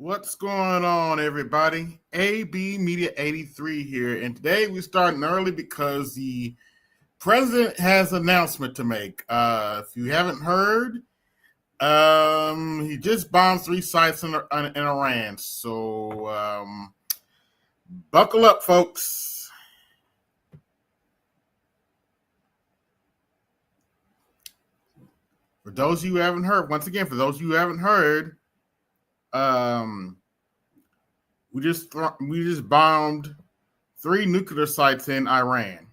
What's going on, everybody? AB Media 83 here, and today we're starting early because the president has an announcement to make. If you haven't heard, he just bombed 3 sites in Iran. So buckle up, folks. For those of you who haven't heard, once again, for those of you who haven't heard, we just bombed 3 nuclear sites in Iran.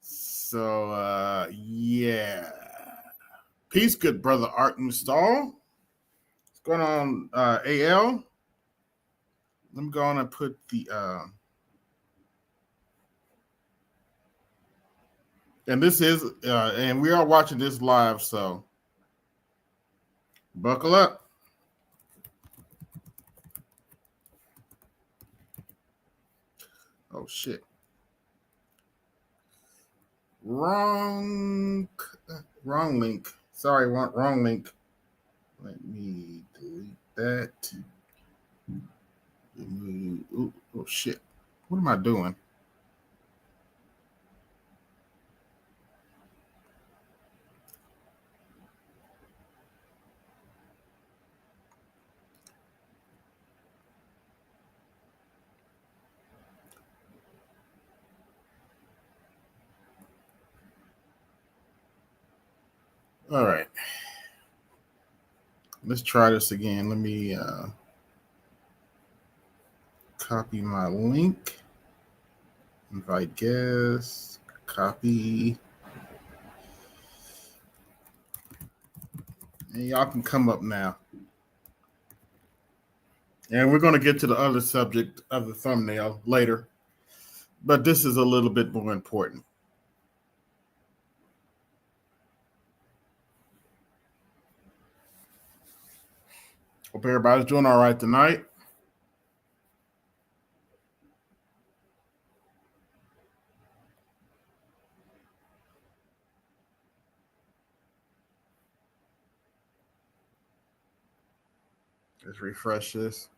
So yeah. Peace, good brother Art Install. What's going on, AL? I'm gonna put the and this is and we are watching this live, so buckle up. Oh shit. Wrong link. Sorry, wrong link. Let me delete that. Oh shit. What am I doing? All right. Let's try this again. Let me copy my link. Invite guests. Copy. And y'all can come up now. And we're going to get to the other subject of the thumbnail later. But this is a little bit more important. Hope everybody's doing all right tonight. Let's refresh this.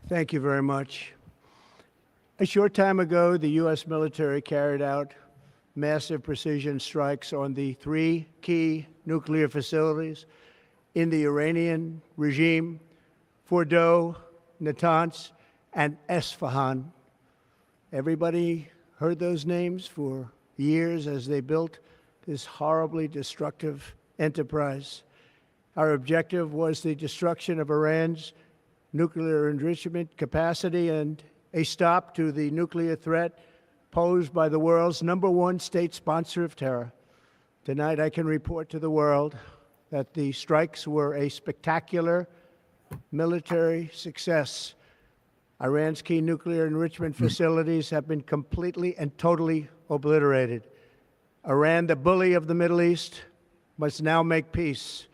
Thank you very much. A short time ago, the U.S. military carried out massive precision strikes on the 3 key nuclear facilities in the Iranian regime: Fordow, Natanz, and Esfahan. Everybody heard those names for years as they built this horribly destructive enterprise. Our objective was the destruction of Iran's nuclear enrichment capacity and a stop to the nuclear threat posed by the world's #1 state sponsor of terror. Tonight, I can report to the world that the strikes were a spectacular military success. Iran's key nuclear enrichment facilities have been completely and totally obliterated. Iran, the bully of the Middle East, must now make peace.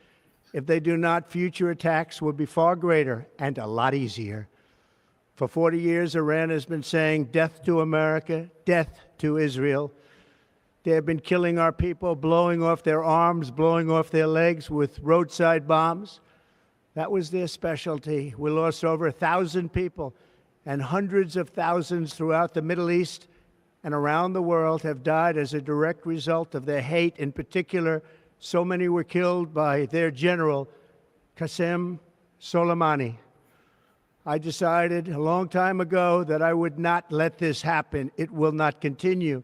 If they do not, future attacks will be far greater and a lot easier. For 40 years, Iran has been saying death to America, death to Israel. They have been killing our people, blowing off their arms, blowing off their legs with roadside bombs. That was their specialty. We lost over 1,000 people, and hundreds of thousands throughout the Middle East and around the world have died as a direct result of their hate. In particular, so many were killed by their general, Qasem Soleimani. I decided a long time ago that I would not let this happen. It will not continue.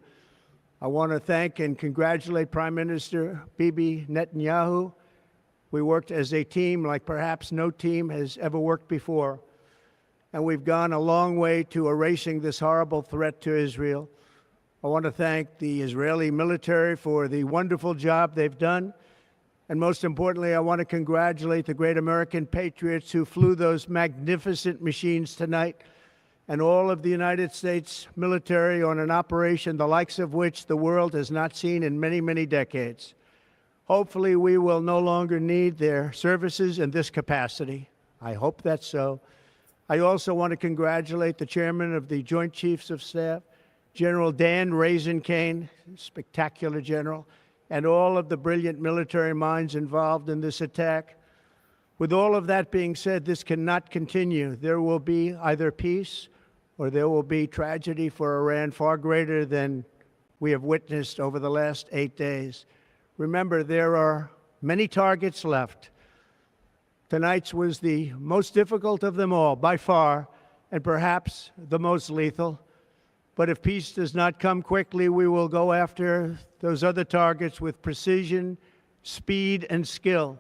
I want to thank and congratulate Prime Minister Bibi Netanyahu. We worked as a team like perhaps no team has ever worked before. And we've gone a long way to erasing this horrible threat to Israel. I want to thank the Israeli military for the wonderful job they've done. And most importantly, I want to congratulate the great American patriots who flew those magnificent machines tonight, and all of the United States military on an operation the likes of which the world has not seen in many, many decades. Hopefully, we will no longer need their services in this capacity. I hope that's so. I also want to congratulate the chairman of the Joint Chiefs of Staff, General Dan Raisin Kane, spectacular general, and all of the brilliant military minds involved in this attack. With all of that being said, this cannot continue. There will be either peace or there will be tragedy for Iran far greater than we have witnessed over the last 8 days. Remember, there are many targets left. Tonight's was the most difficult of them all, by far, and perhaps the most lethal. But if peace does not come quickly, we will go after those other targets with precision, speed, and skill.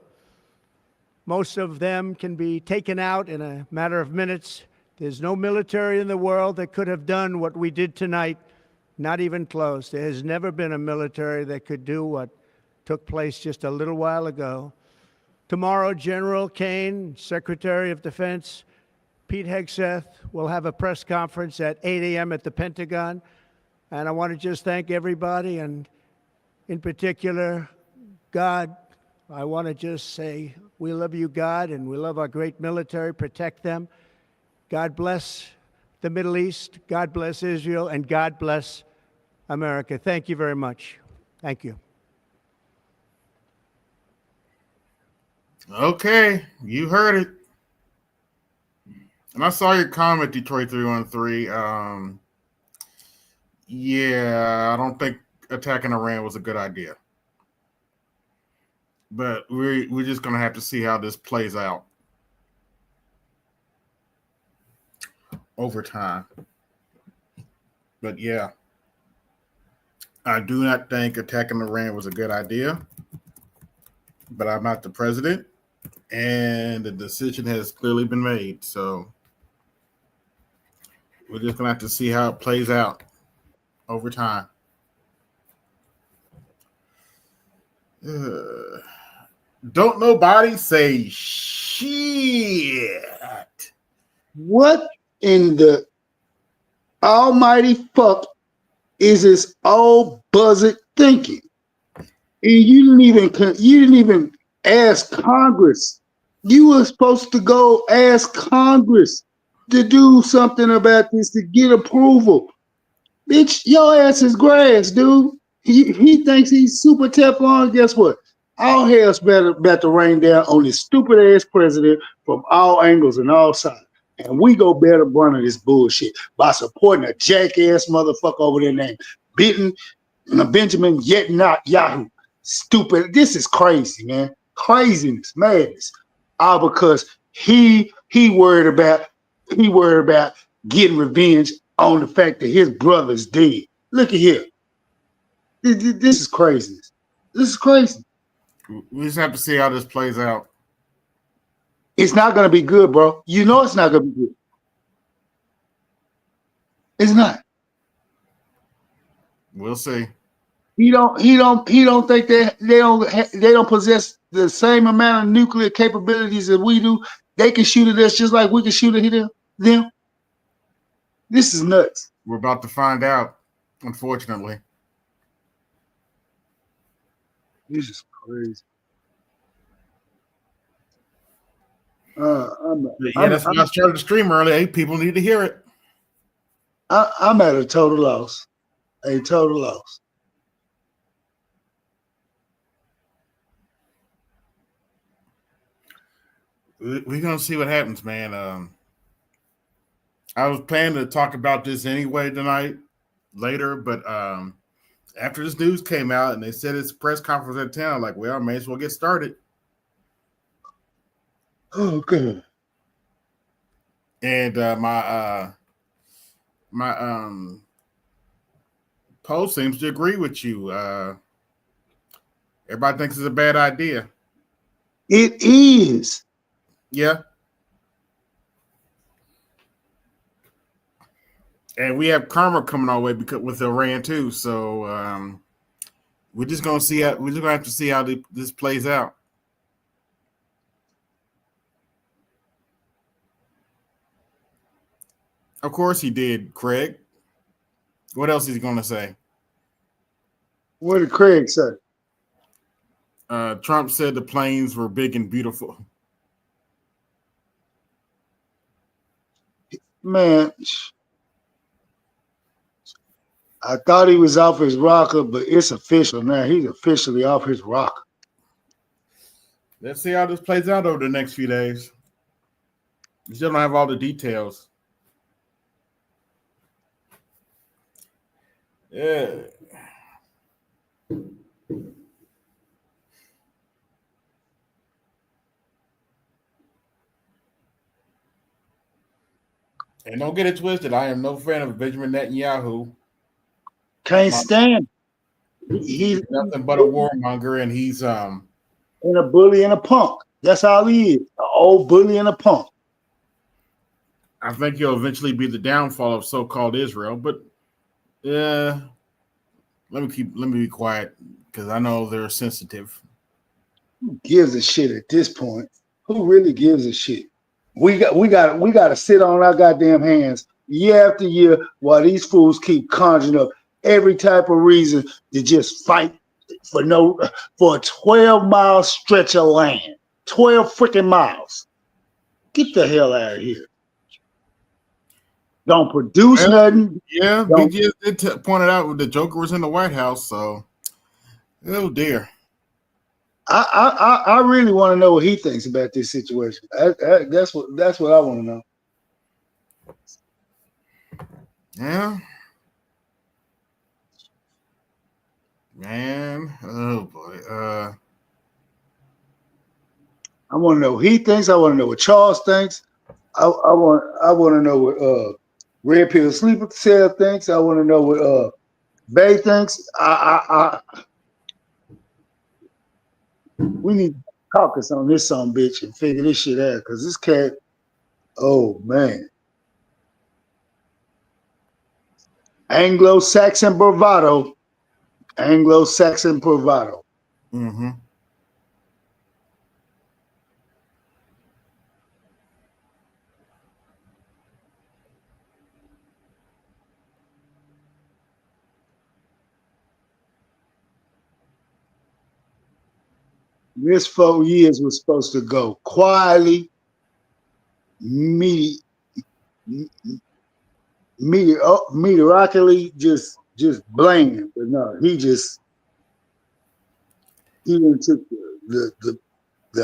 Most of them can be taken out in a matter of minutes. There's no military in the world that could have done what we did tonight, not even close. There has never been a military that could do what took place just a little while ago. Tomorrow, General Kane, Secretary of Defense, Pete Hegseth will have a press conference at 8 a.m. at the Pentagon. And I want to just thank everybody, and in particular, God. I want to just say we love you, God, and we love our great military. Protect them. God bless the Middle East. God bless Israel. And God bless America. Thank you very much. Thank you. Okay, you heard it. And I saw your comment, Detroit 313. Yeah, I don't think attacking Iran was a good idea. But we're just going to have to see how this plays out over time. But yeah, I do not think attacking Iran was a good idea. But I'm not the president, and the decision has clearly been made. So we're just going to have to see how it plays out over time. Don't nobody say shit. What in the almighty fuck is this old buzzard thinking? And you didn't even ask Congress. You were supposed to go ask Congress to do something about this, to get approval. Bitch, your ass is grass, dude. He thinks he's super Teflon. Guess what? All hell's about to rain down on this stupid ass president from all angles and all sides. And we go bear the brunt of this bullshit by supporting a jackass motherfucker over there named Benjamin Netanyahu. Stupid. This is crazy, man. Craziness, madness. All because he worried about getting revenge on the fact that his brother's dead. Look at here. This is craziness. This is crazy. We just have to see how this plays out. It's not going to be good, bro. You know it's not going to be good. It's not. We'll see. He don't think that they don't possess the same amount of nuclear capabilities that we do. They can shoot at us just like we can shoot at them. This is nuts. We're about to find out, unfortunately. This is crazy. That's why I started the stream early. Hey, people need to hear it. I'm at a total loss. A total loss. We're gonna see what happens, man. I was planning to talk about this anyway tonight, later, but after this news came out and they said it's a press conference at 10, I'm like, well, I may as well get started. Oh, good. And my poll seems to agree with you. Everybody thinks it's a bad idea. It is. Yeah. And we have karma coming our way because with Iran too. So we're just gonna see how we're just gonna have to see how this plays out. Of course he did, Craig. What else is he gonna say? What did Craig say? Trump said the planes were big and beautiful. Man, I thought he was off his rocker, but it's official now. He's officially off his rocker. Let's see how this plays out over the next few days. We still don't have all the details. Yeah. And don't get it twisted. I am no fan of Benjamin Netanyahu. Can't stand. He's Nothing but a warmonger, and he's and a bully and a punk. That's all he is. An old bully and a punk. I think he'll eventually be the downfall of so-called Israel. But let me be quiet because I know they're sensitive. Who gives a shit at this point? Who really gives a shit? We got to sit on our goddamn hands year after year while these fools keep conjuring up every type of reason to just fight for a 12-mile stretch of land. 12 freaking miles. Get the hell out of here. Don't produce nothing. Yeah, BG did pointed out the Joker was in the White House, so oh dear. I really want to know what he thinks about this situation. That's what I want to know. Yeah. Man, oh boy. I want to know what he thinks. I want to know what Charles thinks. I want to know what Red Pill Sleeper Cell thinks. I want to know what Bay thinks. We need to caucus on this son bitch and figure this shit out because this cat, oh man. Anglo-Saxon bravado. Anglo-Saxon bravado. Mm-hmm. This 4 years was supposed to go quietly, meteorically, just bland. But no, he even took the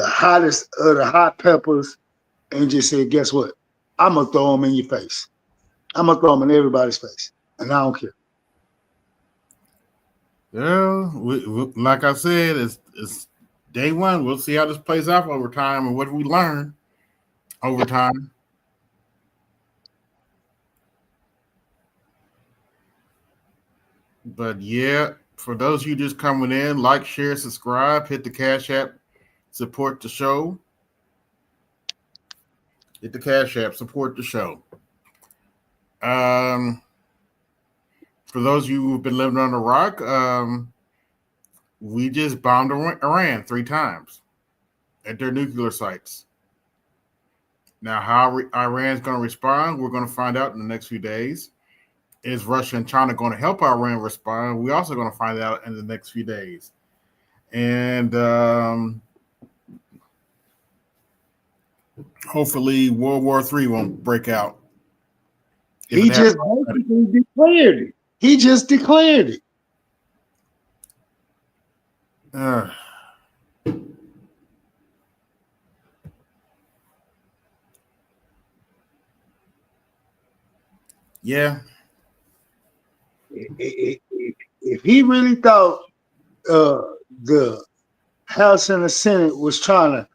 hottest of the hot peppers and just said, guess what? I'm gonna throw them in your face. I'm gonna throw them in everybody's face, and I don't care. Yeah, like I said, it's day one. We'll see how this plays out over time and what we learn over time. But yeah, for those of you just coming in, like, share, subscribe, hit the Cash App, support the show. Hit the Cash App, support the show. For those of you who've been living on the rock, we just bombed Iran 3 times at their nuclear sites. Now, how Iran's going to respond, we're going to find out in the next few days. Is Russia and China going to help Iran respond? We're also going to find out in the next few days. And hopefully World War III won't break out. He just basically declared it. He just declared it. Yeah. If he really thought the House and the Senate was trying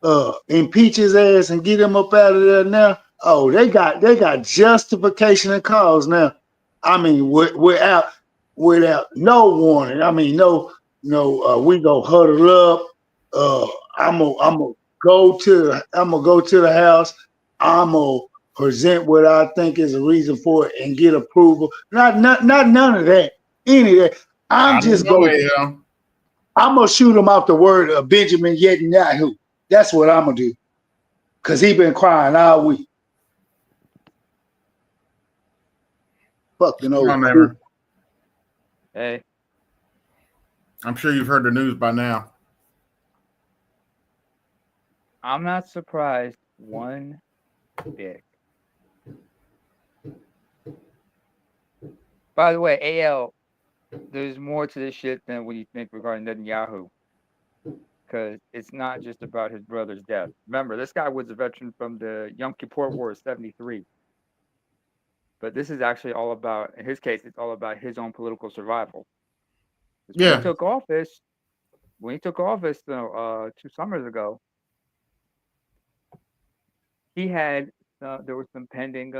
to impeach his ass and get him up out of there now, oh, they got justification and cause now. I mean, without no warning. I mean, we go huddle up. I'm gonna go to the house. I'm gonna present what I think is a reason for it and get approval. Not none of that. Any of that. I'm gonna shoot him off the word of Benjamin Netanyahu. That's what I'm gonna do. Cause he been crying all week. Fucking old. Hey. I'm sure you've heard the news by now. I'm not surprised one bit. By the way, AL, there's more to this shit than what you think regarding Netanyahu. Because it's not just about his brother's death. Remember, this guy was a veteran from the Yom Kippur War of 73. But this is actually all about, in his case, it's all about his own political survival. When Yeah. he took office, 2 summers ago, he had, there were some pending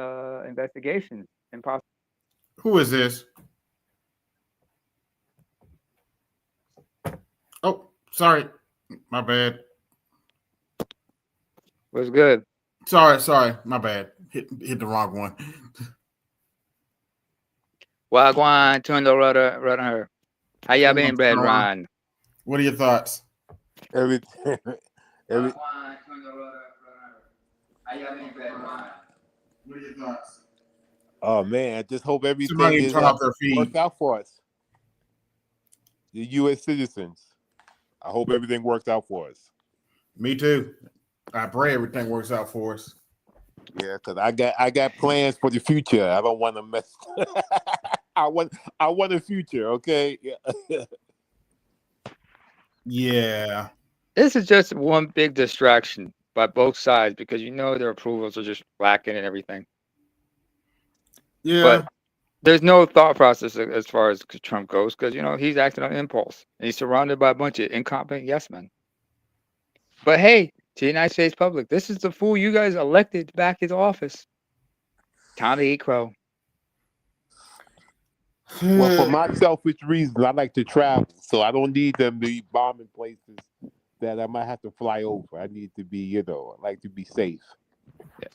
investigations and possible. Who is this? Oh, sorry. My bad. Was good. Sorry. My bad. Hit the wrong one. Wagwan, turn the rudder on her. How y'all been, Brad Ron? What are your thoughts? Everything. Wagwan, turn the rudder on her. How y'all been, Brad Ron? What are your thoughts? Oh man, I just hope everything Somebody is turn off their feed. works out for us. The U.S. citizens. I hope everything works out for us. Me too. I pray everything works out for us. Yeah, because I got plans for the future. I don't want to mess. I want a future. Okay. Yeah. Yeah. This is just one big distraction by both sides because their approvals are just lacking and everything. Yeah. But there's no thought process as far as Trump goes because, he's acting on impulse. And he's surrounded by a bunch of incompetent yes men. But hey, to the United States public, this is the fool you guys elected back into office. Time to eat crow. Well, for my selfish reasons, I like to travel, so I don't need them to be bombing places that I might have to fly over. I need to be, I like to be safe. Yeah.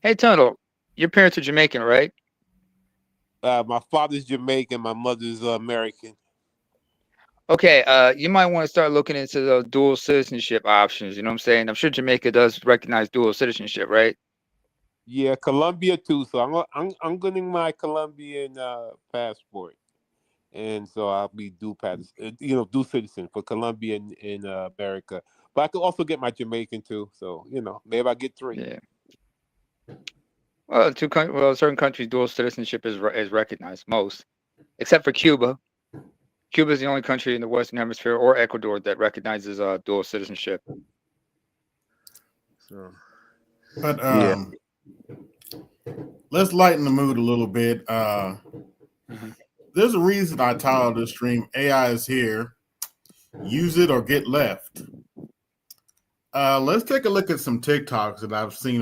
Hey, Tunnel, your parents are Jamaican, right? My father's Jamaican, my mother's American. Okay, you might want to start looking into the dual citizenship options. You know what I'm saying? I'm sure Jamaica does recognize dual citizenship, right? Yeah, Colombia too. So I'm getting my Colombian passport, and so I'll be dual citizen for Colombia and America. But I could also get my Jamaican too. So maybe I get 3. Yeah. Well, certain countries dual citizenship is recognized, most, except for Cuba. Cuba is the only country in the Western Hemisphere, or Ecuador, that recognizes dual citizenship. So, But yeah. Let's lighten the mood a little bit. There's a reason I titled this stream AI is here. Use it or get left. Let's take a look at some TikToks that I've seen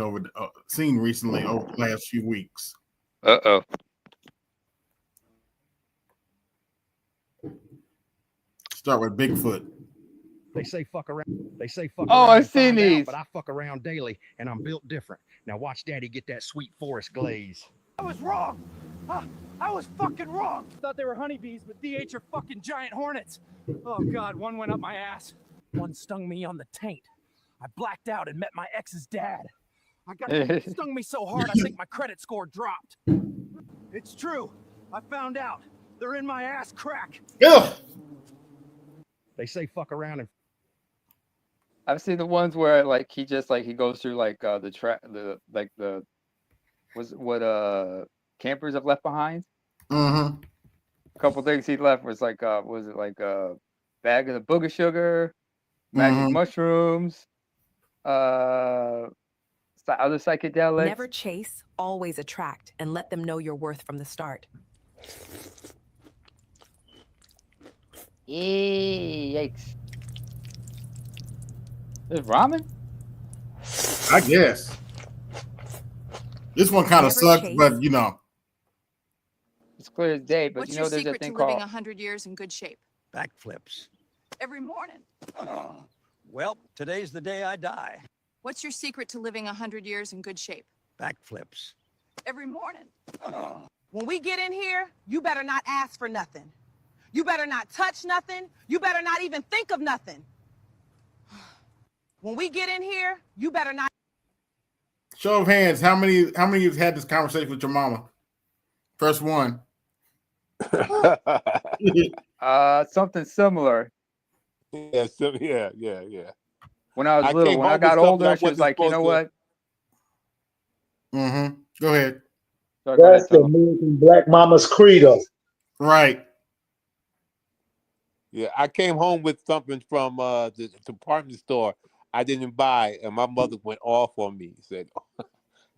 recently over the last few weeks. Uh-oh. Start with Bigfoot. They say fuck around. They say fuck Oh, around. I've and seen find out, these. but I fuck around daily, and I'm built different. Now watch Daddy get that sweet forest glaze. I was wrong. I was fucking wrong. Thought they were honeybees, but DH are fucking giant hornets. Oh God, one went up my ass. One stung me on the taint. I blacked out and met my ex's dad. Stung me so hard I think my credit score dropped. It's true. I found out. They're in my ass crack. Ugh. They say fuck around and I've seen the ones where he just he goes through campers have left behind. Mm-hmm. A couple things he left was a bag of the booger sugar, magic mushrooms, other psychedelics. Never chase, always attract, and let them know your worth from the start. Yikes. There's ramen? I guess. This one kind of sucks, but It's clear as day, but What's your there's a secret thing to living called 100 years in good shape? backflips. Every morning. Well, today's the day I die. What's your secret to living 100 years in good shape? Backflips. Every morning. When we get in here, you better not ask for nothing. You better not touch nothing. You better not even think of nothing. When we get in here, you better not. Show of hands. How many of you have had this conversation with your mama? Press 1. something similar. Yeah. When I was little, came when I home got with something older, I she was wasn't like, you know supposed what? Go ahead. Sorry, go ahead, That's the Tunnel. American Black Mama's credo. Right. Yeah, I came home with something from the department store I didn't buy, and my mother went off on me. Said,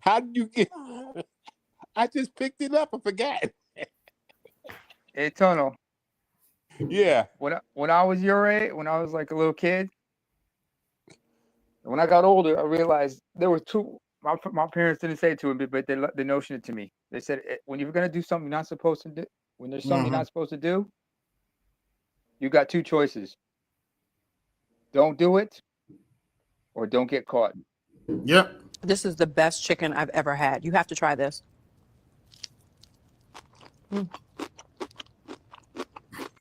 "How did you get?" I just picked it up and forgot. Hey, Tunnel. Yeah. When I was your age, when I was like a little kid, when I got older, I realized there were two. My parents didn't say it to me, but they notioned it to me. They said when you're gonna do something you're not supposed to do, when there's something you're not supposed to do, you got two choices: don't do it, or don't get caught. Yep. This is the best chicken I've ever had. You have to try this.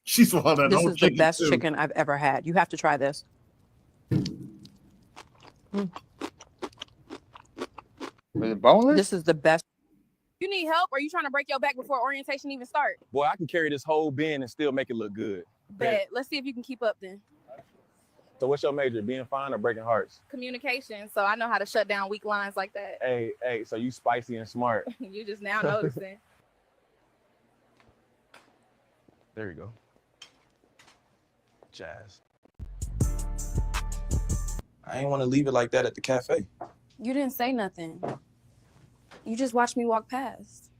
She swallowed that This whole is the chicken best too. chicken I've ever had. You have to try this. Was it boneless? This is the best. You need help, or are you trying to break your back before orientation even start? Boy, I can carry this whole bin and still make it look good. Bet. Let's see if you can keep up then. So what's your major? Being fine or breaking hearts? Communication, so I know how to shut down weak lines like that. Hey, so you spicy and smart. You just now noticing. There you go. Jazz. I ain't want to leave it like that at the cafe. You didn't say nothing. You just watched me walk past.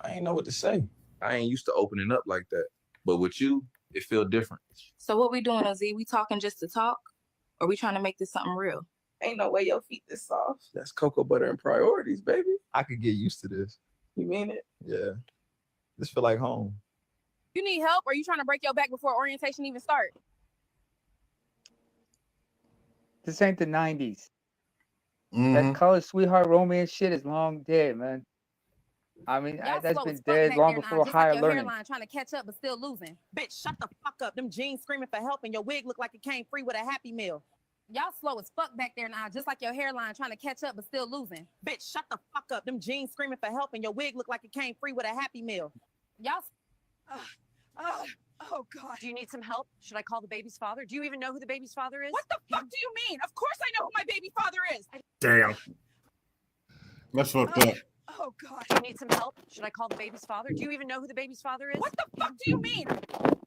I ain't know what to say. I ain't used to opening up like that. But with you, it feel different. So what we doing, OZ? We talking just to talk? Or we trying to make this something real? Ain't no way your feet this soft. That's cocoa butter and priorities, baby. I could get used to this. You mean it? Yeah. This feel like home. You need help, or you trying to break your back before orientation even start? This ain't the 90s. That college sweetheart romance shit is long dead, man. I mean, that's been dead long before higher learning. Hairline trying to catch up but still losing. Bitch, shut the fuck up. Them jeans screaming for help and your wig look like it came free with a Happy Meal. Y'all slow as fuck back there now, just like your hairline trying to catch up but still losing. Bitch, shut the fuck up. Them jeans screaming for help and your wig look like it came free with a Happy Meal. Y'all. Oh, God. Do you need some help? Should I call the baby's father? Do you even know who the baby's father is? What the fuck do you mean? Of course I know who my baby father is. Damn. That's fucked up. Oh, God. Do you need some help? Should I call the baby's father? Do you even know who the baby's father is? What the fuck do you mean?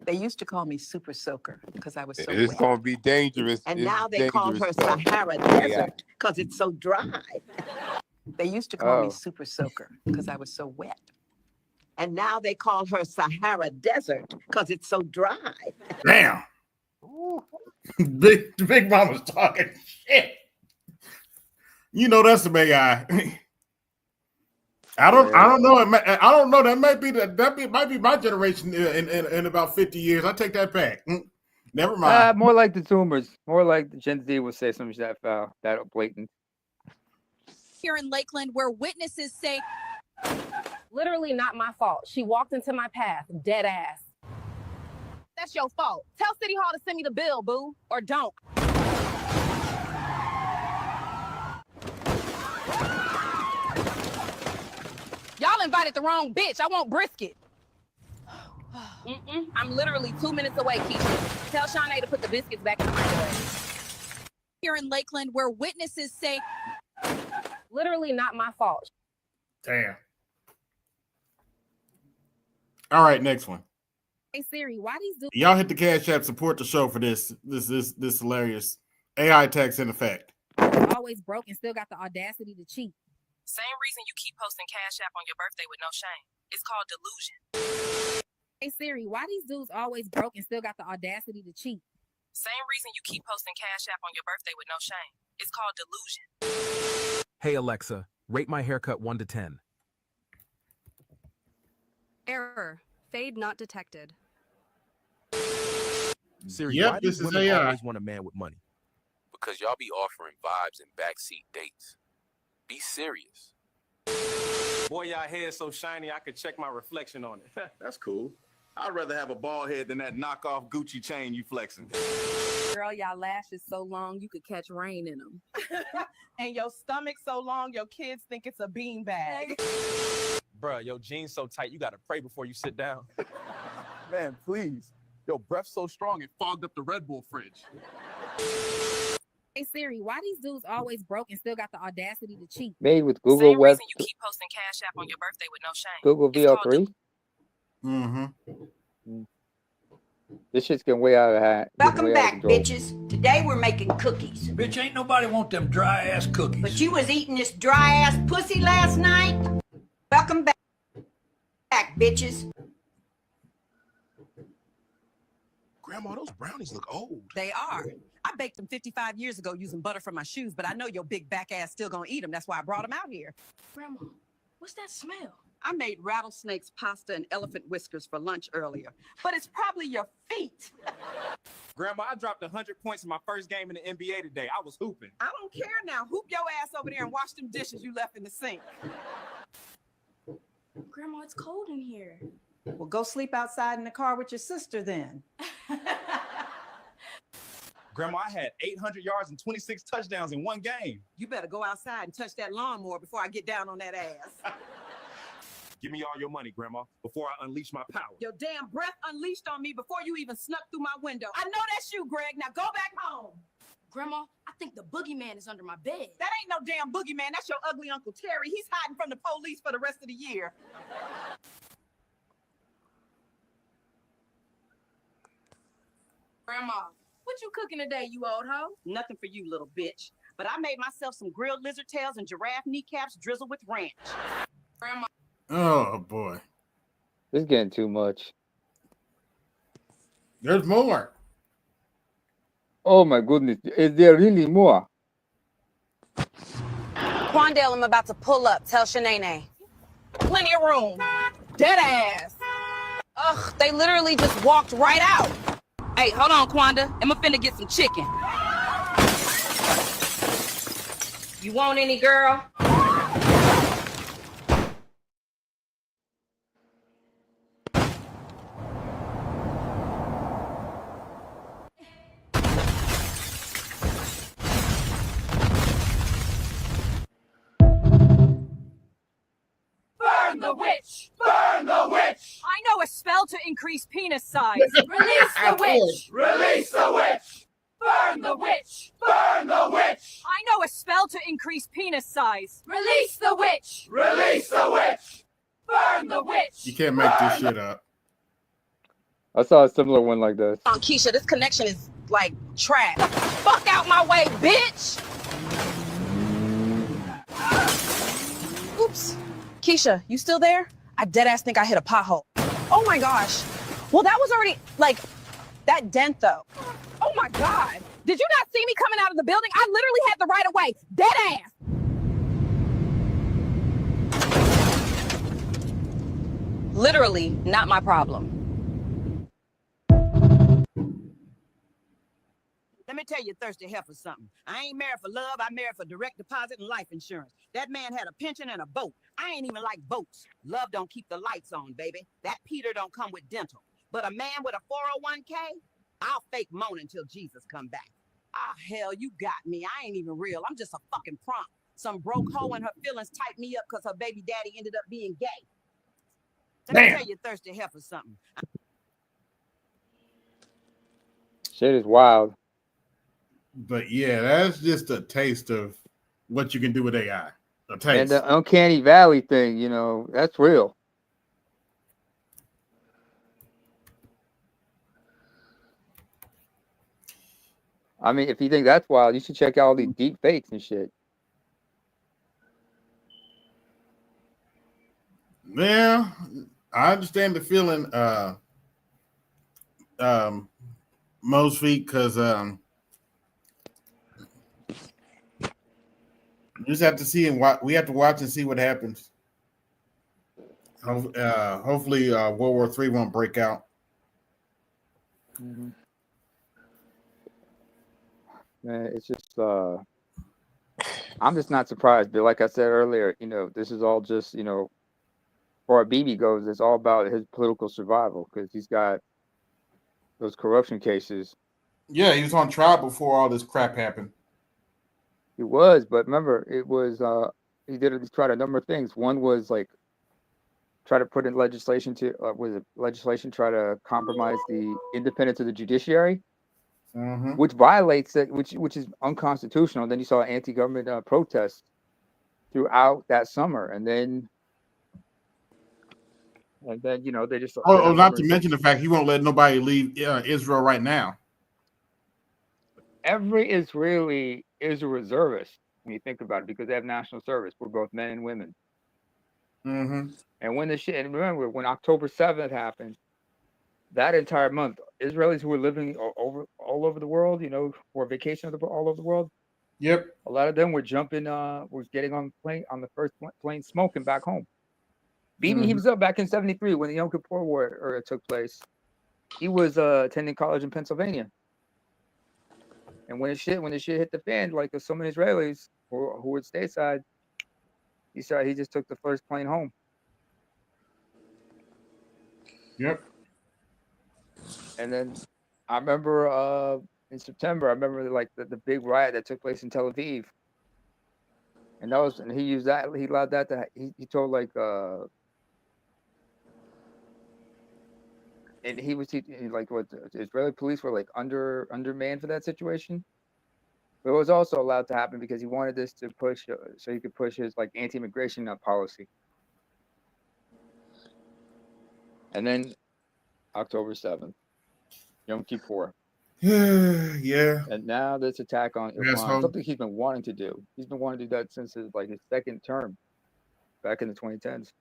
They used to call me Super Soaker because I was so It's wet. gonna be dangerous. And It's now they call her dangerous stuff. Sahara Desert because it's so dry. They used to call me Super Soaker because I was so wet. And now they call her Sahara Desert because it's so dry. Damn. Big Mama's talking shit. You know that's the big eye. I don't know. I don't know. That might be my generation in about 50 years. I take that back. Never mind. More like the Zoomers. More like the Gen Z would say something that foul, that blatant. Here in Lakeland, where witnesses say, literally not my fault. She walked into my path, dead ass. That's your fault. Tell City Hall to send me the bill, boo, or don't. Y'all invited the wrong bitch. I want brisket. I'm literally 2 minutes away, Keisha. Tell Shanae to put the biscuits back in the microwave. Here in Lakeland, where witnesses say, literally not my fault. Damn. All right, next one. Hey Siri, why these dudes? Y'all hit the Cash App, support the show for this hilarious AI tax in effect. Always broke and still got the audacity to cheat. Same reason you keep posting Cash App on your birthday with no shame. It's called delusion. Hey Siri, why these dudes always broke and still got the audacity to cheat? Same reason you keep posting Cash App on your birthday with no shame. It's called delusion. Hey Alexa, rate my haircut 1 to 10. Error. Fade not detected. Siri, Yep, why do this is women AI. always want a man with money? Because y'all be offering vibes and backseat dates. Be serious. Boy, y'all hair so shiny I could check my reflection on it. That's cool. I'd rather have a bald head than that knockoff Gucci chain you flexing. Girl, y'all lashes so long you could catch rain in them. And your stomach so long your kids think it's a beanbag. Bruh, your jeans so tight you gotta pray before you sit down. Man, please. Your breath so strong it fogged up the Red Bull fridge. Hey Siri, why these dudes always broke and still got the audacity to cheat? Made with Google Same Web. reason you keep posting Cash App on your birthday with no shame. Google It's called VL3. Mm-hmm. This shit's getting way out of hand. Welcome back, bitches. Today we're making cookies. Bitch, ain't nobody want them dry-ass cookies. But you was eating this dry-ass pussy last night? Welcome back, bitches. Grandma, those brownies look old. They are. I baked them 55 years ago using butter from my shoes, but I know your big back ass still gonna eat them. That's why I brought them out here. Grandma, what's that smell? I made rattlesnakes, pasta, and elephant whiskers for lunch earlier, but it's probably your feet. Grandma, I dropped 100 points in my first game in the NBA today. I was hooping. I don't care now. Hoop your ass over there and wash them dishes you left in the sink. Grandma, it's cold in here. Well, go sleep outside in the car with your sister then. Grandma, I had 800 yards and 26 touchdowns in one game. You better go outside and touch that lawnmower before I get down on that ass. Give me all your money, Grandma, before I unleash my power. Your damn breath unleashed on me before you even snuck through my window. I know that's you, Greg. Now go back home. Grandma, I think the boogeyman is under my bed. That ain't no damn boogeyman. That's your ugly Uncle Terry. He's hiding from the police for the rest of the year. Grandma, what you cooking today, you old hoe? Nothing for you, little bitch. But I made myself some grilled lizard tails and giraffe kneecaps drizzled with ranch. Grandma. Oh boy. This is getting too much. There's more. Oh my goodness. Is there really more? Quandale, I'm about to pull up. Tell Shanae. Plenty of room. Dead ass. Ugh, they literally just walked right out. Hey, hold on, Quanda. I'm finna get some chicken. You want any, girl? Burn the witch! Burn the witch! I know a spell to increase penis size. Release the witch! Release the witch! Burn the witch! Burn the witch! I know a spell to increase penis size. Release the witch! Release the witch! Burn the witch! You can't make this shit up. I saw a similar one like this. On Keisha, this connection is like trash. Fuck out my way, bitch! Oops. Keisha, you still there? I deadass think I hit a pothole. Oh my gosh. Well, that was already, like, that dent though. Oh my God. Did you not see me coming out of the building? I literally had the right of way. Dead ass. Literally not my problem. Let me tell you, thirsty heifer, something. I ain't married for love. I married for direct deposit and life insurance. That man had a pension and a boat. I ain't even like boats. Love don't keep the lights on, baby. That Peter don't come with dental. But a man with a 401k, I'll fake moan until Jesus come back. Ah, hell, you got me. I ain't even real. I'm just a fucking prompt. Some broke hoe and her feelings tied me up because her baby daddy ended up being gay. Let me tell you, thirsty heifer, something. Shit is wild. But yeah, that's just a taste of what you can do with AI. A taste. And the uncanny valley thing, you know, that's real. I mean, if you think that's wild, you should check out all these deep fakes and shit. Yeah, I understand the feeling, most feet, because you just have to see and we have to watch and see what happens. Hopefully, World War III won't break out. Mm-hmm. Man, it's just I'm just not surprised, but like I said earlier, you know, this is all just, you know, far BB goes, it's all about his political survival because he's got those corruption cases. Yeah, he was on trial before all this crap happened. He was, but remember, it was he tried a number of things. One was like try to put in legislation to try to compromise the independence of the judiciary. Mm-hmm. Which violates it, which is unconstitutional. And then you saw anti-government protests throughout that summer, and then And then they just. Oh, not to mention the fact he won't let nobody leave Israel right now. Every Israeli is a reservist when you think about it, because they have national service for both men and women. Mm-hmm. And and remember when October 7th happened, that entire month, Israelis who were living all over the world, who were vacationing all over the world. Yep. A lot of them were jumping, was getting on the first plane, smoking back home. Bibi himself, back in '73, when the Yom Kippur War took place, he was attending college in Pennsylvania. And when the shit hit the fan, like so many Israelis who were stateside, he just took the first plane home. Yep. And then I remember in September, I remember like the big riot that took place in Tel Aviv. And he used that, he allowed that to, he told like, and he like what the Israeli police were like undermanned for that situation. But it was also allowed to happen because he wanted this to push, so he could push his like anti-immigration policy. And then October 7th, Yom Kippur. Yeah. And now this attack on Iran, something he's been wanting to do. He's been wanting to do that since his second term back in the 2010s.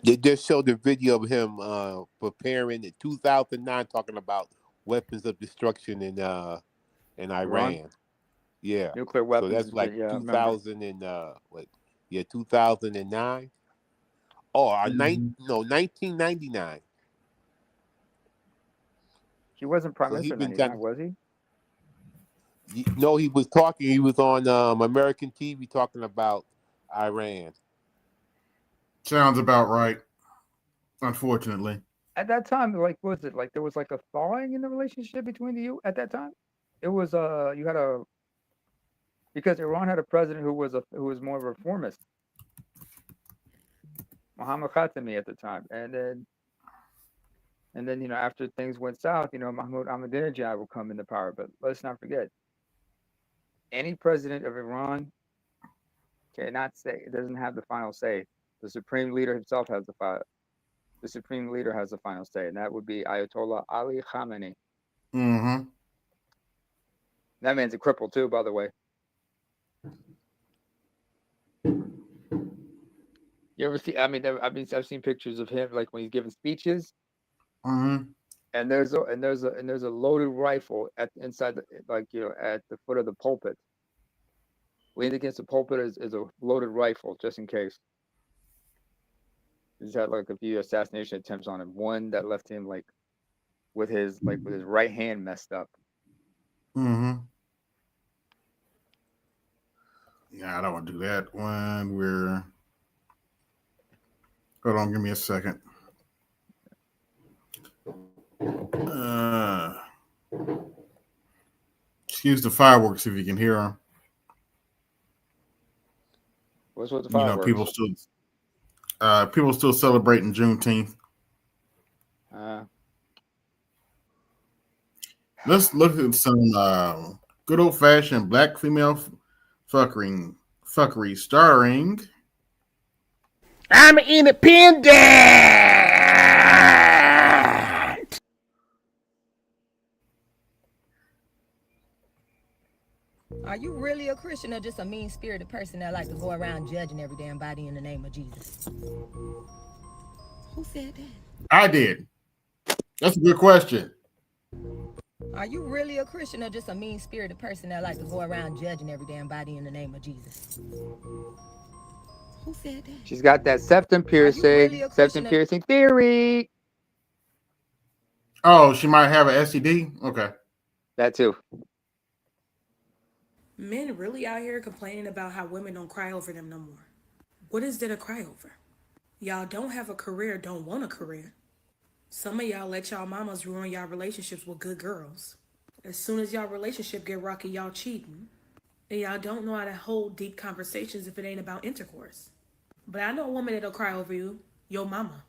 They just showed the video of him preparing in 2009, talking about weapons of destruction in Iran. Yeah, nuclear weapons. So that's like 2000 and 2009. Oh, 1999. He wasn't prime minister in 99, was he? No, he was talking. He was on American TV talking about Iran. Sounds about right. Unfortunately, at that time, like, was it like there was like a thawing in the relationship between the at that time? It was you had because Iran had a president who was more of a reformist, Mohammad Khatami at the time, and then after things went south, Mahmoud Ahmadinejad will come into power. But let's not forget, any president of Iran cannot say, it doesn't have the final say. The supreme leader himself has the final say, and that would be Ayatollah Ali Khamenei. Mm-hmm. That man's a cripple too, by the way. You ever see? I mean, I've seen pictures of him like when he's giving speeches. Mm-hmm. And there's a loaded rifle at inside at the foot of the pulpit. Leaned against the pulpit is a loaded rifle just in case. He's had like a few assassination attempts on him. One that left him with his right hand messed up. Mm-hmm. Yeah, I don't want to do that when we're. Hold on, give me a second. Excuse the fireworks if you can hear them. What's with the fireworks? People still celebrating Juneteenth. Let's look at some good old fashioned black female fuckery starring. I'm independent. Are you really a Christian or just a mean-spirited person that likes to go around judging every damn body in the name of Jesus? Who said that? I did. That's a good question. Are you really a Christian or just a mean-spirited person that likes to go around judging every damn body in the name of Jesus? Who said that? She's got that septum piercing theory. Oh, she might have an STD? Okay. That too. Men really out here complaining about how women don't cry over them no more. What is there to cry over? Y'all don't have a career, don't want a career. Some of y'all let y'all mamas ruin y'all relationships with good girls. As soon as y'all relationship get rocky, y'all cheating. And y'all don't know how to hold deep conversations if it ain't about intercourse. But I know a woman that'll cry over you, your mama.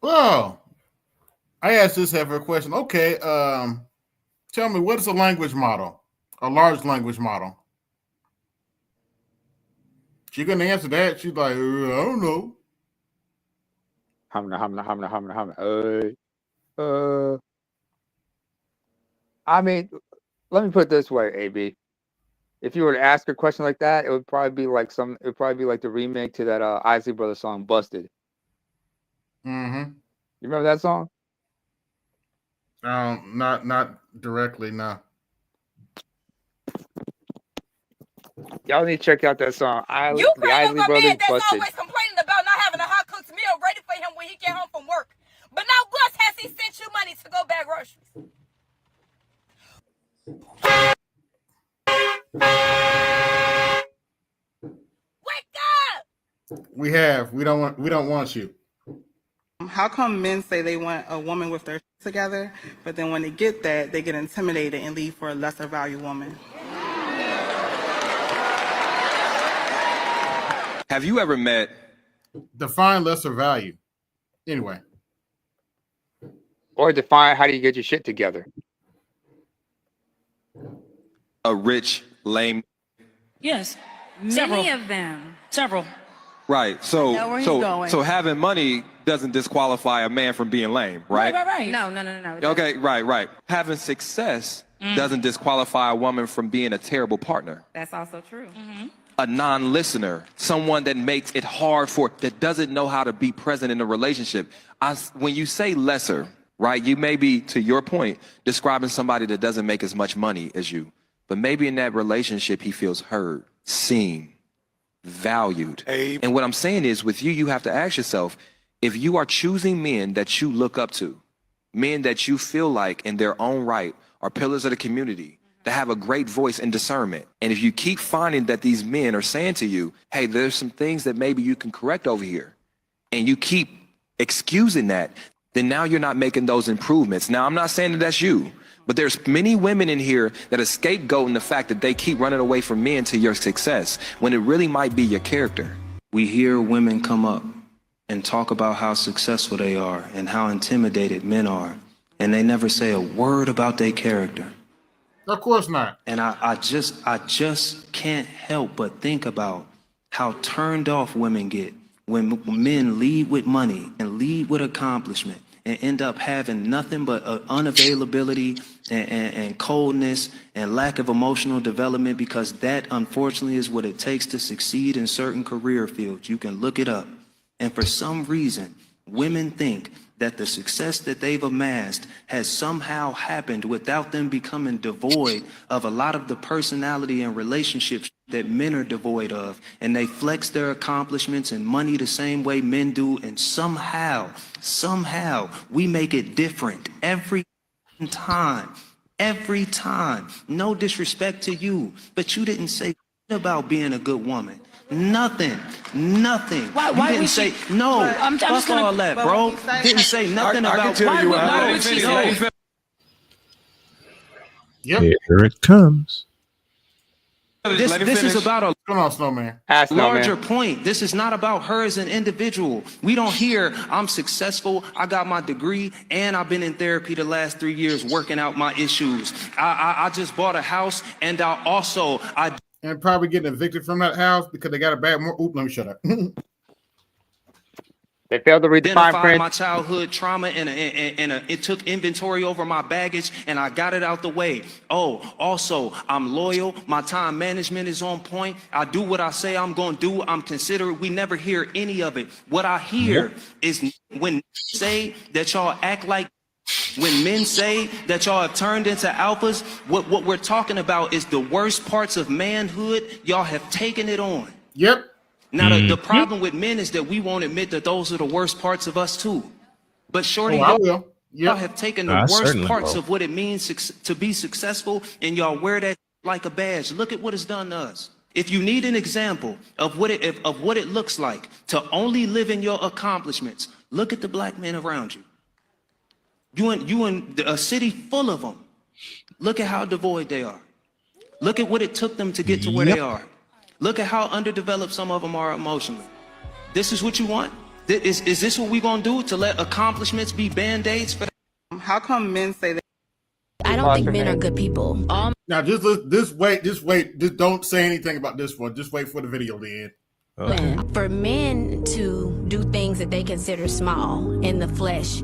Well, I asked this heifer a question. Okay, tell me, what is a language model? A large language model. She couldn't answer that. She's like, I don't know. I mean, let me put it this way, AB. If you were to ask a question like that, it would probably be like the remake to that Isley Brothers song "Busted." Mm-hmm. You remember that song? Not directly, no. Y'all need to check out that song. You The bring up Isley a Brothers man that's "Busted." always complaining about not having a hot cooked meal ready for him when he get home from work. But not once has he sent you money to go bag groceries. Wake up! We don't want you. How come men say they want a woman with their shit together, but then when they get that, they get intimidated and leave for a lesser value woman? Have you ever met? Define lesser value. Anyway. Or define how do you get your shit together? A rich, lame. Yes. Many of them. Several. Right. I know where he's going. So having money doesn't disqualify a man from being lame, right? Right. No. Okay, right. Having success doesn't disqualify a woman from being a terrible partner. That's also true. A non-listener, someone that makes it hard that doesn't know how to be present in a relationship. When you say lesser, right, you may be, to your point, describing somebody that doesn't make as much money as you. But maybe in that relationship, he feels heard, seen, valued. And what I'm saying is, with you have to ask yourself, if you are choosing men that you look up to, men that you feel like in their own right are pillars of the community, that have a great voice and discernment. And if you keep finding that these men are saying to you, hey, there's some things that maybe you can correct over here, and you keep excusing that, then now you're not making those improvements. Now, I'm not saying that that's you, but there's many women in here that are scapegoating the fact that they keep running away from men to your success, when it really might be your character. We hear women come up and talk about how successful they are and how intimidated men are, and they never say a word about their character. Of course not. And I just can't help but think about how turned off women get when men lead with money and lead with accomplishment and end up having nothing but unavailability and coldness and lack of emotional development, because that unfortunately is what it takes to succeed in certain career fields. You can look it up. And for some reason, women think that the success that they've amassed has somehow happened without them becoming devoid of a lot of the personality and relationships that men are devoid of. And they flex their accomplishments and money the same way men do. And somehow, we make it different every time. Every time. No disrespect to you, but you didn't say about being a good woman. Nothing. Why You didn't would say she- no. I'm Fuck just gonna- all that, bro. Didn't say nothing I about. can tell you Why why. would she No. say? Yep. Here it comes. This is about a Come on, Snowman. larger point. This is not about her as an individual. We don't hear, I'm successful, I got my degree, and I've been in therapy the last 3 years working out my issues. I just bought a house, and I and probably getting evicted from that house because they got a bad more. Oop, let me shut up. They failed to read the fine identified print. my childhood trauma and it took inventory over my baggage, and I got it out the way. Oh, also, I'm loyal. My time management is on point. I do what I say I'm going to do. I'm considerate. We never hear any of it. What I hear is when say that y'all act like, when men say that y'all have turned into alphas, what we're talking about is the worst parts of manhood. Y'all have taken it on. Yep. Now, the problem with men is that we won't admit that those are the worst parts of us too. But shorty, I will. y'all have taken the I worst certainly parts will. of what it means to be successful, and y'all wear that like a badge. Look at what it's done to us. If you need an example of what it looks like to only live in your accomplishments, look at the black men around you. You in a city full of them. Look at how devoid they are. Look at what it took them to get to where they are. Look at how underdeveloped some of them are emotionally. This is what you want? Is this what we're going to do, to let accomplishments be band-aids for that? How come men say that? I don't think men are good people. Now just wait. Just don't say anything about this one. Just wait for the video to end. For men to do things that they consider small in the flesh,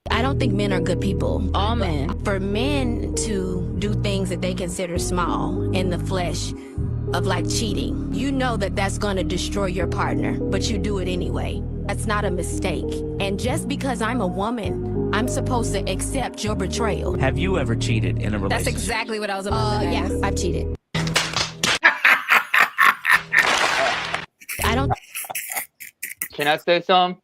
I don't think men are good people. All men. For men to do things that they consider small in the flesh, of like cheating, you know that that's going to destroy your partner, but you do it anyway. That's not a mistake. And just because I'm a woman, I'm supposed to accept your betrayal. Have you ever cheated in a relationship? That's exactly what I was about to ask. Yes, I've cheated. I don't. Can I say something?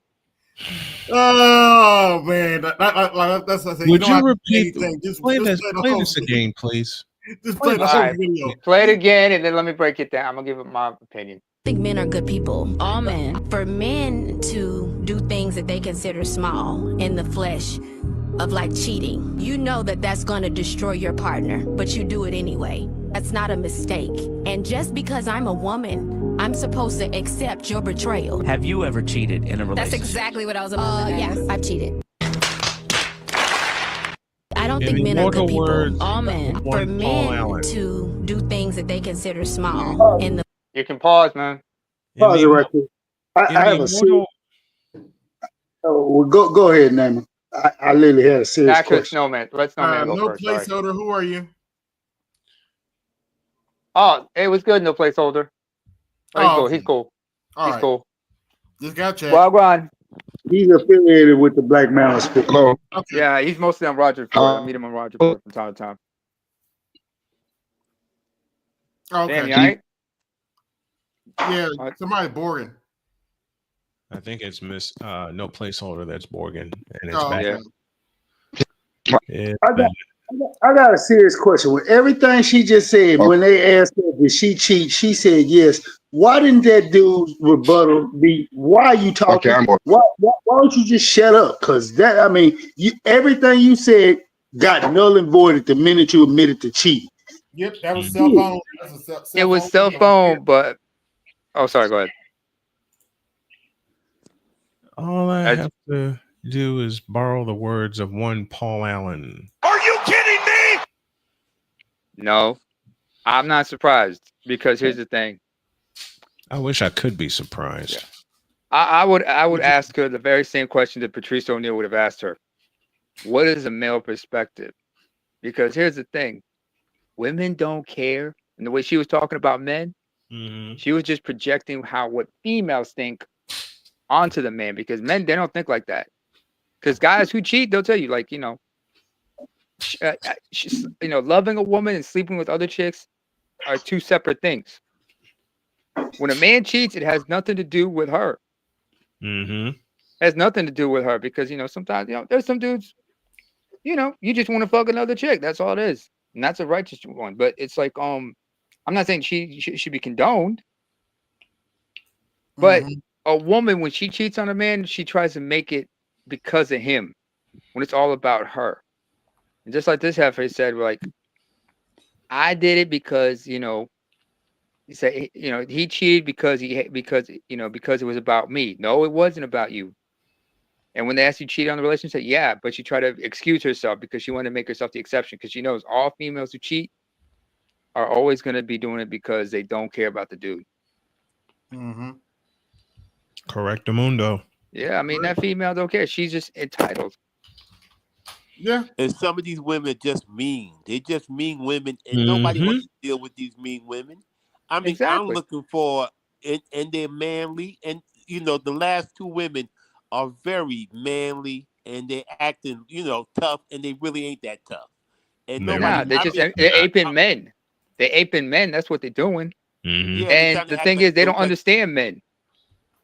Oh man, that's what I say. You Would don't you have to say repeat? anything. Just Play play this. the Play whole this again, please. Just Play play the this All whole right, video. play it again, and then let me break it down. I'm gonna give it my opinion. I think men are good people. All men. For men to do things that they consider small in the flesh, of like cheating, you know that that's going to destroy your partner, but you do it anyway. That's not a mistake. And just because I'm a woman, I'm supposed to accept your betrayal. Have you ever cheated in a relationship? That's exactly what I was about to ask. Yes, I've cheated. I don't In think men are good immortal people. words All men. of For one Paul men Allen. to do things that they consider small in the You can pause, man. In Pause the, it right quick. in I the have a serious. immortal, Oh, well, go ahead, Naaman. I literally had a serious Actually, question. Snowman. Let Snowman go No first. Sorry. placeholder. Who are you? Oh, it was good. No placeholder. Oh, he's Oh, cool. okay. He's cool. All He's right. cool. Just got checked. Well, go on. He's affiliated with the Black Malice People. hello. Okay. Yeah, he's mostly on Roger Ford. I meet him on Roger Ford from time to time. Okay. Damn, you all right? Yeah, All right. somebody Borgen. I think it's Miss No Placeholder that's Borgen, and it's Oh, back. Yeah. It's I got, back. I got a serious question. With everything she just said, when they asked her, did she cheat? She said yes. Why didn't that dude's rebuttal be, why are you talking? Why don't you just shut up? Because that, I mean, everything you said got null and voided the minute you admitted to cheating. Yep, that was Mhm. cell phone. That was a It was cell phone, but oh, sorry. Go ahead. All I As- have to do is borrow the words of one Paul Allen. Are you kidding me? No, I'm not surprised because here's the thing. I wish I could be surprised. Yeah. I would ask her the very same question that Patrice O'Neal would have asked her. What is a male perspective? Because here's the thing. Women don't care. And the way she was talking about men, Mhm. she was just projecting what females think onto the man because men, they don't think like that. Because guys who cheat, they'll tell you, like, loving a woman and sleeping with other chicks are two separate things. When a man cheats, it has nothing to do with her. Mm-hmm. It has nothing to do with her because, sometimes, there's some dudes, you just want to fuck another chick. That's all it is. And that's a righteous one. But it's like, I'm not saying she should be condoned. But a woman, when she cheats on a man, she tries to make it because of him when it's all about her. And just like this heifer said, like, I did it because, he said, he cheated because it was about me. No, it wasn't about you. And when they asked you to cheat on the relationship, yeah, but she tried to excuse herself because she wanted to make herself the exception because she knows all females who cheat are always going to be doing it because they don't care about the dude. Mm-hmm. Correctamundo. Yeah, I mean, that female don't care. She's just entitled. Yeah. And some of these women are just mean. They're just mean women, and nobody wants to deal with these mean women. I mean, I'm Exactly. looking for, and they're manly, and the last two women are very manly, and they're acting, tough, and they really ain't that tough. And Nah, they're aping men. They're aping men. That's what they're doing. Mm-hmm. Yeah, And the thing is, they don't understand men.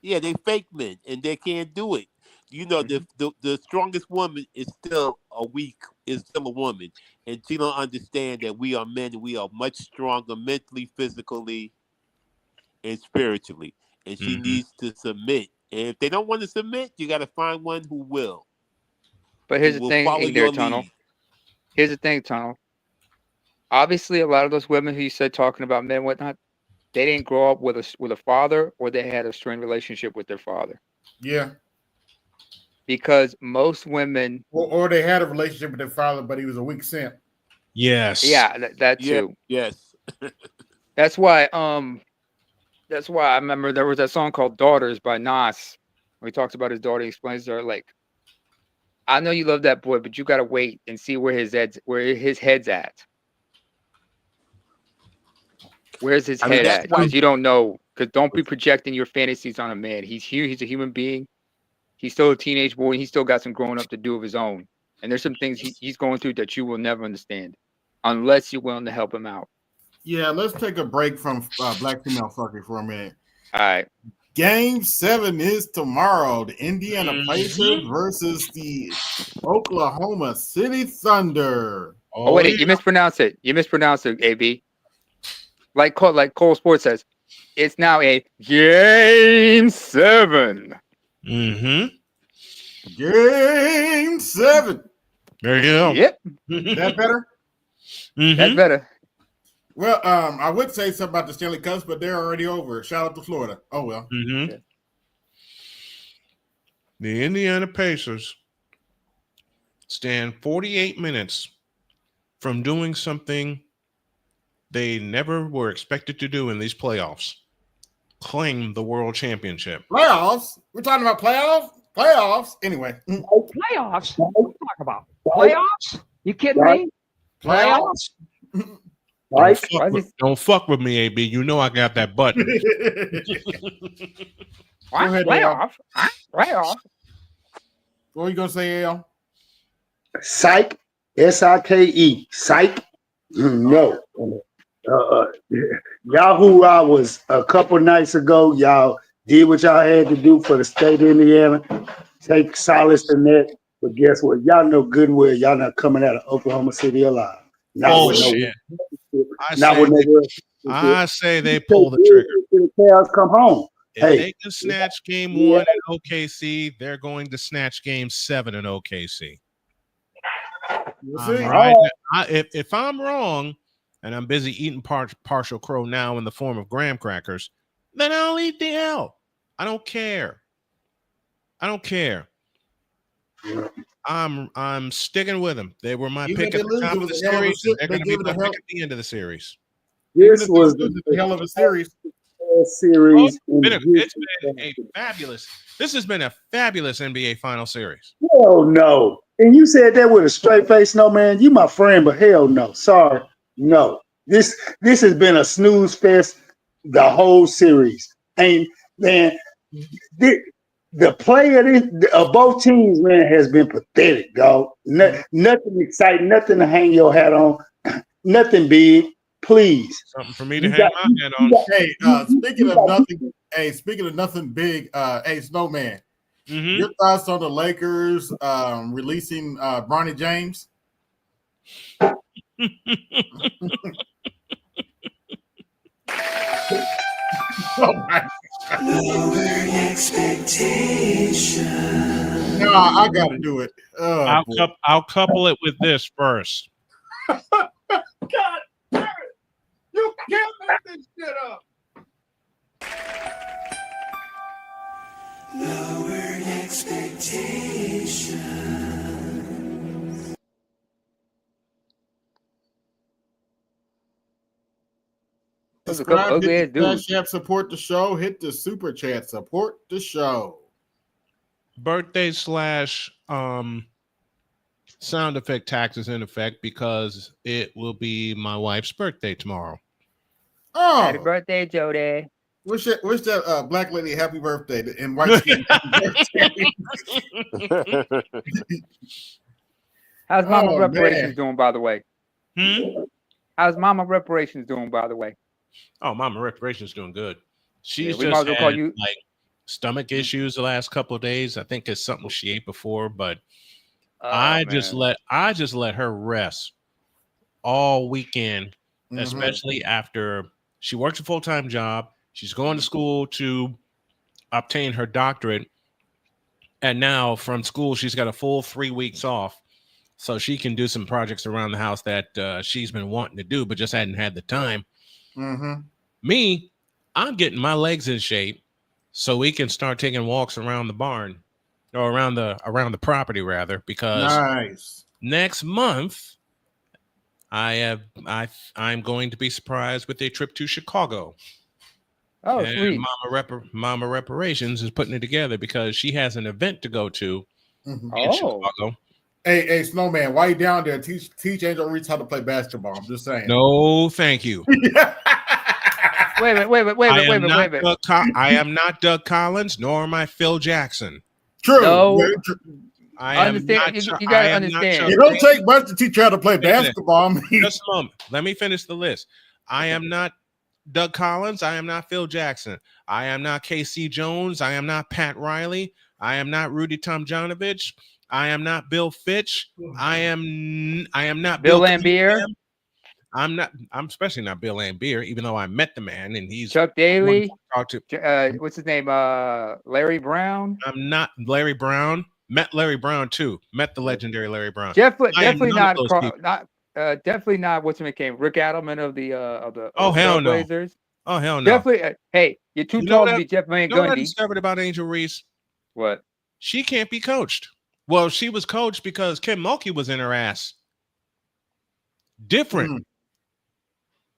Yeah, they fake men, and they can't do it. The strongest woman is still a woman, and she don't understand that we are men and we are much stronger mentally, physically, and spiritually. And she needs to submit. And if they don't want to submit, you got to find one who will. But here's the Will thing, follow there, your Tunnel. lead. Here's the thing, Tunnel. Obviously, a lot of those women who you said talking about men and whatnot, they didn't grow up with a father, or they had a strained relationship with their father. Yeah. Because most women, or they had a relationship with their father, but he was a weak simp. Yes. Yeah, that too. Yes. That's why That's why I remember there was that song called "Daughters" by Nas, where he talks about his daughter. He explains to her like, "I know you love that boy, but you gotta wait and see where his head's at. Where's his I mean, head that's at? why. Because you don't know. Because don't be projecting your fantasies on a man. He's here. He's a human being. He's still a teenage boy. And he's still got some growing up to do of his own. And there's some things he's going through that you will never understand, unless you're willing to help him out." Yeah, let's take a break from black female fucking for a minute. All right. Game 7 is tomorrow. The Indiana Pacers versus the Oklahoma City Thunder. Oh wait, you mispronounced it. You mispronounced it, AB. Like Cole Sports says, it's now a Game 7. Mm-hmm. Game 7. There you go. Yep. That better? Mm-hmm. That's better. Well, I would say something about the Stanley Cups, but they're already over. Shout out to Florida. Oh well. Mm-hmm. The Indiana Pacers stand 48 minutes from doing something they never were expected to do in these playoffs: claim the world championship. Playoffs? We're talking about playoffs? Playoffs? Anyway. Playoffs? What are you talking about? Playoffs? You kidding me? Playoffs? Don't fuck with me, AB. You know I got that button. What? Playoffs? Playoffs? What are you going to say, Al? Psych. S-I-K-E. Psych. No. Yahoo! I was a couple nights ago. Y'all did what y'all had to do for the state of Indiana. Take solace in that. But guess what? Y'all know good well y'all not coming out of Oklahoma City alive. Not with Bullshit. I say they pull the trigger. The Cavs come home. If they can snatch game 1 in OKC, they're going to snatch game 7 in OKC. If I'm wrong, and I'm busy eating partial crow now in the form of graham crackers, then I'll eat the L. I don't care. I'm sticking with them. They were my pick at the top of the series. They're going to be my pick at the end of the series. This was the hell of a series. Series. It's been a fabulous. This has been a fabulous NBA final series. Hell no. And you said that with a straight face, no man. You my friend, but hell no. Sorry, no. This has been a snooze fest the whole series. And man, the play of both teams, man, has been pathetic, dog. Nothing exciting, nothing to hang your hat on, nothing big. Please, something for me to hang my hat on. Hey, speaking of nothing big, hey, Snowman, mm-hmm. Your thoughts on the Lakers releasing Bronny James? Oh my God. Lower expectation. No, I gotta do it. I'll couple it with this first. God, you can't make this shit up. Lower expectations. Subscribe, hit the Cash App, support the show. Hit the Super Chat, support the show. Birthday / sound effect tax is in effect because it will be my wife's birthday tomorrow. Oh, happy birthday, Jody! Wish that black lady happy birthday in white skin. How's Mama Reparations doing, by the way? How's Mama Reparations doing, by the way? Oh, Mama Reparations doing good. She's we just might as well had, call you like stomach issues the last couple of days. I think it's something she ate before, but I just let her rest all weekend, especially after she works a full-time job. She's going to school to obtain her doctorate. And now from school, she's got a full 3 weeks off. So she can do some projects around the house that she's been wanting to do, but just hadn't had the time. Me, I'm getting my legs in shape so we can start taking walks around the barn or around the property rather, because next month I'm going to be surprised with a trip to Chicago. Oh, and sweet. Mama Reparations is putting it together because she has an event to go to Mhm. in Chicago. Hey, Snowman, while you down there, teach Angel Reese how to play basketball. I'm just saying. No, thank you. Wait a minute. I am not Doug Collins, nor am I Phil Jackson. True. No. Very true. I am Understand. not. You gotta I am understand. Not It don't take much to teach you how to play basketball. Just a moment. Let me finish the list. I am not Doug Collins. I am not Phil Jackson. I am not KC Jones. I am not Pat Riley. I am not Rudy Tomjanovich. I am not Bill Fitch. I am not Bill Lambier. I'm especially not Bill Lambier, even though I met the man and he's Chuck Daly. Talk to. What's his name? Larry Brown. I'm not Larry Brown. Met Larry Brown too. Met the legendary Larry Brown. Definitely not. Those people. Definitely not. What's his name? Rick Adelman of the Oh hell no. Trailblazers. Oh hell no. Definitely. Hey, you're too tall to be Jeff Van You know what I Gundy. discovered about Angel Reese? What? She can't be coached. Well, she was coached because Kim Mulkey was in her ass. Different.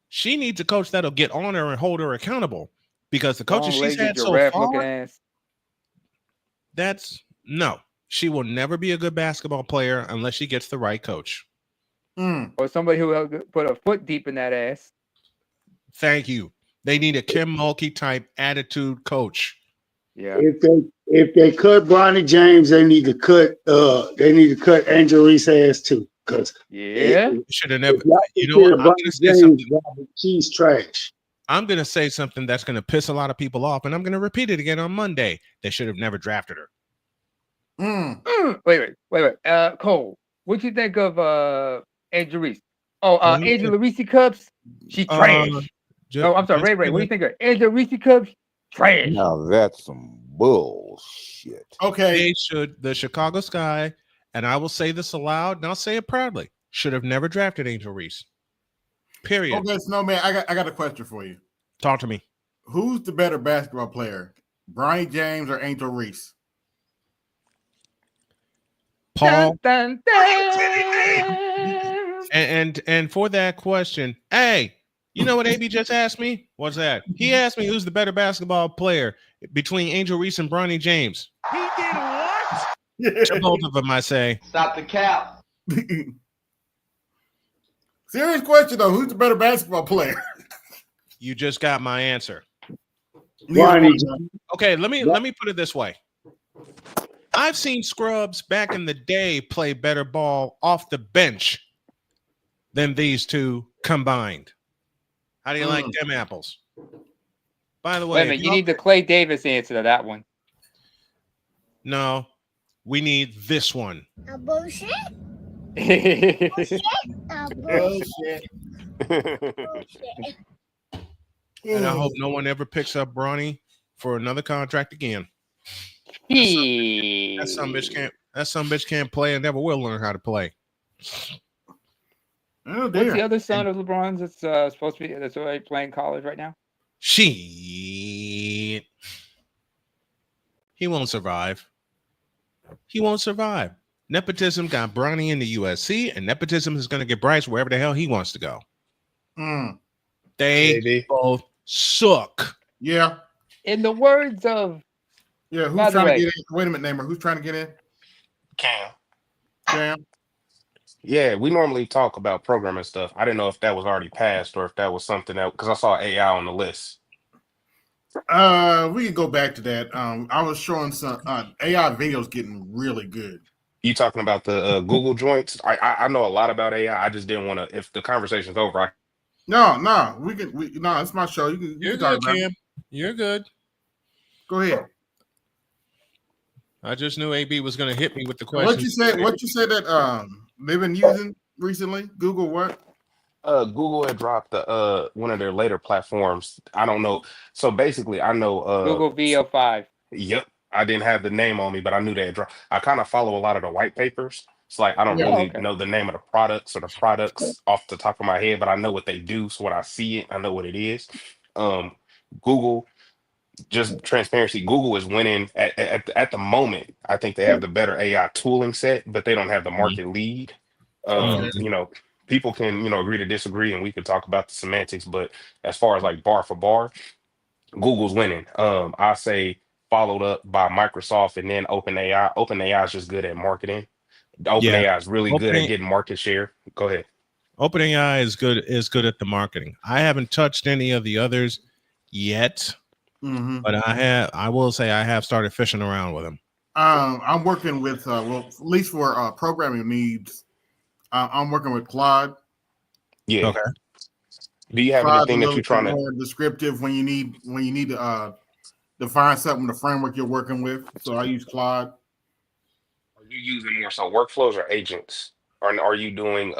She needs a coach that'll get on her and hold her accountable. Because the coaches she's had so far, no. She will never be a good basketball player unless she gets the right coach. Or somebody who will put a foot deep in that ass. Thank you. They need a Kim Mulkey type attitude coach. Yeah. If they cut Bronny James, they need to cut Angel Reese ass too. Because should have never. You know what? I'm going to say something. She's trash. I'm going to say something that's going to piss a lot of people off, and I'm going to repeat it again on Monday. They should have never drafted her. Wait. Cole, what'd you think of Angel Reese? Angela Reese Cups, she trash. I'm sorry, Ray. What do you think of Angela Reese Cups? Trash. Now that's some bullshit. Okay. The Chicago Sky, and I will say this aloud, and I'll say it proudly, should have never drafted Angel Reese. Period. Okay, Snowman, I got a question for you. Talk to me. Who's the better basketball player, Bronny James or Angel Reese? Paul. Dun, And for that question, hey, you know what AB just asked me? What's that? He asked me who's the better basketball player between Angel Reese and Bronny James. He did what? To both of them, I say. Stop the cap. Serious question though. Who's the better basketball player? You just got my answer. Bronny. Okay, let me put it this way. I've seen scrubs back in the day play better ball off the bench than these two combined. How do you like them apples? By the way, wait a minute, you need the Clay Davis answer to that one. No, we need this one. Bullshit. Bullshit. And I hope no one ever picks up Bronny for another contract again. That some bitch can't play and never will learn how to play. Oh, what's the other son of LeBron's that's supposed to be that's already playing college right now? Shit. He won't survive. He won't survive. Nepotism got Bronny into USC, and nepotism is going to get Bryce wherever the hell he wants to go. They both suck. Yeah. In the words of who's trying to get in? Wait a minute, Namer. Who's trying to get in? Cam. Yeah, we normally talk about programming stuff. I didn't know if that was already passed or if that was something that because I saw AI on the list. We can go back to that. I was showing some AI videos getting really good. You talking about the Google joints? I know a lot about AI. I just didn't want to. If the conversation's over, No, it's my show. You're can talk good, Cam. You're good. Go ahead. I just knew AB was going to hit me with the question. What you said that they've been using recently? Google what? Google had dropped the one of their later platforms. I don't know. So basically, I know Google VO5. Yep, I didn't have the name on me, but I knew they had dropped. I kind of follow a lot of the white papers. It's like I don't really know the name of the products or the products off the top of my head, but I know what they do. So when I see it, I know what it is. Google. Just transparency, Google is winning at the moment. I think they have the better AI tooling set, but they don't have the market lead. You know, people can, agree to disagree and we could talk about the semantics, but as far as like bar for bar, Google's winning. I say followed up by Microsoft and then OpenAI. OpenAI is just good at marketing. Yeah, OpenAI is really good at opening getting market share. Go ahead. OpenAI is good at the marketing. I haven't touched any of the others yet, but I will say I have started fishing around with them. I'm working with well, at least for programming needs. I'm working with Claude. Yeah. Okay. Do you have Claude's a anything that little you're bit trying to? more descriptive when you need to define something, the framework you're working with. So I use Claude. Are you using more so workflows or agents? Or are you doing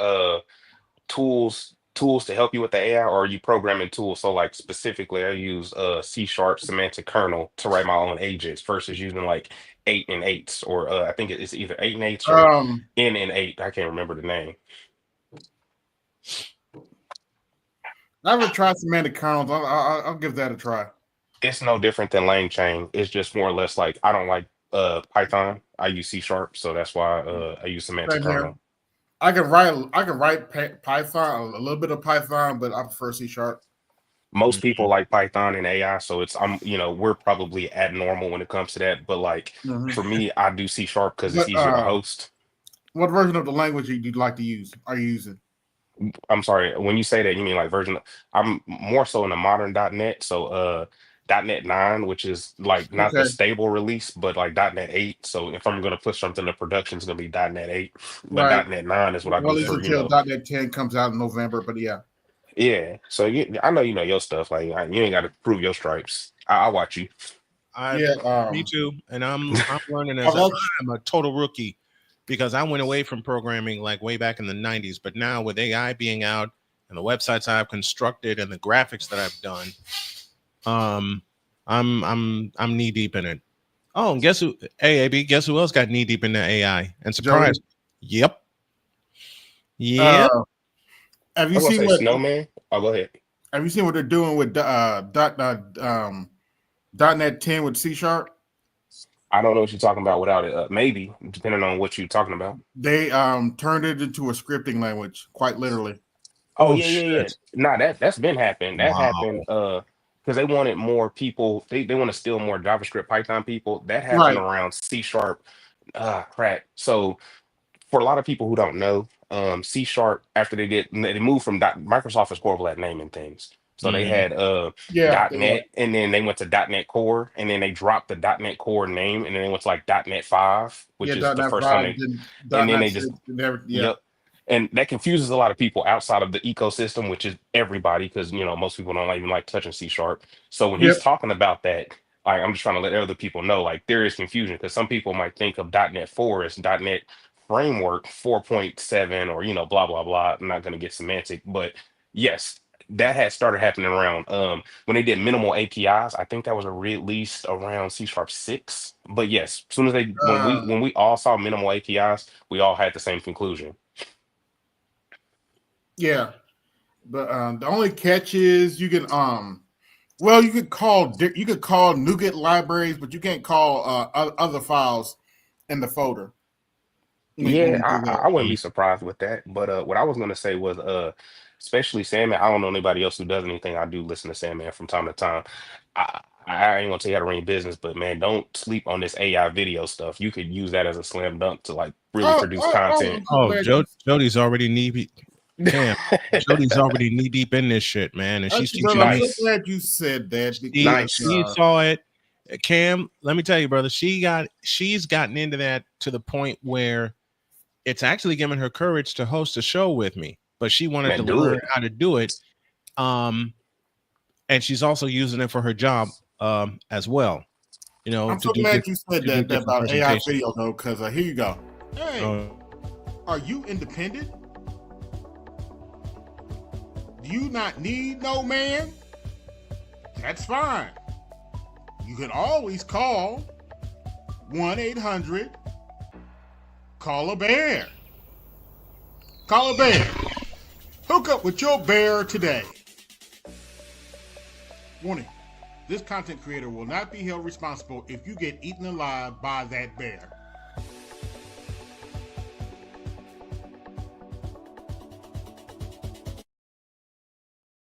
tools to help you with the AI, or are you programming tools? So like specifically, I use C# semantic kernel to write my own agents versus using like 8 and 8s, or I think it's either 8 and 8s or Um, N and 8. I can't remember the name. I haven't tried semantic kernels. I'll give that a try. It's no different than LangChain. It's just more or less like I don't like Python. I use C#, so that's why I use semantic Same here. kernel. I can write Python, a little bit of Python, but I prefer C#. Most people like Python and AI, so we're probably at normal when it comes to that. But like for me, I do C# because it's But easier to host. what version of the language you'd like to use? Are you using? I'm sorry, when you say that, you mean like I'm more so in the modern .NET, so .NET 9, which is like not the Okay, stable release, but like .NET 8. So if I'm gonna push something to production, it's gonna be .NET 8, but right. .NET 9 is what I Well, do at least for, until .NET 10 comes out in November. But yeah, yeah. So I know you know your stuff. Like you ain't got to prove your stripes. I watch you. yeah. Me too, and I'm learning I've I'm a total rookie because I went away from programming like way back in the 90s, but now with AI being out and the websites I've constructed and the graphics that I've done, I'm knee deep in it. Oh, and guess who? Hey, AB, guess who else got knee deep in the AI? And Jody. surprise, yep, Uh, yep. have I you was gonna seen say what? Snowman. Oh, go ahead. Have you seen what they're doing with .NET 10 with C#? I don't know what you're talking about without it. Maybe depending on what you're talking about. They turned it into a scripting language, quite literally. Oh Oh yeah, yeah, yeah. shit! Nah, that's been happening. That Wow. happened because they wanted more people. They want to steal more JavaScript Python people. That happened Right. around C#. Crap. So for a lot of people who don't know, C# after they moved from Microsoft is horrible at naming things. So they Mhm. had Yeah. .NET, and then they went to .NET Core, and then they dropped the .NET Core name, and then they went to like .NET 5, Yeah. which is the .NET first time 5, they, then and then .NET they 6, just never. Yeah. yep. And that confuses a lot of people outside of the ecosystem, which is everybody, because most people don't even like touching C#. So when he's Yep. talking about that, like I'm just trying to let other people know, like there is confusion because some people might think of .NET 4 as .NET Framework 4.7 or blah blah blah. I'm not going to get semantic, but yes, that had started happening around when they did minimal APIs. I think that was a released around C#6. But yes, as soon as they when we all saw minimal APIs, we all had the same conclusion. Yeah. But the only catch is you can well you could call NuGet libraries, but you can't call other files in the folder when Yeah, you do I that. wouldn't be surprised with that. But what I was gonna say was especially Sandman. I don't know anybody else who does anything. I do listen to Sandman from time to time. I ain't gonna tell you how to run your business, but man, don't sleep on this AI video stuff. You could use that as a slam dunk to like really produce content. I'm so Oh, glad Jody's already knee deep. Cam, Jody's already knee deep in this shit, man, and she's actually, brother, teaching I'm me. so Nice, glad you said that because She saw it. Cam, let me tell you, brother, she's gotten into that to the point where it's actually given her courage to host a show with me, but she wanted to man, do learn it. how to do it. And she's also using it for her job as well, I'm to so do glad you said to do that different about AI presentations. video though, because here you go. Hey, Uh, are you independent? Do you not need no man? That's fine. You can always call 1-800 call a bear. Call a bear. Hook up with your bear today. Warning. This content creator will not be held responsible if you get eaten alive by that bear.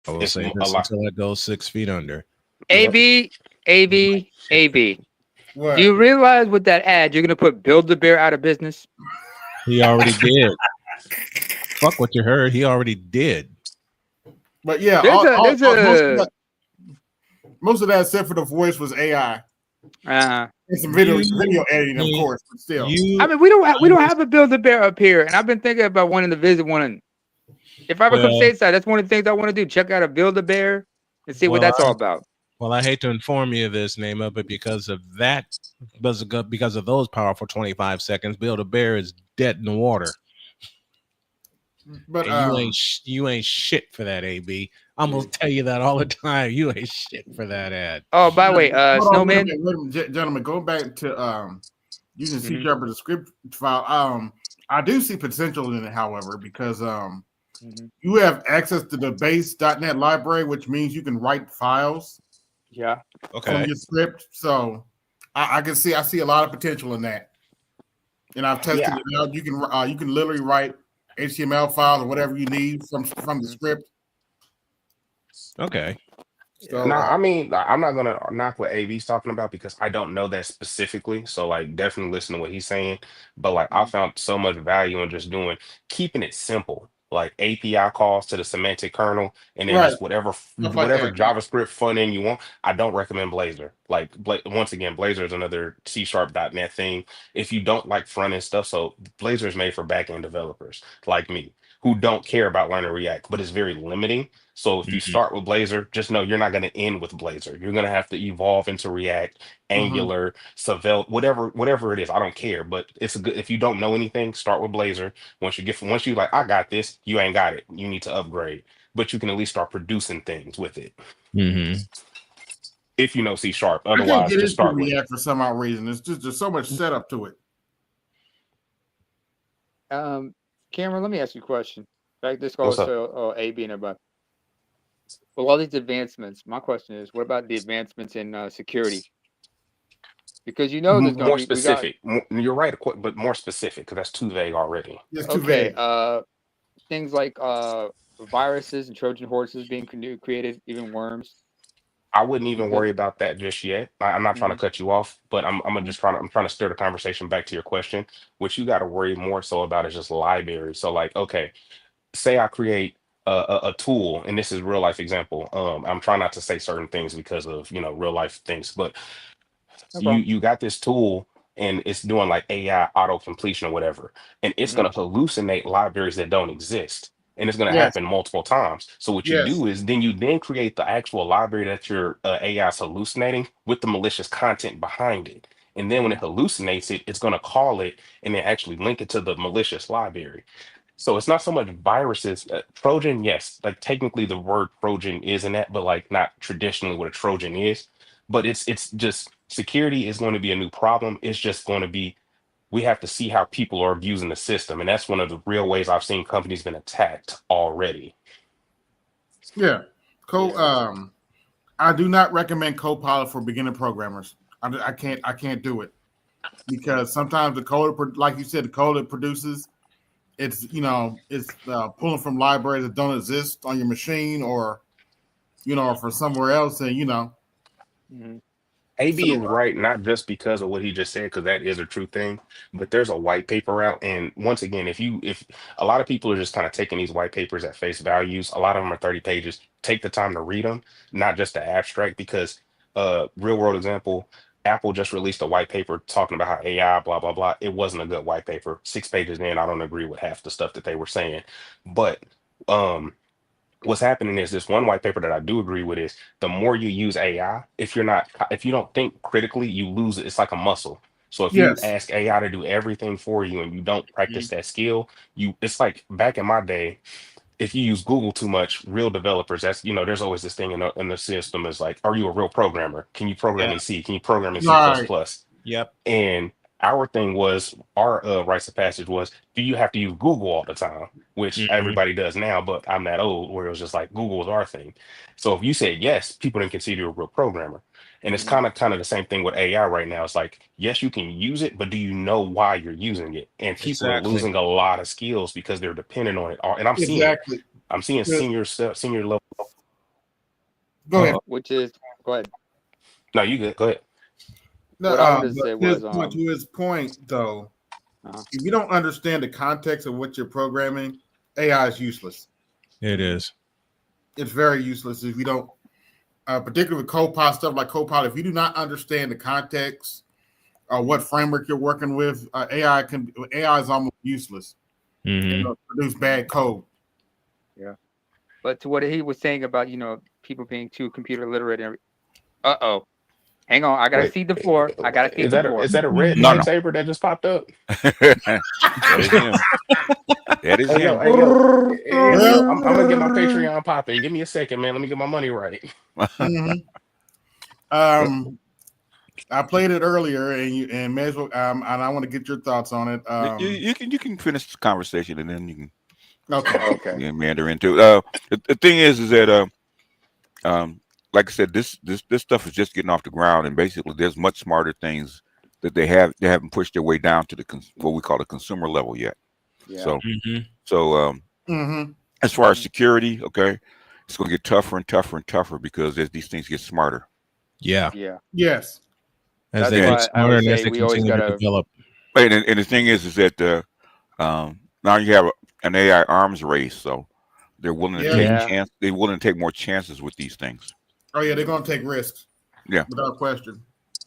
I will It's say a this lot. until I go 6 feet under. AB, AB, AB. What? Do you realize with that ad you're gonna put Build-A-Bear out of business? He already did. Fuck what you heard. He already did. But yeah, most of that except for the voice was AI. And some video editing, of course, but still. I mean, we don't have a Build-A-Bear up here, and I've been thinking about wanting to visit one. If I ever come stateside, that's one of the things I want to do. Check out a Build-A-Bear and see what that's all about. Well, I hate to inform you of this, Nema, but because of that, because of those powerful 25 seconds, Build-A-Bear is dead in the water. But and you ain't shit for that, AB. I'm gonna tell you that all the time. You ain't shit for that ad. Oh, by the way, Snowman. Wait a minute, gentlemen, go back to using C# as a script file. I do see potential in it, however, because you have access to the base.NET library, which means you can write files. Yeah. From your script. So I see a lot of potential in that. And I've tested it out. You can literally write HTML files or whatever you need from the script. Okay. So, no, I mean, I'm not gonna knock what AV's talking about because I don't know that specifically. So, like, definitely listen to what he's saying. But like, I found so much value in just keeping it simple, like API calls to the semantic kernel, and then just whatever JavaScript front end you want. I don't recommend Blazor. Like, once again, Blazor is another C#.NET thing. If you don't like front end stuff, so Blazor is made for back end developers like me who don't care about learning React, but it's very limiting. So if you start with Blazor, just know you're not going to end with Blazor. You're going to have to evolve into React, Angular, Svelte, whatever it is. I don't care, but it's a good. If you don't know anything, start with Blazor. Once you like, I got this. You ain't got it. You need to upgrade, but you can at least start producing things with it. If you know C#, otherwise just start with React for some odd reason. There's so much setup to it. Cameron, let me ask you a question. Back this goes to AB and everybody. With all these advancements, my question is, what about the advancements in security? Because there's going to be more specific. You're right, but more specific because that's too vague already. Too vague. Things like viruses and Trojan horses being created, even worms. I wouldn't even worry about that just yet. I'm not trying to cut you off, but I'm trying to stir the conversation back to your question. What you got to worry more so about is just libraries. So like, okay, say I create a tool, and this is real life example. I'm trying not to say certain things because of real life things, but you got this tool and it's doing like AI auto completion or whatever, and it's going to hallucinate libraries that don't exist. And it's going to happen multiple times. So what you do is you create the actual library that your AI is hallucinating with the malicious content behind it. And then when it hallucinates it, it's going to call it and then actually link it to the malicious library. So it's not so much viruses. Trojan, yes, like technically the word Trojan is in that, but like not traditionally what a Trojan is. But it's just security is going to be a new problem. It's just going to be we have to see how people are abusing the system, and that's one of the real ways I've seen companies been attacked already. Yeah, I do not recommend Copilot for beginner programmers. I can't do it because sometimes the code, like you said, the code it produces, it's pulling from libraries that don't exist on your machine or for somewhere else, and AB is right, not just because of what he just said, because that is a true thing, but there's a white paper out. And once again, if a lot of people are just kind of taking these white papers at face values, a lot of them are 30 pages. Take the time to read them, not just the abstract, because real world example, Apple just released a white paper talking about how AI, blah, blah, blah. It wasn't a good white paper. 6 pages in, I don't agree with half the stuff that they were saying. But what's happening is this one white paper that I do agree with is the more you use AI, if you don't think critically, you lose it. It's like a muscle. So if you ask AI to do everything for you and you don't practice that skill, it's like back in my day, if you use Google too much, real developers, that's there's always this thing in the system is like, are you a real programmer? Can you program in C? Can you program in C++? Yep. And our thing was, our rites of passage was, do you have to use Google all the time? Which everybody does now, but I'm that old where it was just like Google was our thing. So if you said yes, people didn't consider you a real programmer. And it's kind of the same thing with AI right now. It's like, yes, you can use it, but do you know why you're using it? And people are losing a lot of skills because they're dependent on it. And I'm seeing it. I'm seeing senior level. Go ahead. Which is Go ahead. No, you good. Go ahead. No, What I wanted to but say was, to his point, though, uh-huh. if you don't understand the context of what you're programming, AI is useless. It is. It's very useless if you don't, particularly with Copilot, stuff like Copilot. If you do not understand the context or what framework you're working with, AI is almost useless. Mm-hmm. It'll produce bad code. Yeah. But to what he was saying about, people being too computer literate and hang on, I gotta Wait, see the floor. I gotta see is the that floor. a red No, no. lightsaber that just popped up? That is him. That is Hey him. yo, Well, I'm gonna get my Patreon popping. Give me a second, man. Let me get my money right. I played it earlier, and may as well, and I want to get your thoughts on it. You can finish the conversation and then you can Okay. meander into it. The thing is that like I said, this stuff is just getting off the ground, and basically there's much smarter things that they haven't pushed their way down to what we call the consumer level yet. Yeah. So as far as security, okay, it's going to get tougher and tougher and tougher because as these things get smarter. Yeah. Yeah. Yes. As they get smarter and as they continue to develop. And the thing is that now you have an AI arms race, so they're willing to take chance. They're willing to take more chances with these things. Oh yeah, they're going to take risks. Yeah, without question.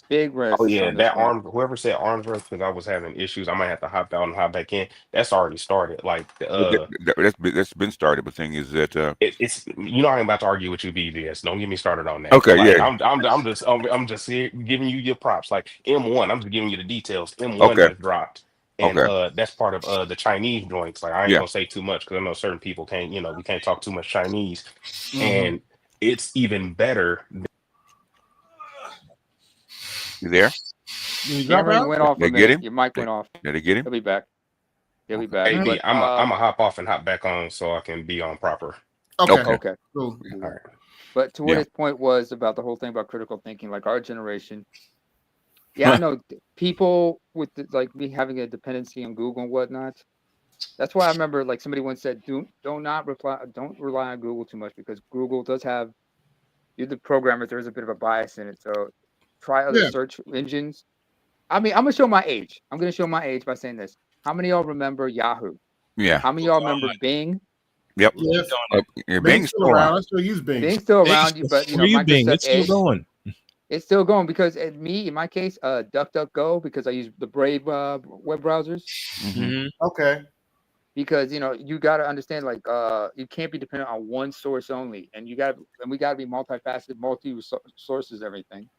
Big risks. Oh yeah, that arm. Whoever said arms race, because I was having issues. I might have to hop out and hop back in. That's already started. Like that's been started. But the thing is that it's I'm about to argue with you, BDS. Don't get me started on that. Okay, like, yeah. I'm just giving you your props. Like M1, I'm just giving you the details. M1 Okay. just dropped, and that's part of the Chinese joints. Like I ain't gonna say too much because I know certain people can't. We can't talk too much Chinese, and it's even better. You there? Cameron went off. They get him. Your mic went off. Did they get him? He'll be back. He'll be back. Hey, But, I'm gonna hop off and hop back on so I can be on proper. Okay. Cool. All right. But to what his point was about the whole thing about critical thinking, like our generation. Yeah, I know people with like me having a dependency on Google and whatnot. That's why I remember like somebody once said, don't rely on Google too much because Google does have, you're the programmer, there's a bit of a bias in it. So try other search engines. I mean, I'm gonna show my age. I'm gonna show my age by saying this. How many of y'all remember Yahoo? Yeah. How many of y'all remember Bing? Yep. Yes. Bing's still around. I still use Bing. Bing's still around, but Microsoft It's still Edge, going. It's still going because in my case, DuckDuckGo, because I use the Brave web browsers. Okay. Because you got to understand, like you can't be dependent on one source only, and we got to be multifaceted, multi sources, everything.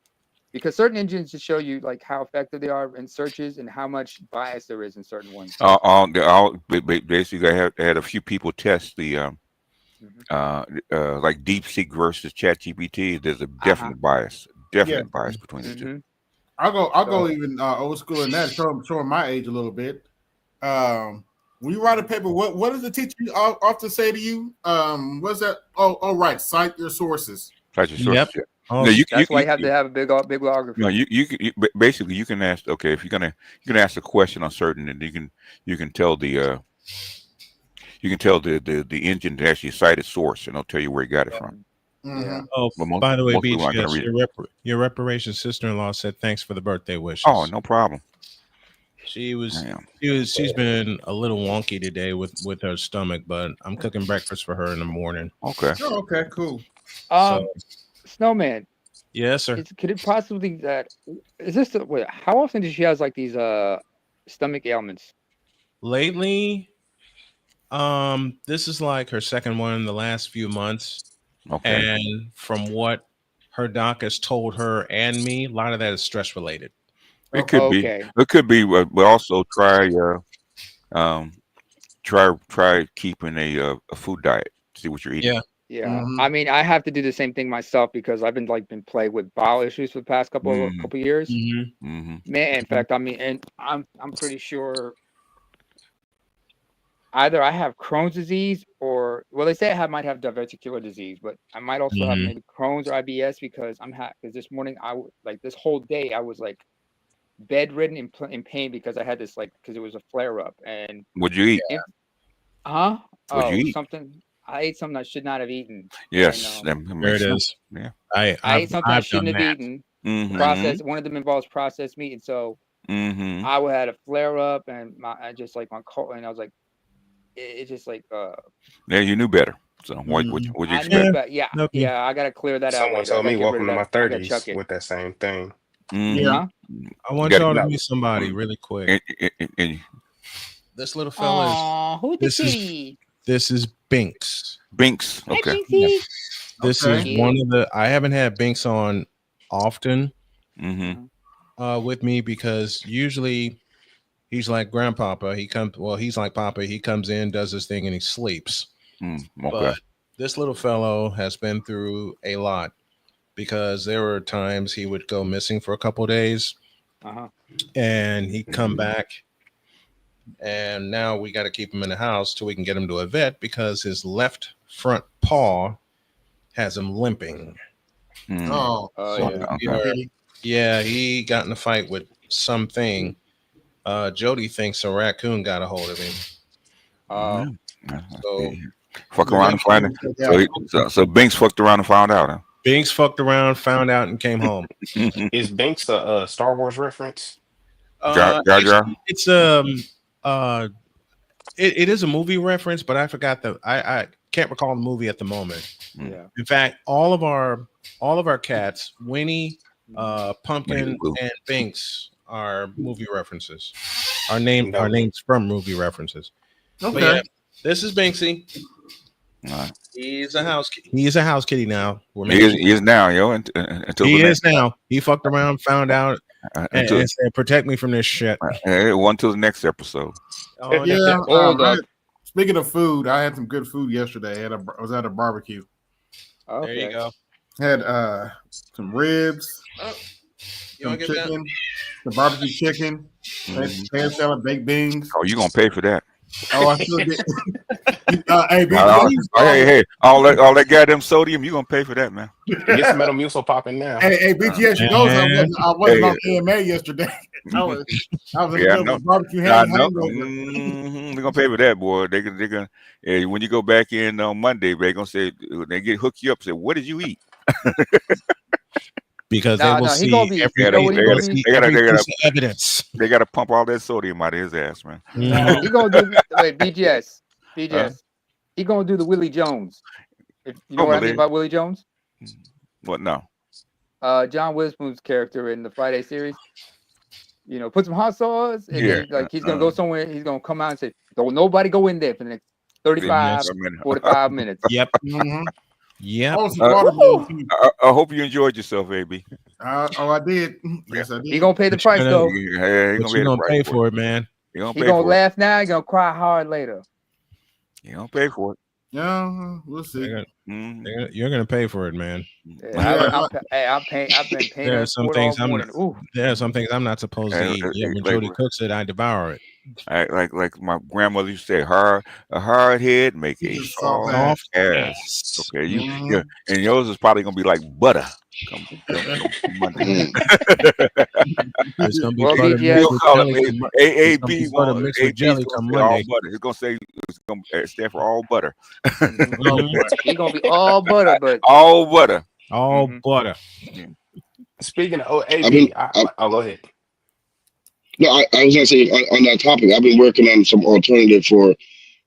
Because certain engines just show you like how effective they are in searches and how much bias there is in certain ones. Basically, I had a few people test the like DeepSeek versus ChatGPT. There's a definite bias, bias between the two. I'll go even old school in that, showing my age a little bit. When you write a paper, what does the teacher often say to you? What's that? Oh, right. Cite your sources. Cite your sources. Yep. No, That's why you have to have a big bibliography. No, basically you can ask. Okay, if you can ask a question on certain, and you can tell the engine to actually cite its source, and it'll tell you where he got it from. Oh, But by the way, most Beach, people aren't gonna yes, read it. your reparation sister-in-law said thanks for the birthday wishes. Oh, no problem. She's been a little wonky today with her stomach, but I'm cooking breakfast for her in the morning. Okay. Oh, okay, cool. Snowman. Yes, sir. Could it possibly how often does she have like these stomach ailments? Lately, this is like her second one in the last few months. Okay. And from what her doc has told her and me, a lot of that is stress related. It could be. It could be, but also try keeping a food diet. See what you're eating. Yeah. I mean, I have to do the same thing myself because I've been plagued with bowel issues for the past couple years. Man, in fact, I mean, and I'm pretty sure either I have Crohn's disease or they say might have diverticular disease, but I might also have maybe Crohn's or IBS because because this morning this whole day I was like bedridden in pain because I had this because it was a flare up. And What'd you eat? Huh? What'd you eat? Something. I ate something I should not have eaten. Yes, And, that There makes it sense. is. Yeah. I ate something I I've shouldn't done have that. eaten. Mm-hmm. One of them involves processed meat, and so Mm-hmm. I had a flare up, and I just like my cold, and I was like, it just like Yeah, you knew better. So what you I knew expect? better. Yeah, Nope. yeah, I gotta clear that out Someone later. I told gotta me get rid welcome of to that. my I gotta 30s chuck it. with that same thing. Yeah. Huh? I want Got y'all to no. meet somebody Mm. really quick. And This little fella is. Aw, who's the This is kitty? this is Binks. Binks. Hi, Okay. Yeah. Binksy. This Okay. is one of the. I haven't had Binks on often Mm-hmm. with me because usually he's like grandpapa. He comes. Well, he's like Papa. He comes in, does his thing, and he sleeps. Okay. But this little fellow has been through a lot because there were times he would go missing for a couple days, and he'd come back. And now we got to keep him in the house till we can get him to a vet because his left front paw has him limping. Oh, So he got in a fight with something. Jody thinks a raccoon got a hold of him. So Fuck around and find it. So Binks fucked around and found out. Huh? Binks fucked around, found out, and came home. Is Binks a Star Wars reference? Jar Jar. It's it is a movie reference, but I forgot I can't recall the movie at the moment. Yeah. In fact, all of our cats, Winnie, Pumpkin, and Binks are movie references. Our names from movie references. Okay. But yeah, this is Binksy. He's a house kitty now. He is now, yo. Until he the is next, now. He fucked around, found out, and said, "Protect me from this shit." One till the next episode. Oh, Yeah. Hold up. Speaking of food, I had some good food yesterday. I was at a barbecue. There you go. Had some ribs, some get chicken, some barbecue chicken, pan salad, baked beans. Oh, you gonna pay for that? Oh, I sure did. Hey, hey, all that goddamn sodium, you gonna pay for that, man? Get some Metamucil popping now. Hey, BGS, you know I wasn't on AMA yesterday. I was in the middle of barbecue hangover. They're gonna pay for that, boy. They're gonna when you go back in on Monday, they're gonna say they hook you up. Say, what did you eat? Because they will see every piece of evidence. They got to pump all that sodium out of his ass, man. He gonna do BGS. He gonna do the Willie Jones. You know what I mean about Willie Jones? What now? John Witherspoon's character in the Friday series. You know, put some hot sauce, and then he's gonna go somewhere. He's gonna come out and say, "Don't nobody go in there for the next 35, 45 minutes." Yep. Yeah. I hope you enjoyed yourself, AB. I did. Yes, I did. He gonna pay the price though. Yeah, you're gonna pay for it, man. He gonna laugh now. He gonna cry hard later. He gonna pay for it. Yeah, we'll see. You're gonna pay for it, man. I've been paying. There are some things I'm not supposed to eat. Yet when Jody cooks it, I devour it. Like my grandmother used to say, a hard head make a soft ass. Okay, yeah, and yours is probably gonna be like butter. Come Monday. It's gonna be butter mixed with jelly come Monday. It's gonna say it's gonna stand for all butter. He's gonna be all butter, but all butter. All butter. Speaking of AB, go ahead. No, I was gonna say on that topic, I've been working on some alternative for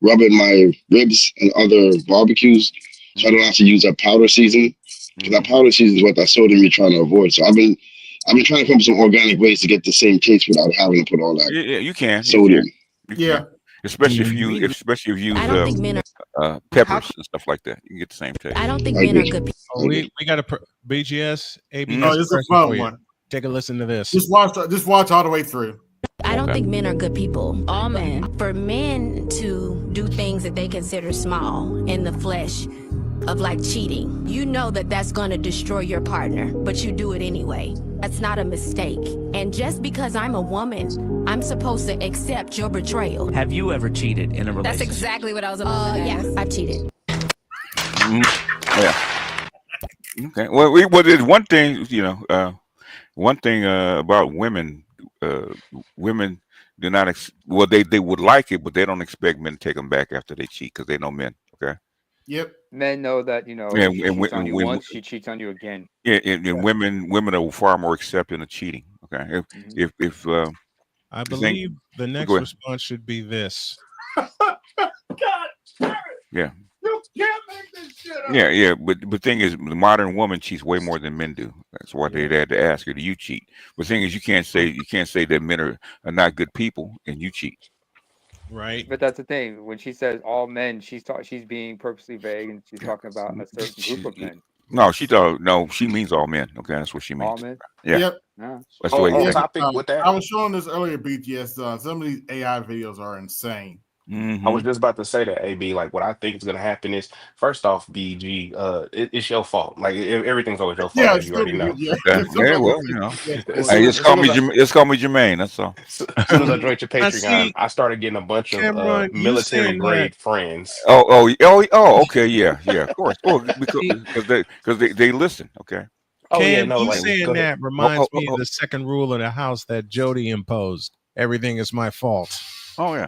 rubbing my ribs and other barbecues, so I don't have to use that powder season. Because that powder season is what that sodium you're trying to avoid. So I've been trying to come up with some organic ways to get the same taste without having to put all that. Yeah, you can. Sodium. You can. Especially if you use peppers and stuff like that, you can get the same taste. I don't think men are good people. Oh, we got a BGS AB. No, it's a fun one. Take a listen to this. Just watch all the way through. I don't think men are good people. All men. For men to do things that they consider small in the flesh of like cheating, you know that that's going to destroy your partner, but you do it anyway. That's not a mistake. And just because I'm a woman, I'm supposed to accept your betrayal. Have you ever cheated in a relationship? That's exactly what I was about to ask. Yeah, I've cheated. Yeah. Okay. Well, there's one thing, about women. Women do not. They would like it, but they don't expect men to take them back after they cheat because they know men. Okay. Yep. Men know that, you know, Yeah, if she cheats on you once, she cheats on you again. Yeah, and women are far more accepting of cheating. Okay, if I the thing, believe the next go ahead. response should be this. God, Yeah. you can't make this shit up. Yeah, but the thing is, the modern woman cheats way more than men do. That's why they had to ask her, "Do you cheat?" But the thing is, you can't say that men are not good people and you cheat. Right. But that's the thing. When she says all men, she's being purposely vague, and she's talking about a certain group of men. No, she means all men. Okay, that's what she means. All men. Yeah, Yep. that's the way. On topic with that, I was showing this earlier, BTS. Some of these AI videos are insane. I was just about to say that, AB. Like, what I think is gonna happen is, first off, BG, it's your fault. Like, everything's always your fault, Yeah, as you already know. yeah. Yeah, well, you know, As hey, soon just as call me Jermaine. That's all. as soon as I joined your I Patreon, see, I started getting a bunch of Cameron, you military saying that. grade friends. Okay, yeah, of course. Well, See, because they listen. Okay. Oh yeah, Cam, no, you like, saying go ahead. that reminds me of the second rule of the house that Jody imposed. Everything is my fault. Oh yeah.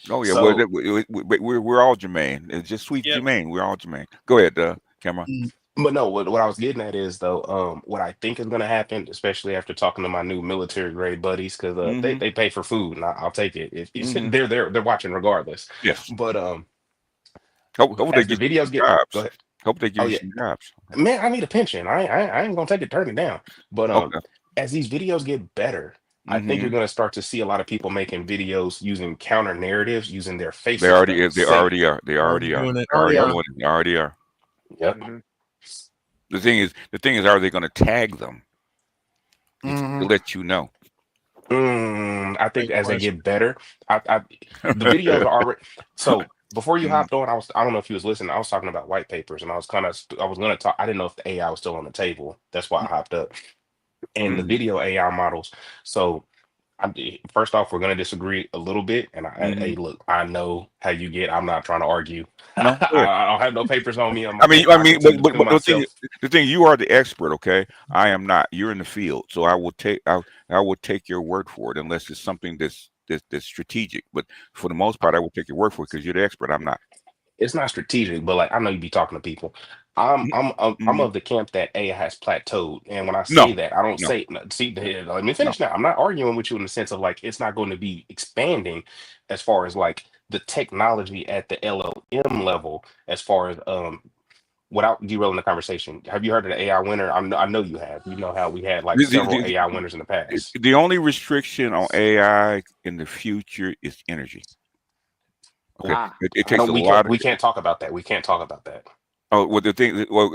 Oh yeah. Well, So, we're all Jermaine. It's just sweet Yep. Jermaine. We're all Jermaine. Go ahead, Cameron. but no, what I was getting at is though, what I think is gonna happen, especially after talking to my new military grade buddies, because they pay for food and I'll take it. If they're watching regardless. Yes. But Hope they as the get you videos some get, go jobs. ahead. Hope they give Oh you yeah, some jobs. man, I need a pension. I ain't gonna take it, turn it down. But Okay. as these videos get better, I think you're gonna start to see a lot of people making videos using counter narratives, using their They faces already that they say, already are. They already are. Doing it. They're already yeah. doing it. They already are. "Yep, The thing is, are they going to tag them to let you know? I think Great as they question. get better, the videos are already so." Before you hopped on, I don't know if you was listening. I was talking about white papers, and I was I was gonna talk. I didn't know if the AI was still on the table. That's why I hopped up. And the video AI models. So first off, we're going to disagree a little bit. And hey, look, I know how you get. I'm not trying to argue. No, go ahead. I don't have no papers on me. I mean, I can keep to but myself. the thing, you are the expert, okay? I am not. You're in the field, so I will take your word for it, unless it's something that's strategic. But for the most part, I will take your word for it because you're the expert. I'm not. It's not strategic, but like I know you be talking to people. I'm of the camp that AI has plateaued, and when I No, say that, I don't no, say no, see. Let me no. finish now. I'm not arguing with you in the sense of like it's not going to be expanding as far as like the technology at the LLM level, as far as without derailing the conversation. Have you heard of the AI winner? I know you have. You know how we had like The, several the, AI winners in the past. the only restriction on AI in the future is energy. Okay, it I takes don't. a lot of. We can't talk about that. We can't talk about that. Oh, well, the thing. Well,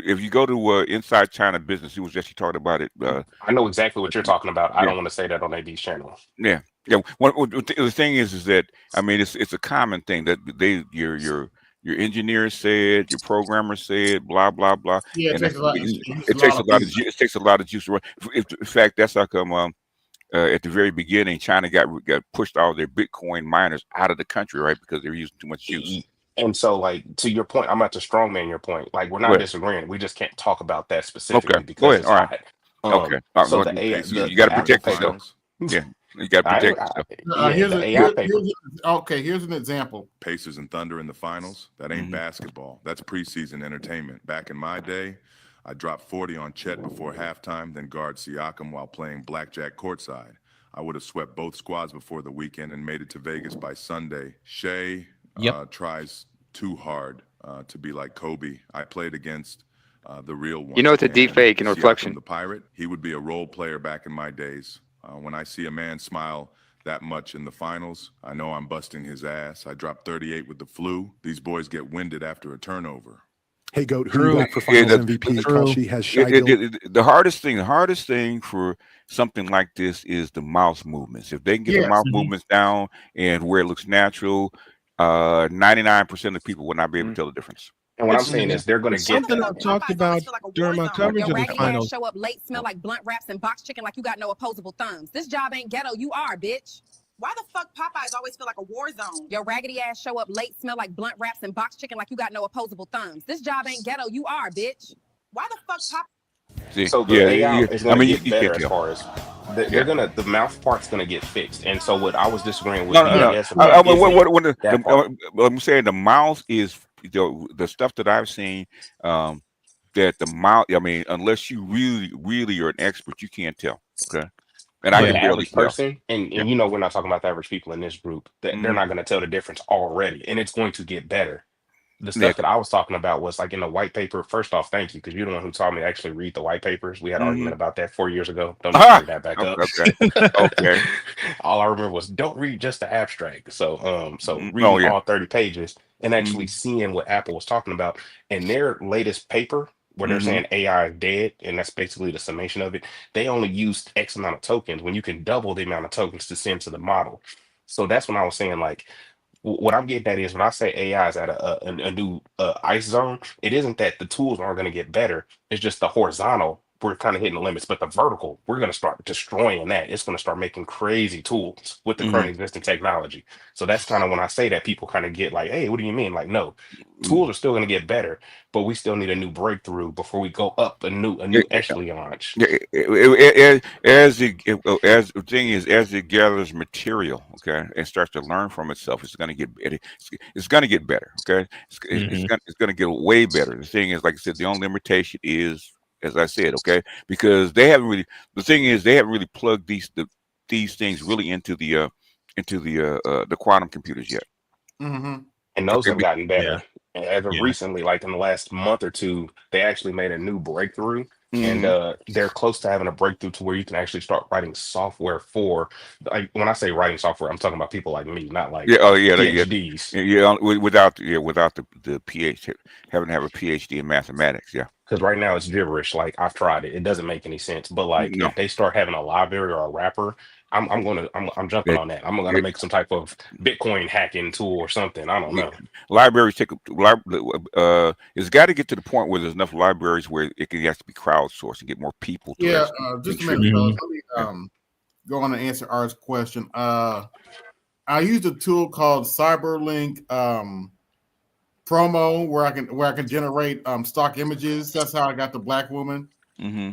if you go to Inside China Business, he was just talking about it. I know exactly what you're talking about. I Yeah, don't want to say that on AB's channel. yeah, yeah. The thing is that I mean, it's a common thing that your engineers said, your programmers said, blah blah blah, Yeah, it and takes a lot. It uses it a takes lot a of lot of people. it takes a lot of juice to run. In fact, that's how come at the very beginning, China got pushed all their Bitcoin miners out of the country, right? Because they're using too much juice. And so, like to your point, I'm about to strongman your point. Like we're Go not ahead. disagreeing. We just can't talk about that Okay. specifically Go because ahead. it's All right. hot. Okay. So the AI, You got to the Apple protect yourself. paper. Yeah. You got to protect yourself. Yeah, the AI paper. Here's an example. Pacers and Thunder in the finals. That ain't basketball. That's preseason entertainment. Back in my day, I dropped 40 on Chet before halftime, then guard Siakam while playing blackjack courtside. I would have swept both squads before the weekend and made it to Vegas by Sunday. Shea tries too hard to be like Kobe. I played against the real one. You know, it's a deep fake in Siakam, reflection. the Pirate, he would be a role player back in my days. When I see a man smile that much in the finals, I know I'm busting his ass. I dropped 38 with the flu. These boys get winded after a turnover. Hey, Goat, who you got for Finals MVP? Kalshi has Shai The hardest thing for something like this is the mouse movements. If they can get the mouse movements down and where it looks natural, 99% of people will not be able to tell the difference. And what I'm saying is they're going to get something I talked about during my coverage Your of the raggedy ass finals. show up late, smell like blunt wraps and box chicken like you got no opposable thumbs. This job ain't ghetto, you are, bitch. Why the fuck Popeyes always feel like a war zone? Your raggedy ass show up late, smell like blunt wraps and box chicken like you got no opposable thumbs. This job ain't ghetto, you are, bitch. Why the fuck Popeyes? So the AI is going to get better as far as they're going to, the mouth part's going to get fixed. And so what I was disagreeing with BTS about I'm saying the mouth is the stuff that I've seen, that the mouth. I mean, unless you really are an expert, you can't tell. Okay, and I But can the barely average tell. person, and Yeah. you know, we're not talking about the average people in this group, that they're Mm-hmm. not going to tell the difference already, and it's going to get better. The Yeah. stuff that I was talking about was like in the white paper. First off, thank you, because you're the one who taught me to actually read the white papers. We had an Mm-hmm. argument about that 4 years ago. Don't need to Ah. bring that back up. Okay. Okay. All I remember was don't read just the abstract. So Oh reading yeah. all 30 pages and actually Mm-hmm. seeing what Apple was talking about in their latest paper, where they're Mm-hmm. saying AI is dead, and that's basically the summation of it. They only used X amount of tokens when you can double the amount of tokens to send to the model. So that's when I was saying like what I'm getting at is when I say AI is at a new ice zone, it isn't that the tools aren't going to get better. It's just the horizontal, we're kind of hitting the limits, but the vertical, we're going to start destroying that. It's going to start making crazy tools with the Mm-hmm. current existing technology. So that's kind of when I say that people kind of get like, hey, what do you mean? Like, no, tools are still going to get better, but we still need a new breakthrough before we go up a new echelon. Yeah, as the thing is, as it gathers material, okay, and starts to learn from itself, it's going to get better. Okay, Mm-hmm. it's going to get way better. The thing is, like I said, the only limitation is, as I said, okay, because they haven't really. The thing is, they haven't really plugged these things really into the quantum computers yet. Mm-hmm. And those Okay, have gotten Yeah. better. And as of Yeah. recently, like in the last month or two, they actually made a new breakthrough. And mm-hmm. they're close to having a breakthrough to where you can actually start writing software for, like, when I say writing software, I'm talking about people like me, not Yeah. like Oh yeah. PhDs. Yeah. Without the PhD, having to have a PhD in mathematics. Yeah. Because right now it's gibberish. Like I've tried it, it doesn't make any sense. But like No. if they start having a library or a wrapper, I'm jumping It, on that. I'm gonna it, make some type of Bitcoin hacking tool or something. I don't Yeah, know. libraries it's got to get to the point where there's enough libraries where it can actually be crowdsourced and get more people to Yeah, actually just a minute, contribute. fellas. Mhm. Let me Yeah. go on and answer Art's question. I used a tool called Cyberlink promo where I can generate stock images. That's how I got the black woman Mm-hmm.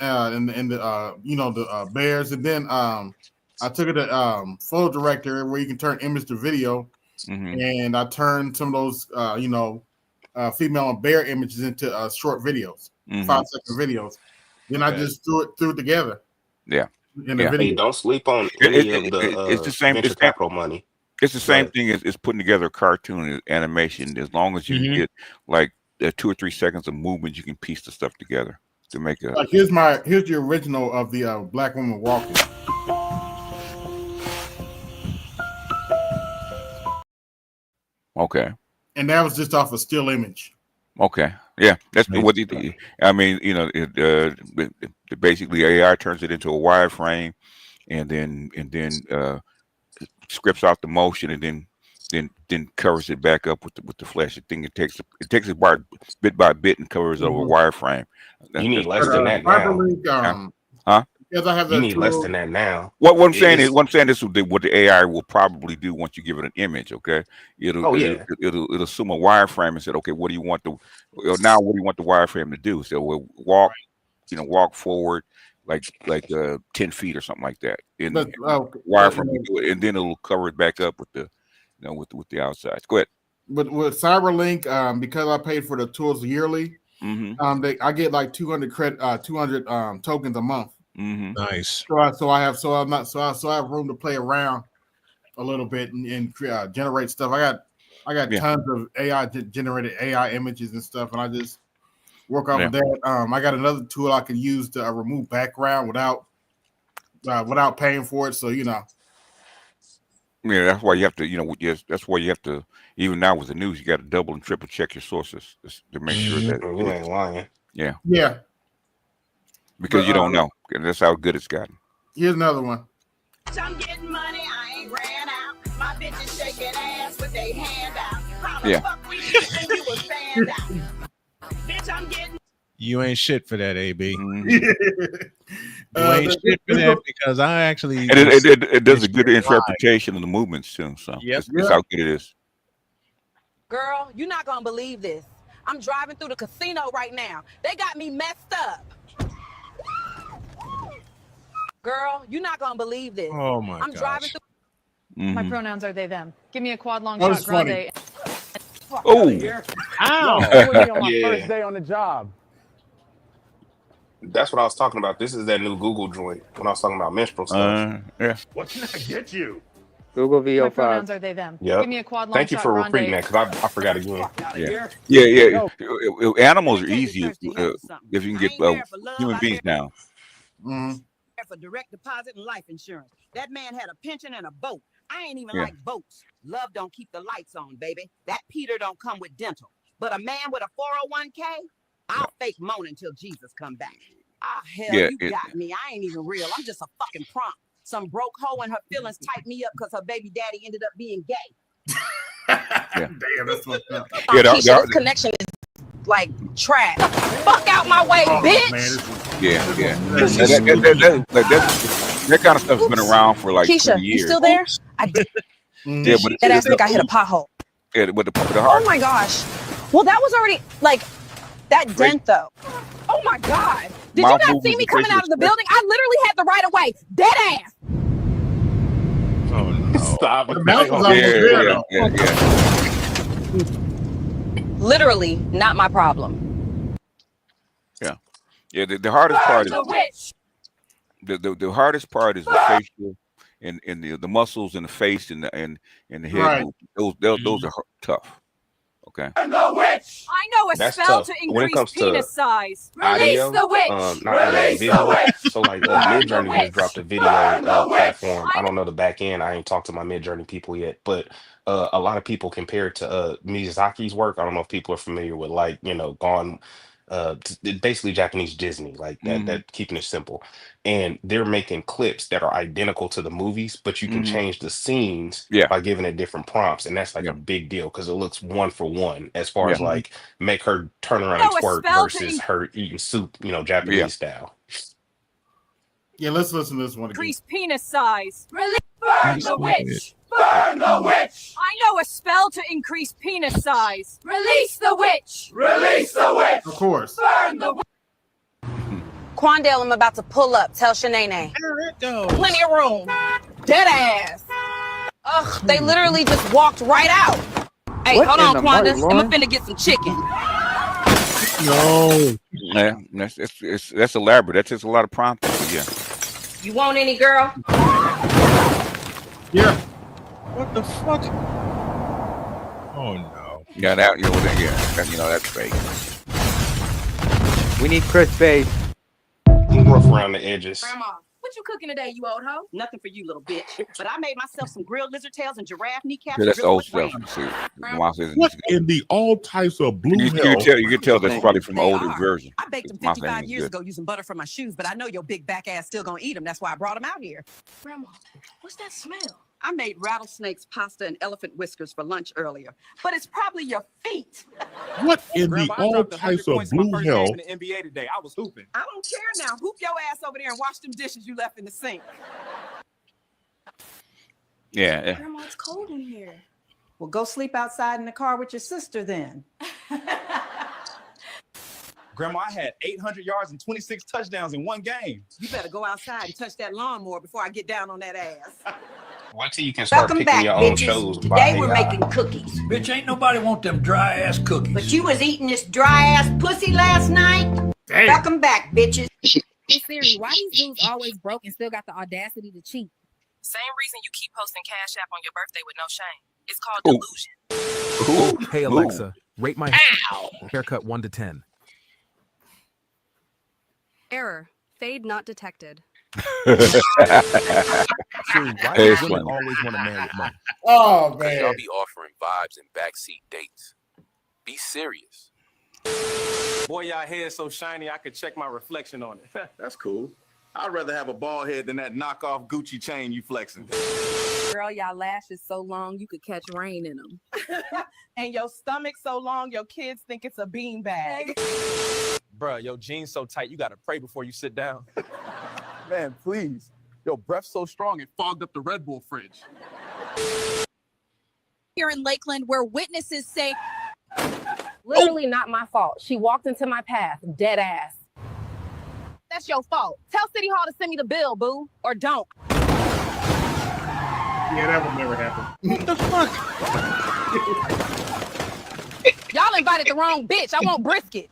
and the the bears, and then I took it to photo director where you can turn image to video, Mm-hmm. and I turned some of those female and bear images into short videos, Mm-hmm. 5-second videos. Then I Okay. just threw it together Yeah. in the Yeah. Hey, video. don't sleep on any of the It's the same. venture capital money. It's the Go same ahead. thing as putting together a cartoon animation. As long as you can Mhm. get like 2 or 3 seconds of movement, you can piece the stuff together to make a. Like here's the original of the black woman walking. Okay. And that was just off a still image. Okay. Yeah. That's Nice. what I mean. Basically AI turns it into a wireframe, and then scripts out the motion, and then covers it back up with the flesh. I think it takes it bit by bit and covers over a Mhm. wireframe. You That's need less But than that now. Cyberlink, yeah. Huh? because I have You that need less tool. than that now. What I'm saying is, It's this is what the AI will probably do once you give it an image. Okay, it'll oh it'll yeah. it'll assume a wireframe and said, okay, what do you want what do you want the wireframe to do? So we'll walk forward like 10 feet or something like that. But And wireframe will do it, and then it'll cover it back up with the outsides. Go ahead. but with Cyberlink, because I paid for the tools yearly, Mm-hmm. I get like 200 tokens a month. Mm-hmm. Nice. So I have room to play around a little bit and generate stuff. I got Yeah. tons of AI generated AI images and stuff, and I just work off Yeah. of that. I got another tool I can use to remove background without paying for it. So Yeah, that's why you have to, yes, that's why you have to, even now with the news, you got to double and triple check your sources to make sure Mhm. that You ain't lying. yeah, yeah. because But you don't know. And that's how good it's gotten. here's another one. I'm getting money, I ain't ran out. My bitches shaking ass with they hand out. How the Yeah. fuck we think you a stand out? Bitch, I'm getting You ain't shit for that, AB. Mhm. You ain't shit for this that one- because I actually And was it does a this good shit live. interpretation of the movements too. So Yep. it's how good it is. Girl, you're not gonna believe this. I'm driving through the casino right now. They got me messed up. Girl, you're not gonna believe this. Oh my I'm driving gosh. through. Mhm. My pronouns are they, them. Give me a quad long That shot was funny. grande. Oh, Ow! Yeah. On my first day on the job. That's what I was talking about. This is that new Google joint when I was talking about menstrual stuff. yeah. What can I get you? Google My VO5. pronouns are they, them. Yep. Give me a quad long Thank you shot for grande. repeating that because I forgot again. Yeah. Animals are easy Thirsty hell for something. if you can I get ain't married for love, human I beings married down. for direct deposit and life insurance. That man had a pension and a boat. I ain't even Yeah. like boats. Love don't keep the lights on, baby. That Peter don't come with dental. But a man with a 401k, I'll fake moan until Jesus come back. Ah, hell, Yeah, you got me. I ain't even real. I'm just a fucking prompt. Some broke hoe and her feelings typed me up because her baby daddy ended up being gay. Damn, that's fucked up. Yeah, Keisha, this connection is like trash. Fuck out my way, bitch. Yeah. That kind of stuff's been around for like 20 Keisha, years. you still there? Yeah, but That ass think I hit a pothole. Yeah, but the Oh hard. my gosh. Well, that was already like that dent though. Oh my god. Did you Mouth not see movements me and coming facial out of the building? I literally had the right of way. Dead ass. Oh no! Stop. The mouse was almost there though. Literally not my problem. Yeah. The hardest part is The witch. the hardest part is the facial and the muscles in the face and the head Right. movement. Those are tough. Okay. The witch. I know a That's spell tough. to When it increase comes to penis size. audio, Release the witch. not audio, visual. So like Midjourney just dropped a video platform. I don't know the back end. I ain't talked to my Midjourney people yet, but a lot of people compare it to Miyazaki's work. I don't know if people are familiar with like, Gone basically Japanese Disney, like that keeping it simple. And they're making clips that are identical to the movies, but you can change the scenes by giving it different prompts. And that's like a big deal because it looks one for one as far as like make her turn around and No, a twerk spell to versus her eating soup, Japanese style. Yeah, let's listen to this one again. Increase penis size. Release. Burn the witch. Burn the witch. I know a spell to increase penis size. Release the witch. Release the witch. Of course. Burn the witch. Quandale, I'm about to pull up. Tell Shanae. There it goes. Plenty of room. Dead ass. Ugh, they literally just walked right out. Hey, What hold in on, the Quanda. Lord? I'm finna get some chicken. No. Yeah, that's elaborate. That's just a lot of prompting. Yeah. You want any, girl? Yeah. What the fuck? Oh no. Yeah, that's fake. We need Chris Bay. Rough around the edges. Grandma, what you cooking today, you old hoe? Nothing for you, little bitch. But I made myself some grilled lizard tails and giraffe kneecaps. Yeah, that's the grilled old with stuff. ranch. See, the mom says What in the all types of blue hell? you can tell that's probably from the They older are. version. I baked them My 55 thing is years good. ago using butter from my shoes, but I know your big back ass still gonna eat them. That's why I brought them out here. Grandma, what's that smell? I made rattlesnakes, pasta, and elephant whiskers for lunch earlier, but it's probably your feet. What in Grandma, the I all dropped 100 types of points in my blue first hell? game in the NBA today. I was hooping. I don't care now. Hoop your ass over there and wash them dishes you left in the sink. Yeah. Grandma, it's cold in here. Well, go sleep outside in the car with your sister then. Grandma, I had 800 yards and 26 touchdowns in one game. You better go outside and touch that lawnmower before I get down on that ass. Wait till you can start Welcome picking back, your own bitches. shows. Today by we're AI. making cookies. Bitch, ain't nobody want them dry ass cookies. But you was eating this dry ass pussy last night. Damn. Welcome back, bitches. Hey Siri, why these dudes always broke and still got the audacity to cheat? Same reason you keep posting Cash App on your birthday with no shame. It's called delusion. Hey Alexa, rate my haircut 1 to 10. Error. Fade not detected. Siri, why Hey, do it's women funny. always want a man with money? Oh Y'all man. be offering vibes and backseat dates. Be serious. Boy, y'all hair so shiny, I could check my reflection on it. That's cool. I'd rather have a bald head than that knockoff Gucci chain you flexing. Girl, y'all lashes so long you could catch rain in them. And your stomach so long, your kids think it's a beanbag. Bruh, your jeans so tight, you gotta pray before you sit down. Man, please. Your breath so strong, it fogged up the Red Bull fridge. Here in Lakeland, where witnesses say, Literally not my fault. She walked into my path, dead ass. that's your fault. Tell City Hall to send me the bill, boo. Or don't. Yeah, that would never happen. What the fuck? Y'all invited the wrong bitch. I want brisket.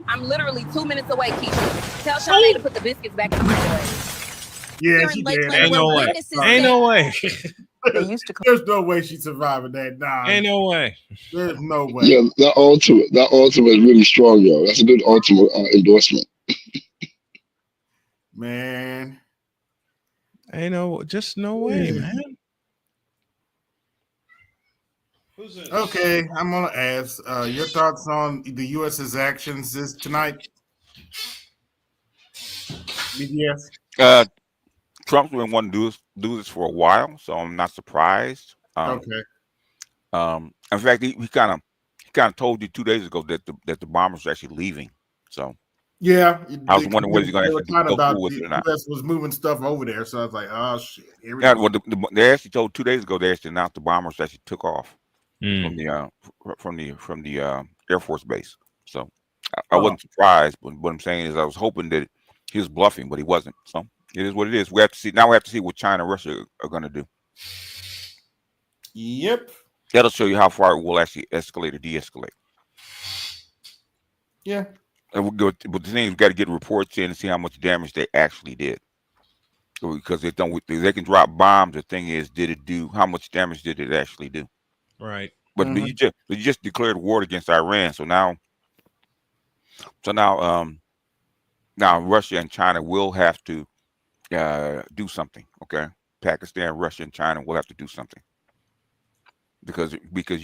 I'm literally 2 minutes away, Keisha. Tell Shanae to put the biscuits back in the microwave. Yeah, Here she in Lakeland, did. Ain't no way. witnesses Ain't say- no way. They used to There's no way she's surviving that. Nah, Ain't no way. there's no way. Yeah, that ultimate is really strong, yo. That's a good ultimate endorsement. Man. Ain't no, just no way, man. Okay, I'm gonna ask your thoughts on the U.S.'s actions this tonight. BGS. Trump's been wanting to do this for a while, so I'm not surprised. Okay. In fact, he kind of told you 2 days ago that the bombers are actually leaving. So Yeah, I was wondering whether he's going they to were actually talking go about through with the it or not. U.S. was moving stuff over there, so I was like, oh shit, here we Yeah, go. well, they actually told 2 days ago they actually announced the bombers actually took off from the Air Force base. So I wasn't surprised, but what I'm saying is I was hoping that he was bluffing, but he wasn't. So it is what it is. We have to see now. We have to see what China and Russia are going to do. Yep. That'll show you how far it will actually escalate or de-escalate. Yeah. And we'll go. But the thing is, we've got to get reports in and see how much damage they actually did. Because they can drop bombs. The thing is, did it do? How much damage did it actually do? Right. But you just declared war against Iran. So now Russia and China will have to do something. Okay, Pakistan, Russia, and China will have to do something because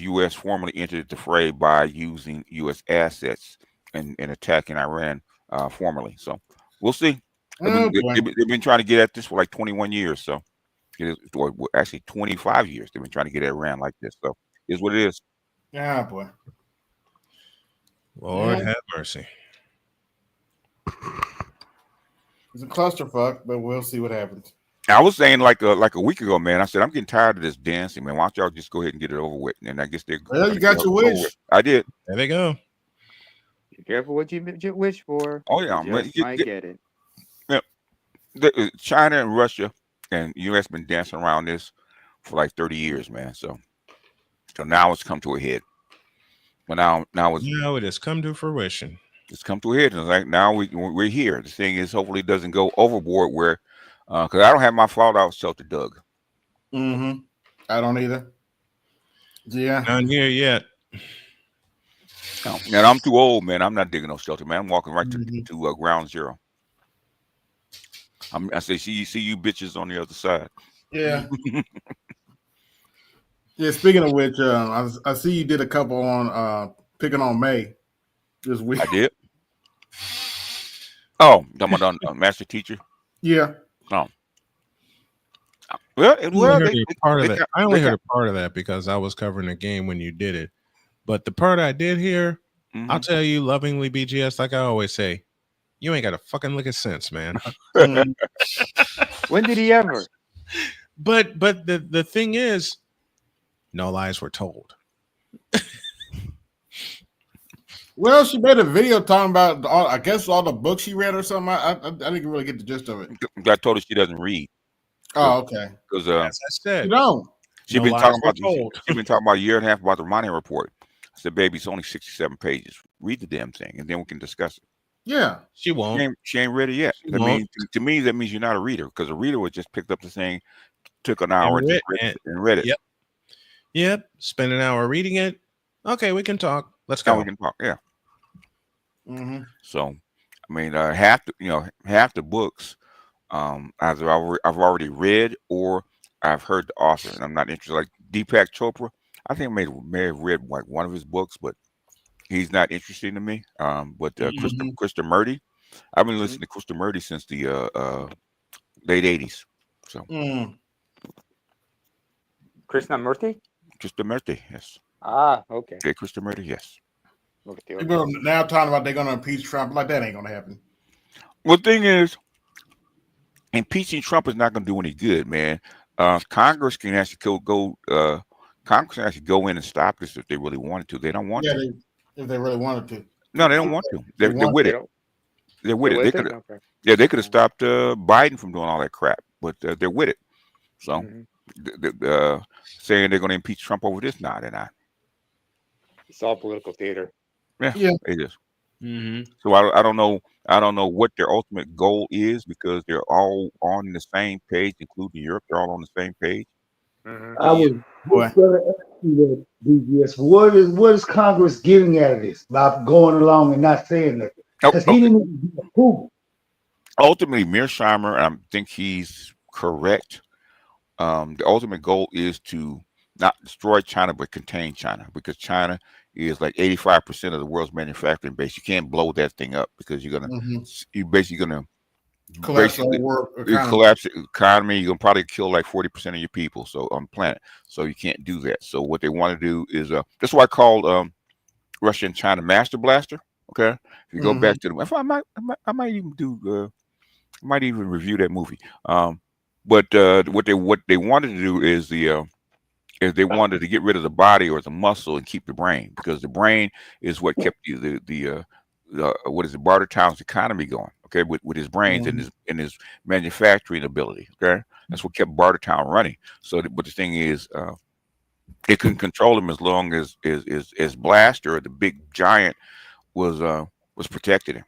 U.S. formally entered the fray by using U.S. assets and attacking Iran formally. So we'll see. They've been trying to get at this for like 21 years. So or actually 25 years. They've been trying to get at Iran like this. So it's what it is. Yeah, boy. Lord have mercy. It's a clusterfuck, but we'll see what happens. I was saying like a week ago, man. I said I'm getting tired of this dancing, man. Why don't y'all just go ahead and get it over with? And I guess they're well. You got your wish. I did. There they go. Be careful what you wish for. Oh yeah, you just might get it. Yeah, China and Russia and U.S. been dancing around this for like 30 years, man. So now it's come to a head. But now it has come to fruition. It's come to a head, and like now we're here. The thing is, hopefully, it doesn't go overboard. Where, because I don't have my fallout shelter dug. Mm-hmm. I don't either. Yeah. Not here yet. And I'm too old, man. I'm not digging no shelter, man. I'm walking right to ground zero. I say, see you bitches on the other side. Yeah. Yeah. Speaking of which, I see you did a couple on picking on May this week. I did. Oh, talking about Master Teacher. Yeah. Oh. Well, I only heard a part of that because I was covering the game when you did it. But the part I did hear, I'll tell you lovingly, BGS, like I always say, you ain't got a fucking lick of sense, man. When did he ever? But the thing is, no lies were told. Well, she made a video talking about I guess all the books she read or something. I didn't really get the gist of it. I told her she doesn't read. Oh, okay. Because as I said, you don't. She's been talking about a year and a half about the Ronnie report. I said, baby, it's only 67 pages. Read the damn thing, and then we can discuss it. Yeah, she won't. She ain't read it yet. I mean, to me, that means you're not a reader, because a reader would just picked up the thing, took an hour and read it. Yep. Spend an hour reading it. Okay, we can talk. Let's go. Now we can talk. Yeah. Mm-hmm. So, I mean, half the books, either I've already read or I've heard the author, and I'm not interested. Like Deepak Chopra, I think I may have read like one of his books, but he's not interesting to me. But Krishnamurti, I've been listening to Krishnamurti since the late 80s. So Krishnamurti? Krishnamurti, yes. Ah, okay. Okay, Krishnamurti, yes. People are now talking about they're going to impeach Trump. Like that ain't going to happen. Well, the thing is, impeaching Trump is not going to do any good, man. Congress can actually go in and stop this if they really wanted to. They don't want to. If they really wanted to. No, they don't want to. They're with it. They're with it. They could have stopped Biden from doing all that crap, but they're with it. So, saying they're going to impeach Trump over this, nah, they're not. Mm-hmm. So, I mean, half the books, I've already read or I've read It's all political theater. Yeah, Yeah. it is. Mm-hmm. So I don't know. I don't know what their ultimate goal is because they're all on the same page, including Europe. They're all on the same page. I was Boy. just going to ask you that, BGS. What is Congress getting out of this by going along and not saying nothing? Oh, Because he didn't even get approval. Ultimately, Mearsheimer, I think he's correct. The ultimate goal is to not destroy China, but contain China, because China is like 85% of the world's manufacturing base. You can't blow that thing up because you're basically gonna Collapse the whole world economy. collapse the economy. You're gonna probably kill like 40% of your people. So on the planet, so you can't do that. So what they want to do is that's why I called Russia and China Master Blaster. Okay, if you go back to them, I might even do. I might even review that movie. But what they wanted to do is they wanted to get rid of the body or the muscle and keep the brain, because the brain is what kept the what is it, Bartertown's economy going. Okay, with his brains and his manufacturing ability. Okay, that's what kept Bartertown running. So, but the thing is, it couldn't control him as long as Blaster, the big giant, was protecting him.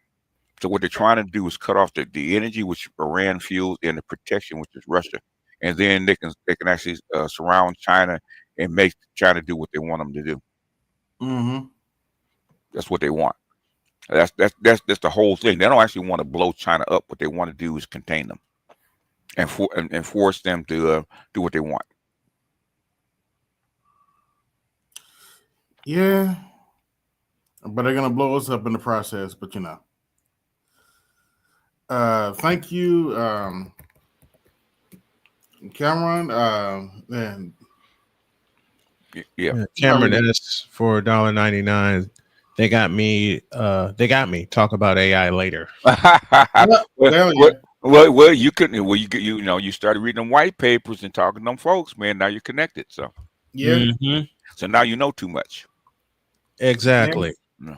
So what they're trying to do is cut off the energy which Iran fuels and the protection which is Russia, and then they can actually surround China and make China do what they want them to do. Mm-hmm. That's what they want. That's the whole thing. They don't actually want to blow China up. What they want to do is contain them and force them to do what they want. Yeah, but they're gonna blow us up in the process. But you know. Thank you, Cameron. And yeah, Cameron S for $1.99. They got me. Talk about AI later. Well, you couldn't. Well, you started reading them white papers and talking to them folks, man. Now you're connected. So yeah. So now you know too much. Exactly. No.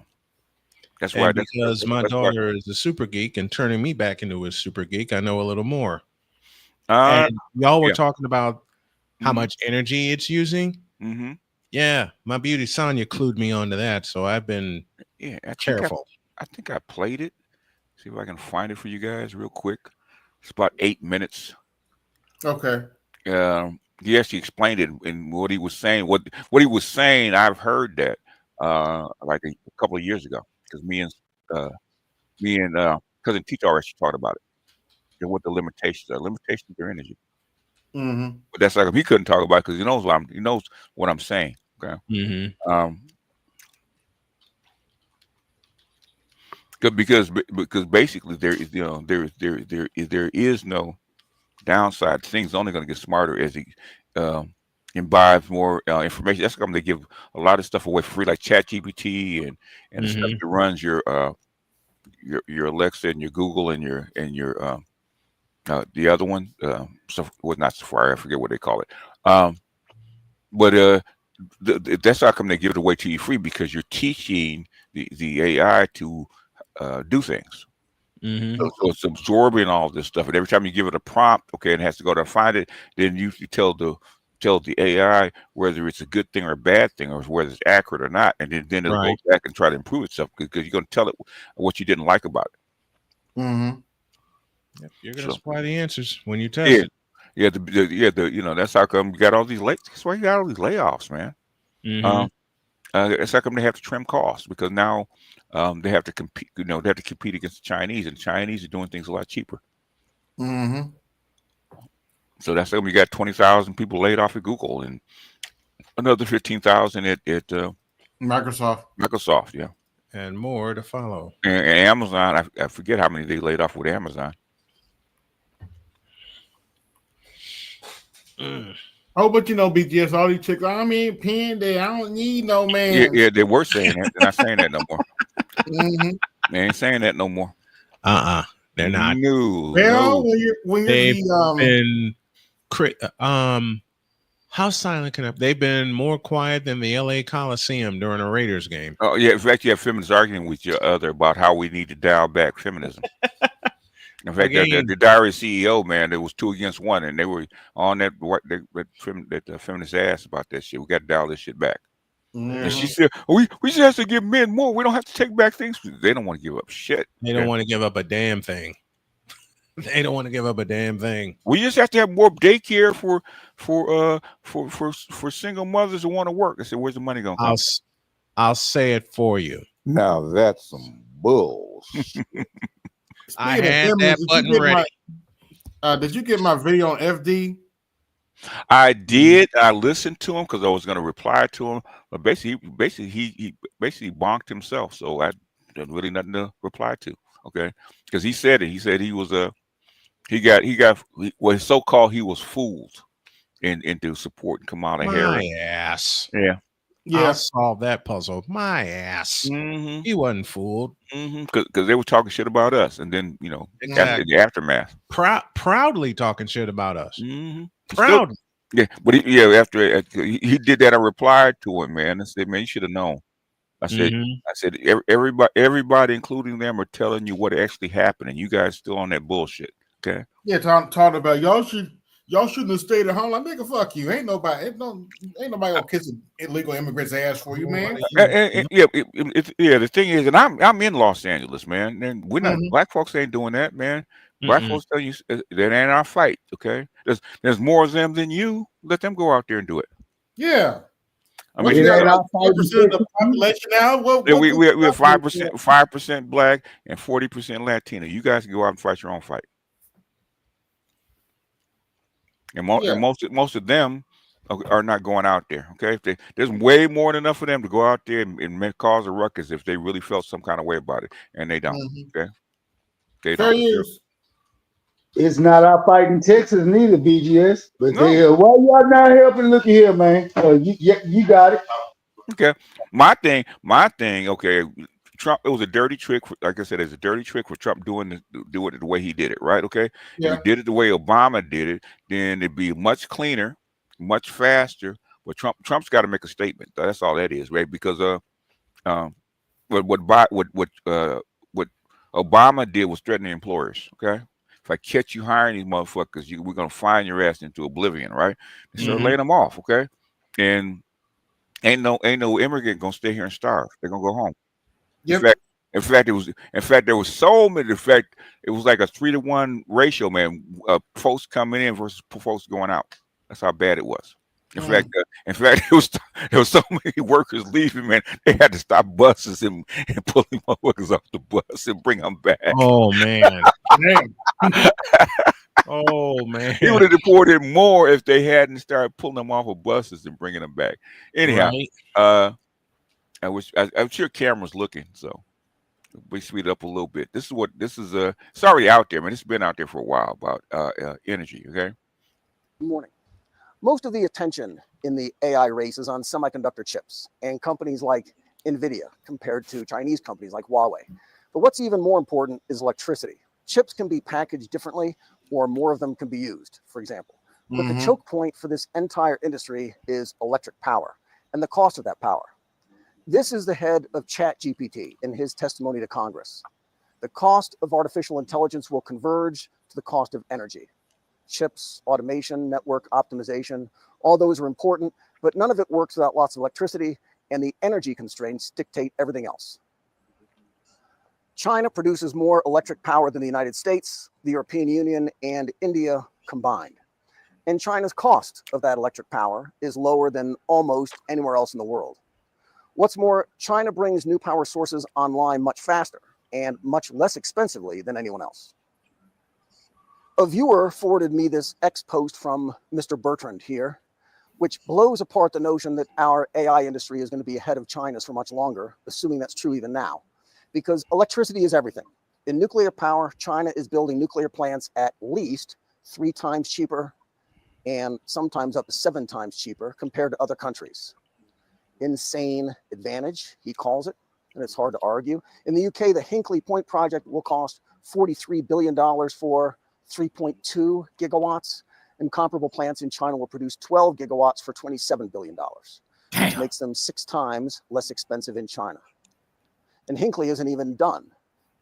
That's why. Because my daughter is a super geek and turning me back into a super geek, I know a little more. And y'all were talking about how much energy it's using. Mm-hmm. Yeah, my beauty Sonia clued me onto that, so I've been careful. I think I played it. See if I can find it for you guys real quick. It's about 8 minutes. Okay. He actually explained it in what he was saying. What he was saying, I've heard that like a couple of years ago, because me and cousin Tito actually talked about it and what the limitations are. Limitations are energy. Mm-hmm. But that's like he couldn't talk about it because he knows what I'm saying. Okay. Mm-hmm. Because basically there is no downside. Things only going to get smarter as he imbibes more information. That's going to give a lot of stuff away for free, like ChatGPT and the stuff that runs your Alexa and your Google and your the other one. Was not Safari. I forget what they call it. But that's how come they give it away to you free, because you're teaching the AI to do things. Mm-hmm. So it's absorbing all this stuff, and every time you give it a prompt, okay, it has to go to find it. Then you tell the AI whether it's a good thing or a bad thing, or whether it's accurate or not, and then it'll go back and try to improve itself, because you're going to tell it what you didn't like about it. Mm-hmm. Yep, you're going to supply the answers when you test it. Yeah, that's how come you got all these that's why you got all these layoffs, man. Mm-hmm. It's how come they have to trim costs, because now they have to compete. They have to compete against the Chinese, and the Chinese are doing things a lot cheaper. Mm-hmm. So that's how we got 20,000 people laid off at Google, and another 15,000 at Microsoft. Microsoft, yeah, and more to follow. And Amazon, I forget how many they laid off with Amazon. Oh, but BGS, all these chicks, I mean, Pandy, I don't need no man. Yeah, they were saying that. They're not saying that no more. Mm-hmm. They ain't saying that no more. They're not. No. Well, when you're been how silent can I? They've been more quiet than the LA Coliseum during a Raiders game. Oh yeah, in fact, you have feminists arguing with each other about how we need to dial back feminism. In fact, the Diary CEO, man, there was 2 against 1, and they were on that feminist ass about that shit. We got to dial this shit back. And she said, we just have to give men more. We don't have to take back things. They don't want to give up shit. They don't want to give up a damn thing. They don't want to give up a damn thing. We just have to have more daycare for single mothers who want to work. I said, where's the money gonna come? I'll say it for you. Now that's some bullshit. I had that button ready. Did you get my video on FD? I did. I listened to him because I was going to reply to him, but basically he bonked himself. So I had really nothing to reply to. Okay, because he said it. He said he was well, so-called he was fooled into supporting Kamala Harris. My ass. Yeah. I'll solve that puzzle. My ass. He wasn't fooled. Because they were talking shit about us, and then Exactly. the aftermath. Proudly talking shit about us. Proud. Yeah, but after he did that, I replied to him, man. I said, man, you should have known. I said, everybody, including them, are telling you what actually happened, and you guys still on that bullshit. Okay. Yeah, talking about y'all shouldn't have stayed at home. Like, nigga, fuck you. Ain't nobody gonna kiss an illegal immigrant's ass for you, man. The thing is, and I'm in Los Angeles, man, and we're not black folks ain't doing that, man. Black folks tell you that ain't our fight. Okay, there's more of them than you. Let them go out there and do it. Yeah. I mean, you got like 5% of the population now. We have 5% black and 40% Latino. You guys can go out and fight your own fight. And most of them are not going out there. Okay, there's way more than enough of them to go out there and cause a ruckus if they really felt some kind of way about it, and they don't. Okay, they don't. It's not our fight in Texas neither, BGS. But why y'all not helping? Look here, man. You got it. Okay, my thing. Okay, Trump. It was a dirty trick. Like I said, it's a dirty trick for Trump doing it the way he did it. Right? Okay. If he did it the way Obama did it, then it'd be much cleaner, much faster. But Trump's got to make a statement. That's all that is, right? Because what Obama did was threaten the employers. Okay. If I catch you hiring these motherfuckers, we're gonna fine your ass into oblivion, right? And so laying them off, okay? And ain't no immigrant gonna stay here and starve. They're gonna go home. In fact, there was so many. In fact, it was like a 3-to-1 ratio, man. Folks coming in versus folks going out. That's how bad it was. In fact, there was so many workers leaving, man. They had to stop buses and pull them motherfuckers off the bus and bring them back. Oh man, oh man. He would have deported more if they hadn't started pulling them off of buses and bringing them back. Anyhow, I'm sure camera's looking, so we speed it up a little bit. This is it's already out there, man. It's been out there for a while about energy. Okay. Good morning. Most of the attention in the AI race is on semiconductor chips and companies like NVIDIA compared to Chinese companies like Huawei. But what's even more important is electricity. Chips can be packaged differently or more of them can be used, for example. But the choke point for this entire industry is electric power and the cost of that power. This is the head of ChatGPT in his testimony to Congress. The cost of artificial intelligence will converge to the cost of energy. Chips, automation, network optimization, all those are important, but none of it works without lots of electricity, and the energy constraints dictate everything else. China produces more electric power than the United States, the European Union, and India combined. And China's cost of that electric power is lower than almost anywhere else in the world. What's more, China brings new power sources online much faster and much less expensively than anyone else. A viewer forwarded me this X post from Mr. Bertrand here, which blows apart the notion that our AI industry is going to be ahead of China's for much longer, assuming that's true even now, because electricity is everything. In nuclear power, China is building nuclear plants at least 3 times cheaper and sometimes up to 7 times cheaper compared to other countries. Insane advantage, he calls it, and it's hard to argue. In the UK, the Hinkley Point project will cost $43 billion for 3.2 gigawatts, and comparable plants in China will produce 12 gigawatts for $27 billion, which makes them 6 times less expensive in China. And Hinkley isn't even done.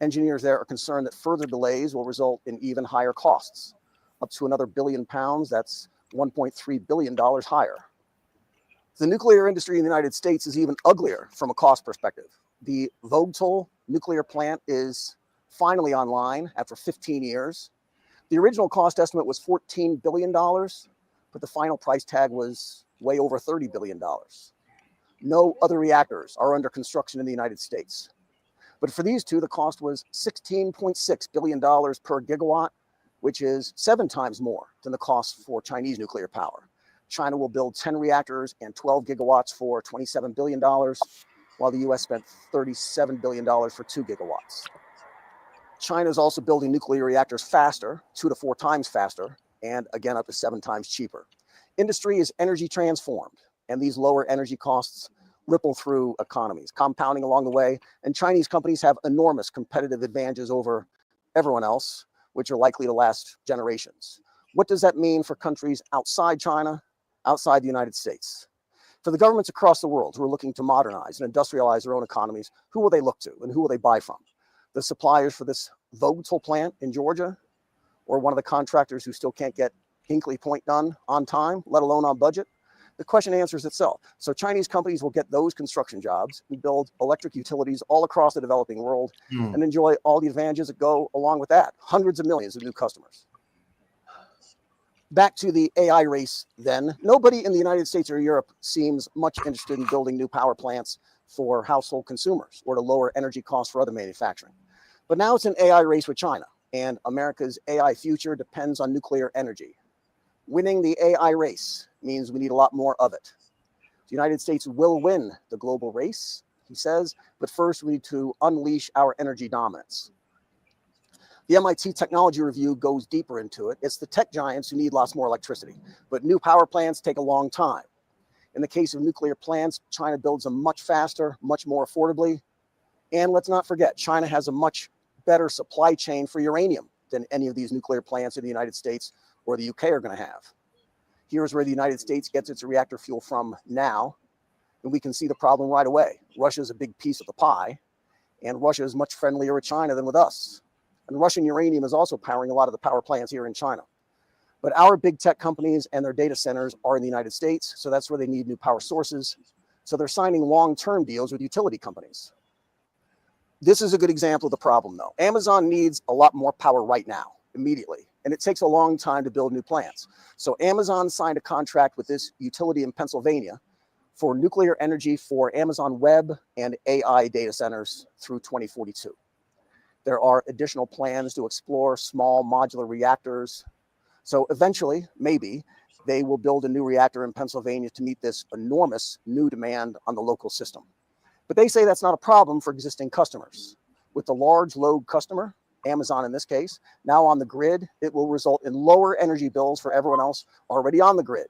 Engineers there are concerned that further delays will result in even higher costs, up to another £1 billion. That's $1.3 billion higher. The nuclear industry in the United States is even uglier from a cost perspective. The Vogtle nuclear plant is finally online after 15 years. The original cost estimate was $14 billion, but the final price tag was way over $30 billion. No other reactors are under construction in the United States. But for these two, the cost was $16.6 billion per gigawatt, which is 7 times more than the cost for Chinese nuclear power. China will build 10 reactors and 12 gigawatts for $27 billion, while the US spent $37 billion for 2 gigawatts. China is also building nuclear reactors faster, 2 to 4 times faster, and again, up to 7 times cheaper. Industry is energy transformed, and these lower energy costs ripple through economies, compounding along the way, and Chinese companies have enormous competitive advantages over everyone else, which are likely to last generations. What does that mean for countries outside China, outside the United States? For the governments across the world who are looking to modernize and industrialize their own economies, who will they look to and who will they buy from? The suppliers for this Vogtle plant in Georgia, or one of the contractors who still can't get Hinkley Point done on time, let alone on budget? The question answers itself. So Chinese companies will get those construction jobs and build electric utilities all across the developing world and enjoy all the advantages that go along with that. Hundreds of millions of new customers. Back to the AI race then. Nobody in the United States or Europe seems much interested in building new power plants for household consumers or to lower energy costs for other manufacturing. But now it's an AI race with China, and America's AI future depends on nuclear energy. Winning the AI race means we need a lot more of it. The United States will win the global race, he says, but first we need to unleash our energy dominance. The MIT Technology Review goes deeper into it. It's the tech giants who need lots more electricity, but new power plants take a long time. In the case of nuclear plants, China builds them much faster, much more affordably. And let's not forget, China has a much better supply chain for uranium than any of these nuclear plants in the United States or the UK are going to have. Here's where the United States gets its reactor fuel from now, and we can see the problem right away. Russia is a big piece of the pie, and Russia is much friendlier with China than with us. And Russian uranium is also powering a lot of the power plants here in China. But our big tech companies and their data centers are in the United States, so that's where they need new power sources. So they're signing long-term deals with utility companies. This is a good example of the problem, though. Amazon needs a lot more power right now, immediately, and it takes a long time to build new plants. So Amazon signed a contract with this utility in Pennsylvania for nuclear energy for Amazon Web and AI data centers through 2042. There are additional plans to explore small modular reactors. So eventually, maybe, they will build a new reactor in Pennsylvania to meet this enormous new demand on the local system. But they say that's not a problem for existing customers. With the large load customer, Amazon in this case, now on the grid, it will result in lower energy bills for everyone else already on the grid.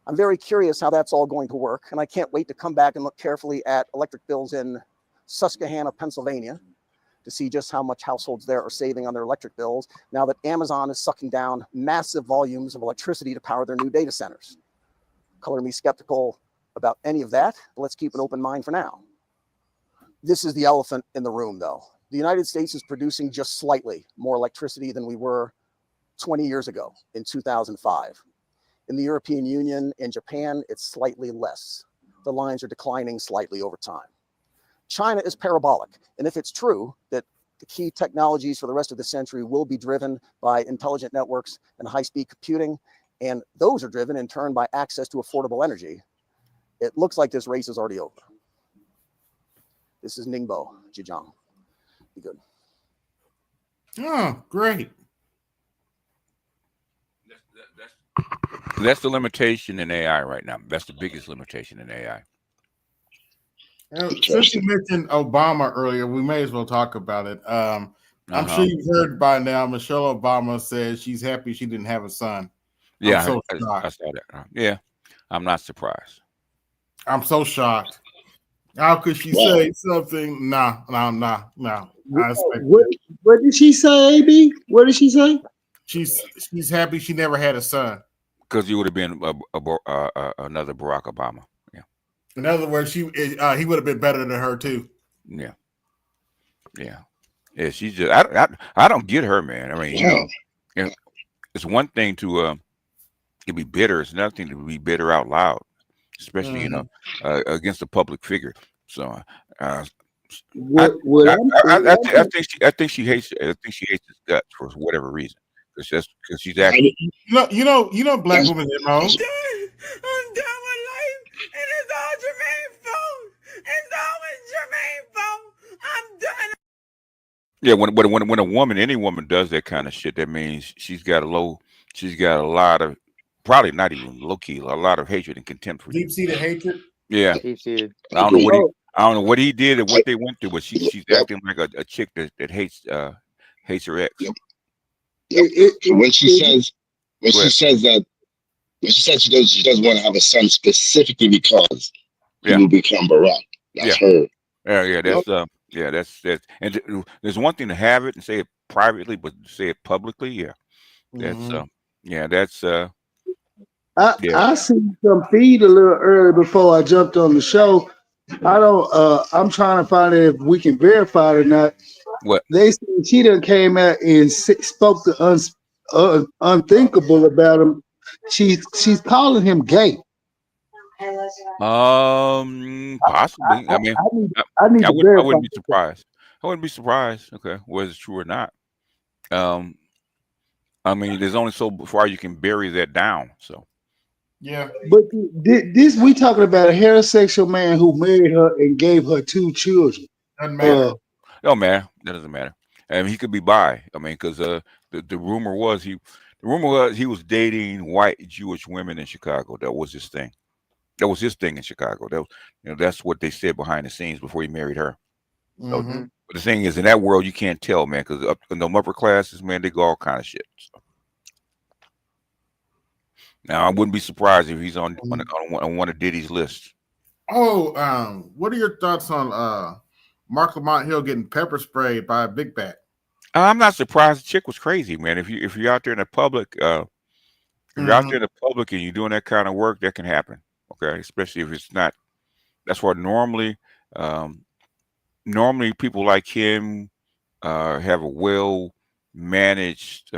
I'm very curious how that's all going to work, and I can't wait to come back and look carefully at electric bills in Susquehanna, Pennsylvania, to see just how much households there are saving on their electric bills now that Amazon is sucking down massive volumes of electricity to power their new data centers. Color me skeptical about any of that, but let's keep an open mind for now. This is the elephant in the room, though. The United States is producing just slightly more electricity than we were 20 years ago in 2005. In the European Union and Japan, it's slightly less. The lines are declining slightly over time. China is parabolic, and if it's true that the key technologies for the rest of the century will be driven by intelligent networks and high-speed computing, and those are driven in turn by access to affordable energy, it looks like this race is already over. This is Ningbo Zhejiang. Be good. Oh, great. That's the limitation in AI right now. That's the biggest limitation in AI. Since you mentioned Obama earlier, we may as well talk about it. I'm sure you've heard by now, Michelle Obama says she's happy she didn't have a son. Yeah, I'm so I saw that. Yeah, I'm not surprised. I'm so shocked. How could she say something? No. What did she say, AB? What did she say? She's happy she never had a son. Because you would have been another Barack Obama. Yeah. In other words, he would have been better than her too. Yeah. She's just I don't get her, man. I mean, you know, it's one thing to be bitter. It's another thing to be bitter out loud. especially against a public figure. So I think she hates his guts for whatever reason, because she's actually black women I'm done with life, and it's all Jermaine's fault. It's always Jermaine's fault. I'm done. Yeah, when a woman, any woman does that kind of shit, that means she's got a lot of, probably not even low key, a lot of hatred and contempt for you. Deep-seated hatred. Yeah, Deep-seated. I don't know what he did and what they went through, but she's acting like a chick that hates her ex. When she says she doesn't want to have a son specifically because he will become Barack. That's her. That's and there's one thing to have it and say it privately, but to say it publicly, I seen some feed a little early before I jumped on the show. I'm trying to find out if we can verify it or not. What they said, she done came out and spoke the unthinkable about him. She's calling him gay. Possibly. I mean, I wouldn't be surprised. I wouldn't be surprised. Okay, whether it's true or not. I mean, there's only so far you can bury that down. So. Yeah. But this we talking about a heterosexual man who married her and gave her 2 children. Doesn't matter. No, man, that doesn't matter. I mean, he could be bi. I mean, because the rumor was he was dating white Jewish women in Chicago. That was his thing. That was his thing in Chicago. That was, that's what they said behind the scenes before he married her. So, but the thing is, in that world, you can't tell, man, because in the upper classes, man, they go all kind of shit. So. Now, I wouldn't be surprised if he's on one of Diddy's lists. Oh, what are your thoughts on Mark Lamont Hill getting pepper sprayed by a big bat? I'm not surprised. The chick was crazy, man. If you're out there in the public, if you're out there in the public and you're doing that kind of work, that can happen. Okay, especially if it's not. That's why normally people like him have a well managed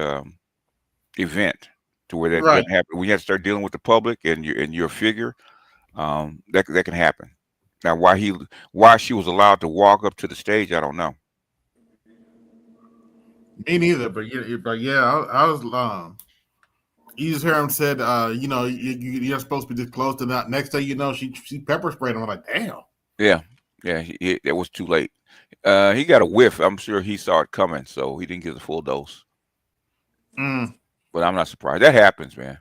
event to where that doesn't happen. When you have to start dealing with the public and you're a figure, that can happen. Now, why she was allowed to walk up to the stage, I don't know. Me neither, but yeah, I was. You just hear him said, you're supposed to be this close to that. Next day, she pepper sprayed him. I'm like, damn. Yeah, it was too late. He got a whiff. I'm sure he saw it coming, so he didn't get the full dose. But I'm not surprised. That happens, man.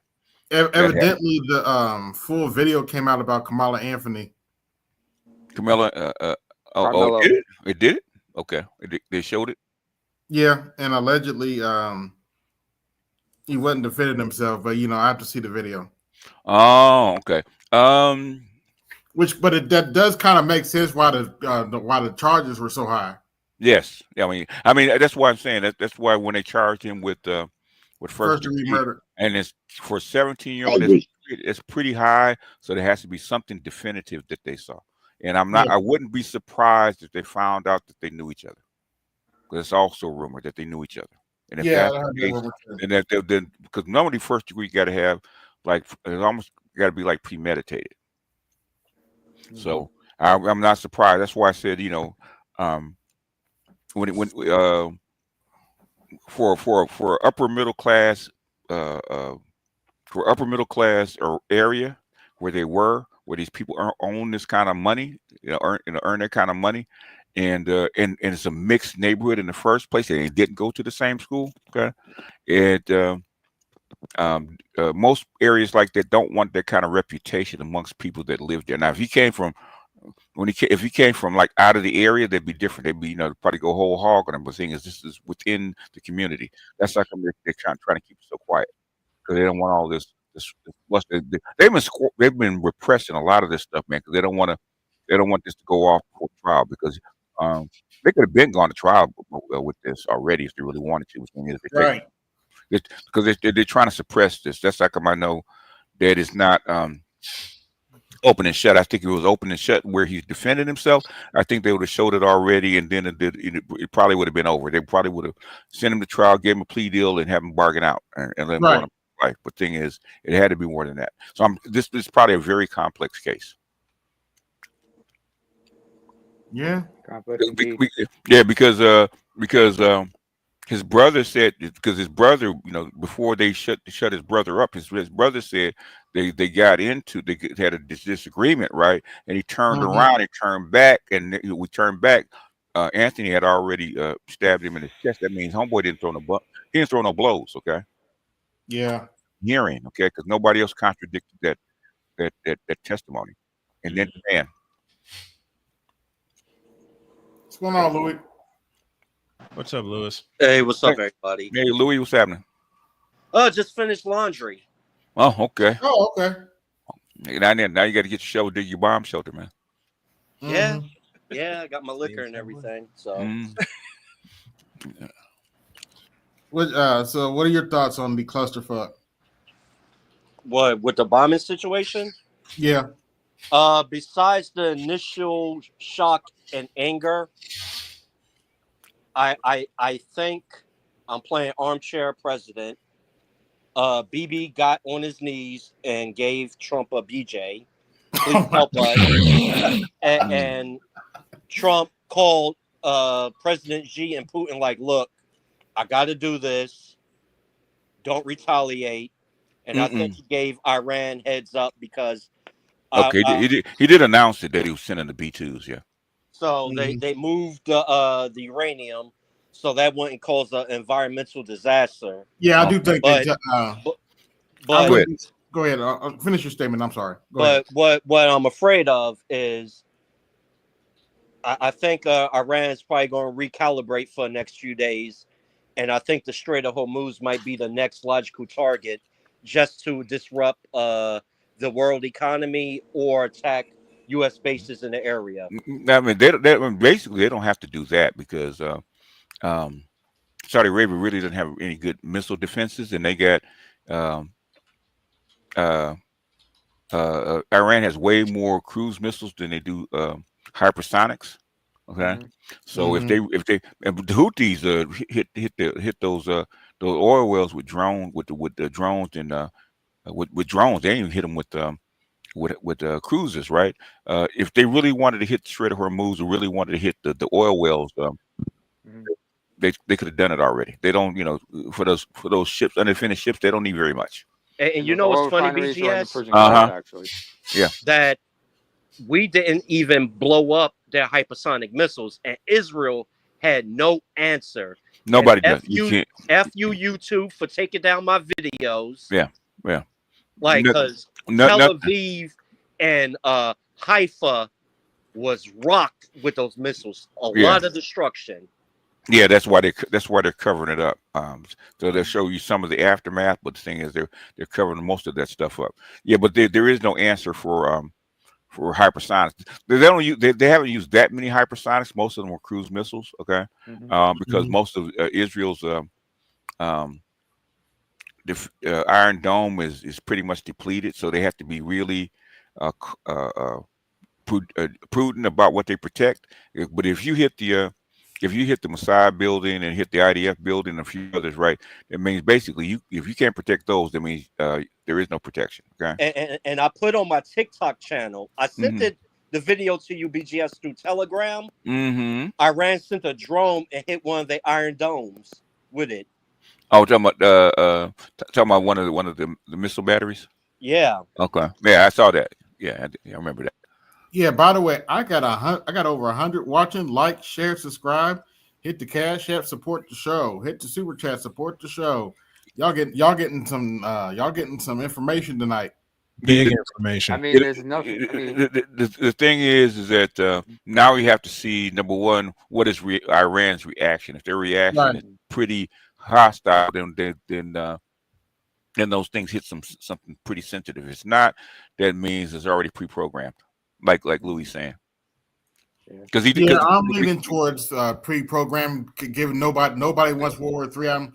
Evidently, the full video came out about Kamala Anthony. Camilla, did it? It did it? Okay, they showed it. Yeah, and allegedly, he wasn't defending himself, but I have to see the video. Oh, okay. That does kind of make sense why the charges were so high. Yes, I mean that's why I'm saying that. That's why when they charged him with first degree murder, and it's for 17-year-old, it's pretty high. So there has to be something definitive that they saw, and I wouldn't be surprised if they found out that they knew each other, because it's also rumored that they knew each other. And if that's the case, then because normally first degree got to have it's almost got to be like premeditated. So I'm not surprised. That's why I said, for upper middle class, or area where these people own this kind of money, earn that kind of money, and it's a mixed neighborhood in the first place, and they didn't go to the same school. Okay, most areas like that don't want that kind of reputation amongst people that live there. Now, if he came from like out of the area, they'd be different. They'd be, probably go whole hog on him. But the thing is, this is within the community. That's like they're trying to keep it so quiet because they don't want all this. They've been repressing a lot of this stuff, man, because they don't want this to go off for trial, because they could have been gone to trial with this already if they really wanted to. Right. Because they're trying to suppress this. That's how come I know that it's not open and shut. I think it was open and shut where he's defending himself. I think they would have showed it already, and then it probably would have been over. They probably would have sent him to trial, gave him a plea deal, and have him bargain out and let him go on life. But thing is, it had to be more than that. So this is probably a very complex case. Yeah. Complex indeed. Yeah, because his brother said, because his brother, before they shut his brother up, his brother said they had a disagreement, right? And he turned around and turned back, and we turned back. Anthony had already stabbed him in the chest. That means homeboy didn't throw no blows. Okay. Yeah. Hearing, okay, because nobody else contradicted that testimony. And then the man. What's going on, Louis? What's up, Lewis? Hey, what's up, everybody? Hey, Louis, what's happening? Just finished laundry. Oh, okay. Oh, okay. Now you got to get your shovel, dig your bomb shelter, man. Yeah, I got my liquor and everything. So, So what are your thoughts on the clusterfuck? what with the bombing situation? Yeah. Besides the initial shock and anger, I think I'm playing armchair president. BB got on his knees and gave Trump a BJ. Please help us. And Trump called President Xi and Putin like, look, I got to do this. Don't retaliate. And I think he gave Iran heads up because he did announce it that he was sending the B-2s. Yeah. So they moved the uranium so that wouldn't cause an environmental disaster. Yeah, I do think but go ahead. I'll finish your statement. I'm sorry. Go ahead. What I'm afraid of is I think Iran's probably going to recalibrate for the next few days, and I think the Strait of Hormuz might be the next logical target, just to disrupt the world economy or attack U.S. bases in the area. I mean, basically they don't have to do that because Saudi Arabia really doesn't have any good missile defenses, and they got Iran has way more cruise missiles than they do hypersonics. Okay, so if the Houthis hit those oil wells with the drones and with drones, they didn't even hit them with cruisers, right? If they really wanted to hit the Strait of Hormuz or really wanted to hit the oil wells, they could have done it already. They don't, for those ships, unfinished ships, they don't need very much. And you know what's funny, BGS? Actually. Yeah. That we didn't even blow up their hypersonic missiles, and Israel had no answer. Nobody does. You can't. F you YouTube for taking down my videos. Yeah. Like, because Tel Aviv and Haifa was rocked with those missiles. A lot of destruction. Yeah, that's why they're covering it up. So they'll show you some of the aftermath, but the thing is, they're covering most of that stuff up. Yeah, but there is no answer for hypersonics. They haven't used that many hypersonics. Most of them were cruise missiles. Okay, because most of Israel's Iron Dome is pretty much depleted, so they have to be really prudent about what they protect. But if you hit the Mossad building and hit the IDF building and a few others, right? It means basically if you can't protect those, that means there is no protection. Okay. And I put on my TikTok channel. I sent the video to you, BGS, through Telegram. Iran sent a drone and hit one of the Iron Domes with it. Oh, talking about one of the missile batteries. Yeah. Okay. Yeah, I saw that. Yeah, I remember that. Yeah, by the way, I got over 100 watching. Like, share, subscribe, hit the Cash App, support the show, hit the Super Chat, support the show. Y'all getting some information tonight. Big information. I mean, there's enough. The thing is that now we have to see, number one, what is Iran's reaction. If their reaction is pretty hostile, then those things hit something pretty sensitive. If it's not, that means it's already pre-programmed. Like Louis saying, because I'm leaning towards pre-programmed. Given nobody wants World War III.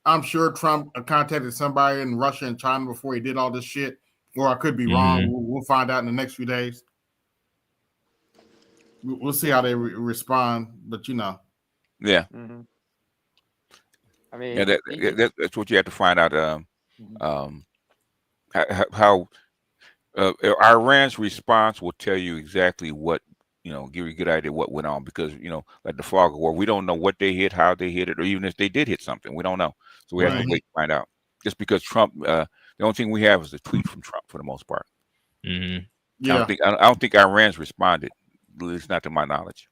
I'm sure Trump contacted somebody in Russia and China before he did all this shit, or I could be wrong. We'll find out in the next few days. We'll see how they respond, but yeah. I mean, that's what you have to find out. How Iran's response will tell you exactly what, give you a good idea what went on, because like the fog of war, we don't know what they hit, how they hit it, or even if they did hit something, we don't know. So we have to wait to find out. Just because Trump, the only thing we have is a tweet from Trump for the most part. Mm-hmm. Yeah. I don't think Iran's responded, at least not to my knowledge.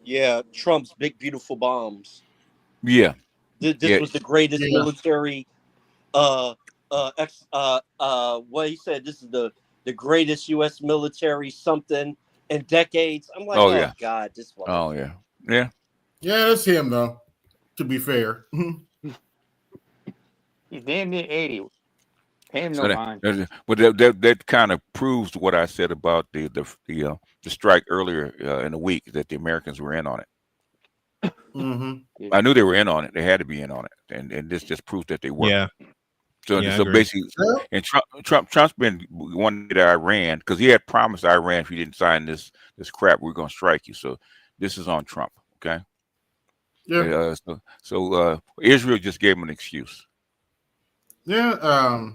Yeah, Trump's big beautiful bombs. Yeah. This was the greatest military. What he said. This is the greatest U.S. military something in decades. I'm like, oh God, this one. Oh yeah. Yeah. Yeah, that's him though. To be fair. He's damn near 80. Pay him no So mind. But that kind of proves what I said about the strike earlier in the week, that the Americans were in on it. Mm-hmm. I knew they were in on it. They had to be in on it, and this just proves that they were. Yeah. So basically, and Trump's been one to Iran, because he had promised Iran, if you didn't sign this crap, we're going to strike you. So this is on Trump. Okay. Yeah. So Israel just gave him an excuse. Yeah.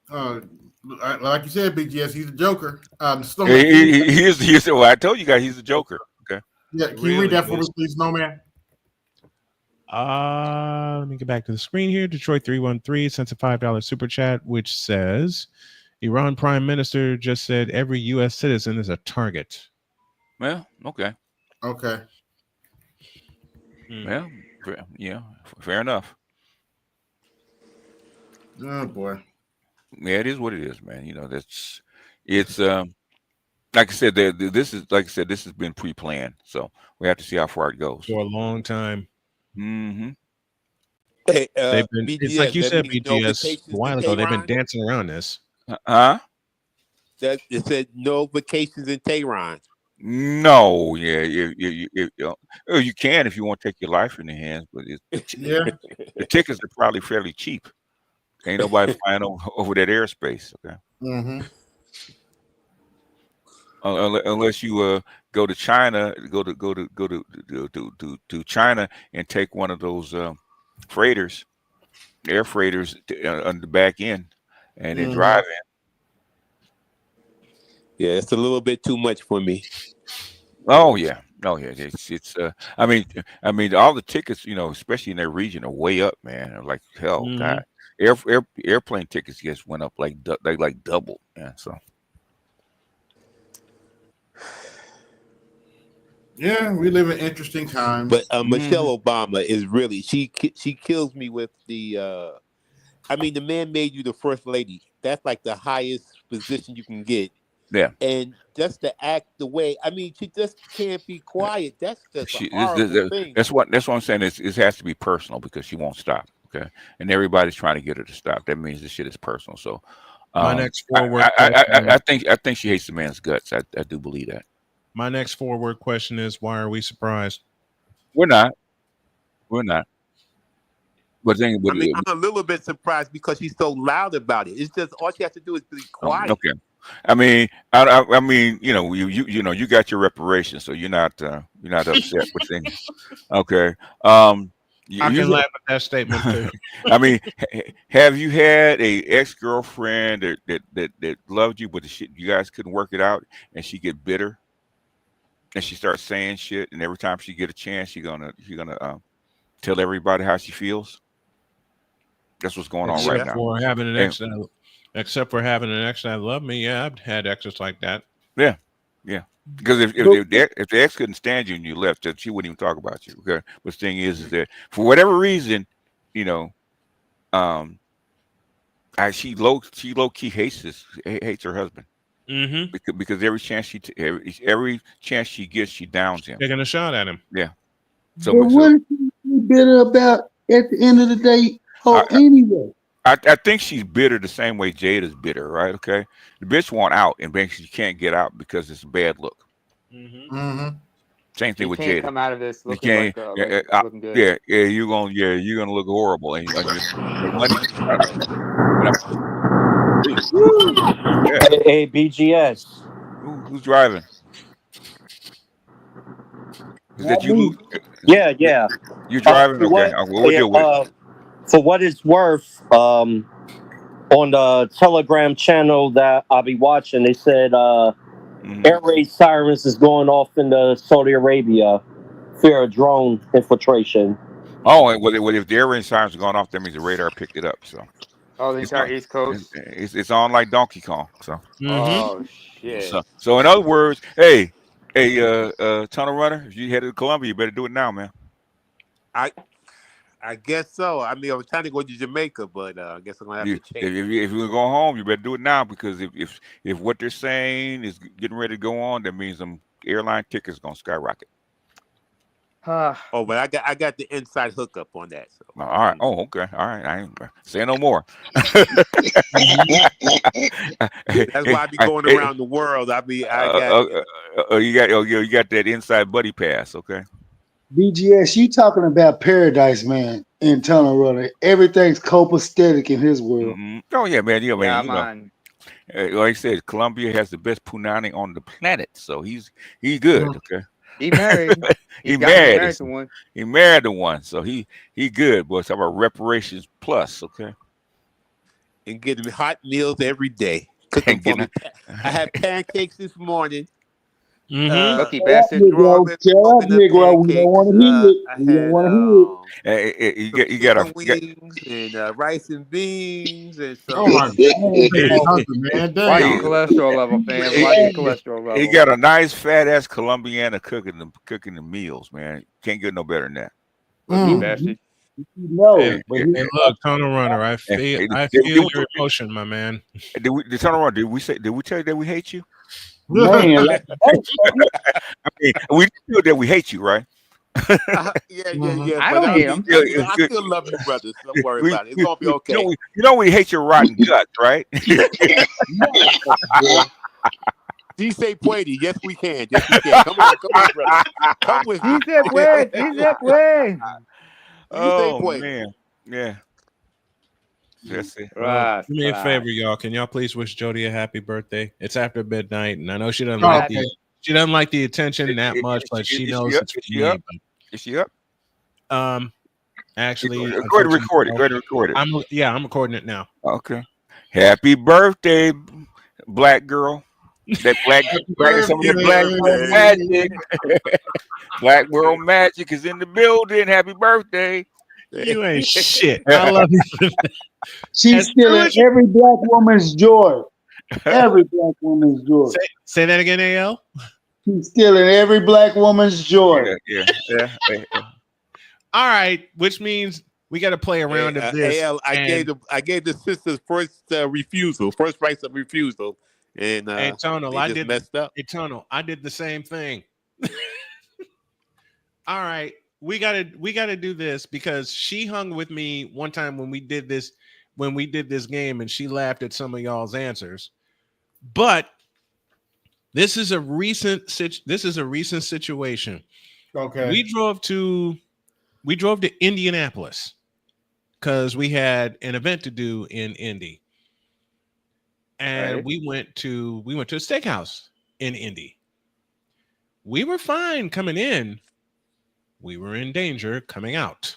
Like you said, BGS, he's a joker. He is. Well, I told you guys he's a joker. Okay. Yeah. Can you read that for me, please, Snowman? Let me get back to the screen here. Detroit 313 sends a $5 super chat, which says, Iran Prime Minister just said every U.S. citizen is a target. Well, okay. Okay. Well, fair enough. Oh boy. Yeah, it is what it is, man. It's like I said, this has been pre-planned, so we have to see how far it goes for a long time. Mm-hmm. Hey, it's like you said, BGS, a while ago. They've been dancing around this. That it said no vacations in Tehran. No, yeah, you can if you want to take your life in your hands, but the tickets are probably fairly cheap. Ain't nobody flying over that airspace. Okay. Mm-hmm. Unless you go to China, go to China and take one of those freighters, air freighters on the back end, and then drive in. Yeah, it's a little bit too much for me. Oh yeah. It's I mean all the tickets, especially in that region, are way up, man. Like hell, God. Airplane tickets just went up like double. Yeah, so. Yeah, we live in interesting times. But Michelle Obama is really she kills me with the. The man made you the first lady. That's like the highest position you can get. Yeah. And just to act the way, she just can't be quiet. That's just a horrible thing. That's what I'm saying. It has to be personal, because she won't stop. Okay, and everybody's trying to get her to stop. That means this shit is personal. So, my next forward, I think she hates the man's guts. I do believe that. My next forward question is, why are we surprised? We're not. But I'm a little bit surprised because she's so loud about it. It's just all she has to do is be quiet. Okay. You got your reparations, so you're not upset with things. Okay. I can laugh at that statement too. Have you had a ex-girlfriend that loved you, but you guys couldn't work it out, and she get bitter, and she starts saying shit, and every time she get a chance, she's gonna tell everybody how she feels? That's what's going on right now. Except for having an ex that loved me, yeah, I've had exes like that. Yeah. Because if the ex couldn't stand you and you left, then she wouldn't even talk about you. Okay, but the thing is that for whatever reason, she low key hates her husband. Mm-hmm. Because every chance she gets, she downs him, taking a shot at him. Yeah. So what is she bitter about at the end of the day? Anyway. I think she's bitter the same way Jade is bitter, right? Okay, the bitch want out, and basically she can't get out because it's a bad look. Same thing with Jade. Come out of this looking looking good. Yeah, you're gonna look horrible, and Hey, BGS. Who's driving? Is that you, Luke? Yeah, yeah. You driving? For Okay, what? we'll deal with it. For what it's worth, on the Telegram channel that I'll be watching, they said air raid sirens is going off in Saudi Arabia. Fear of drone infiltration. Oh, and well, if the air raid sirens are going off, that means the radar picked it up. So Oh, the it's entire on. East Coast. It's on like Donkey Kong. So Oh shit. so in other words, hey, tunnel runner, if you headed to Colombia, you better do it now, man. I guess so. I mean, I was trying to go to Jamaica, but I guess I'm gonna have to change. If you go home, you better do it now, because if what they're saying is getting ready to go on, that means some airline tickets gonna skyrocket. Oh, but I got the inside hookup on that. So All right. Oh, okay. All right. I ain't say no more. that's why I be going around the world. I got you got that inside buddy pass, okay? BGS, you talking about paradise, man, in Tunnel Runner. Everything's copacetic in his world. Oh yeah, man. Yeah, Man, you know, man. like I said, Colombia has the best punani on the planet, so he's good. Okay. He married. He He's got to be married. married to one. He married to one, so he good. Boy, talk about reparations plus, okay? and getting hot meals every day. Cooking for me. I had pancakes this morning. Lucky bastard. Negro. Shut up, Negro. We don't want to hear it. We don't want to hear it. You got wings and rice and beans and some. Oh my God, man! Watch your Damn. cholesterol level, fam. Watch your cholesterol level. He got a nice fat ass Colombiana cooking the meals, man. Can't get no better than that. Lucky bastard. No, Hey, look, Tunnel Runner, I feel your emotion, my man. The Tunnel Runner, did we tell you that we hate you? Man, I mean, we feel that we hate you, right? Yeah. I But don't hate him. I still love you, brothers. Don't worry about it. It's gonna be okay. You know we hate your rotten guts, right? She say Puede. Yes, we can. Yes, we can. Come on, brother. Come with me. He said puede. Oh man, yeah. That's it. Do me a favor, y'all. Can y'all please wish Jody a happy birthday? It's after midnight, and I know she doesn't like the attention that much, but she knows it's for me. Is she up? Actually, go ahead and record it. Go ahead and record it. I'm recording it now. Okay. Happy birthday, black girl. That black some of the black girl magic. Black world magic is in the building. Happy birthday. You ain't shit. I love you for that. She's stealing every black woman's joy. Every black woman's joy. Say that again, AL. She's stealing every black woman's joy. Yeah. All right, which means we got to play around with this. AL, I gave the sisters first refusal, first rights of refusal, and Tonal, they just messed up. Tonal, I did the same thing. All right, we gotta do this because she hung with me one time when we did this game, and she laughed at some of y'all's answers. But this is a recent situation. Okay. We drove to Indianapolis because we had an event to do in Indy, and we went to a steakhouse in Indy. We were fine coming in. We were in danger coming out.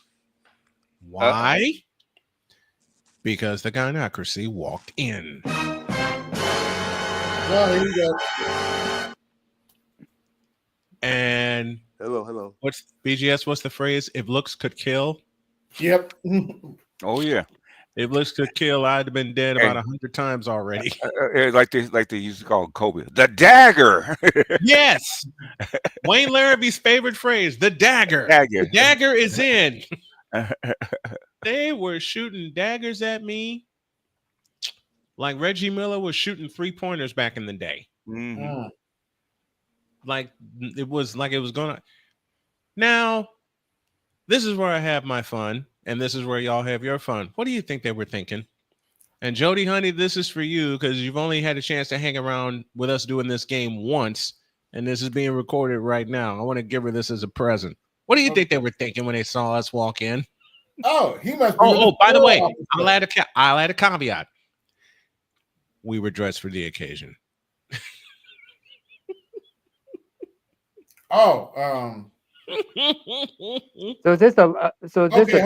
Why? Because the gynocracy walked in. Oh, here you go. And hello. What's BGS? What's the phrase? If looks could kill. Yep. Oh yeah. If looks could kill, I'd have been dead about 100 times already. Like they used to call Kobe, the dagger. Yes. Wayne Larrabee's favorite phrase, the dagger. The dagger is in. They were shooting daggers at me like Reggie Miller was shooting 3-pointers back in the day. Mm-hmm. Like it was going to. Now, this is where I have my fun, and this is where y'all have your fun. What do you think they were thinking? And Jody, honey, this is for you because you've only had a chance to hang around with us doing this game once, and this is being recorded right now. I want to give her this as a present. What do you think they were thinking when they saw us walk in? Oh, he must. By the way, I'll add a caveat. We were dressed for the occasion. So is this a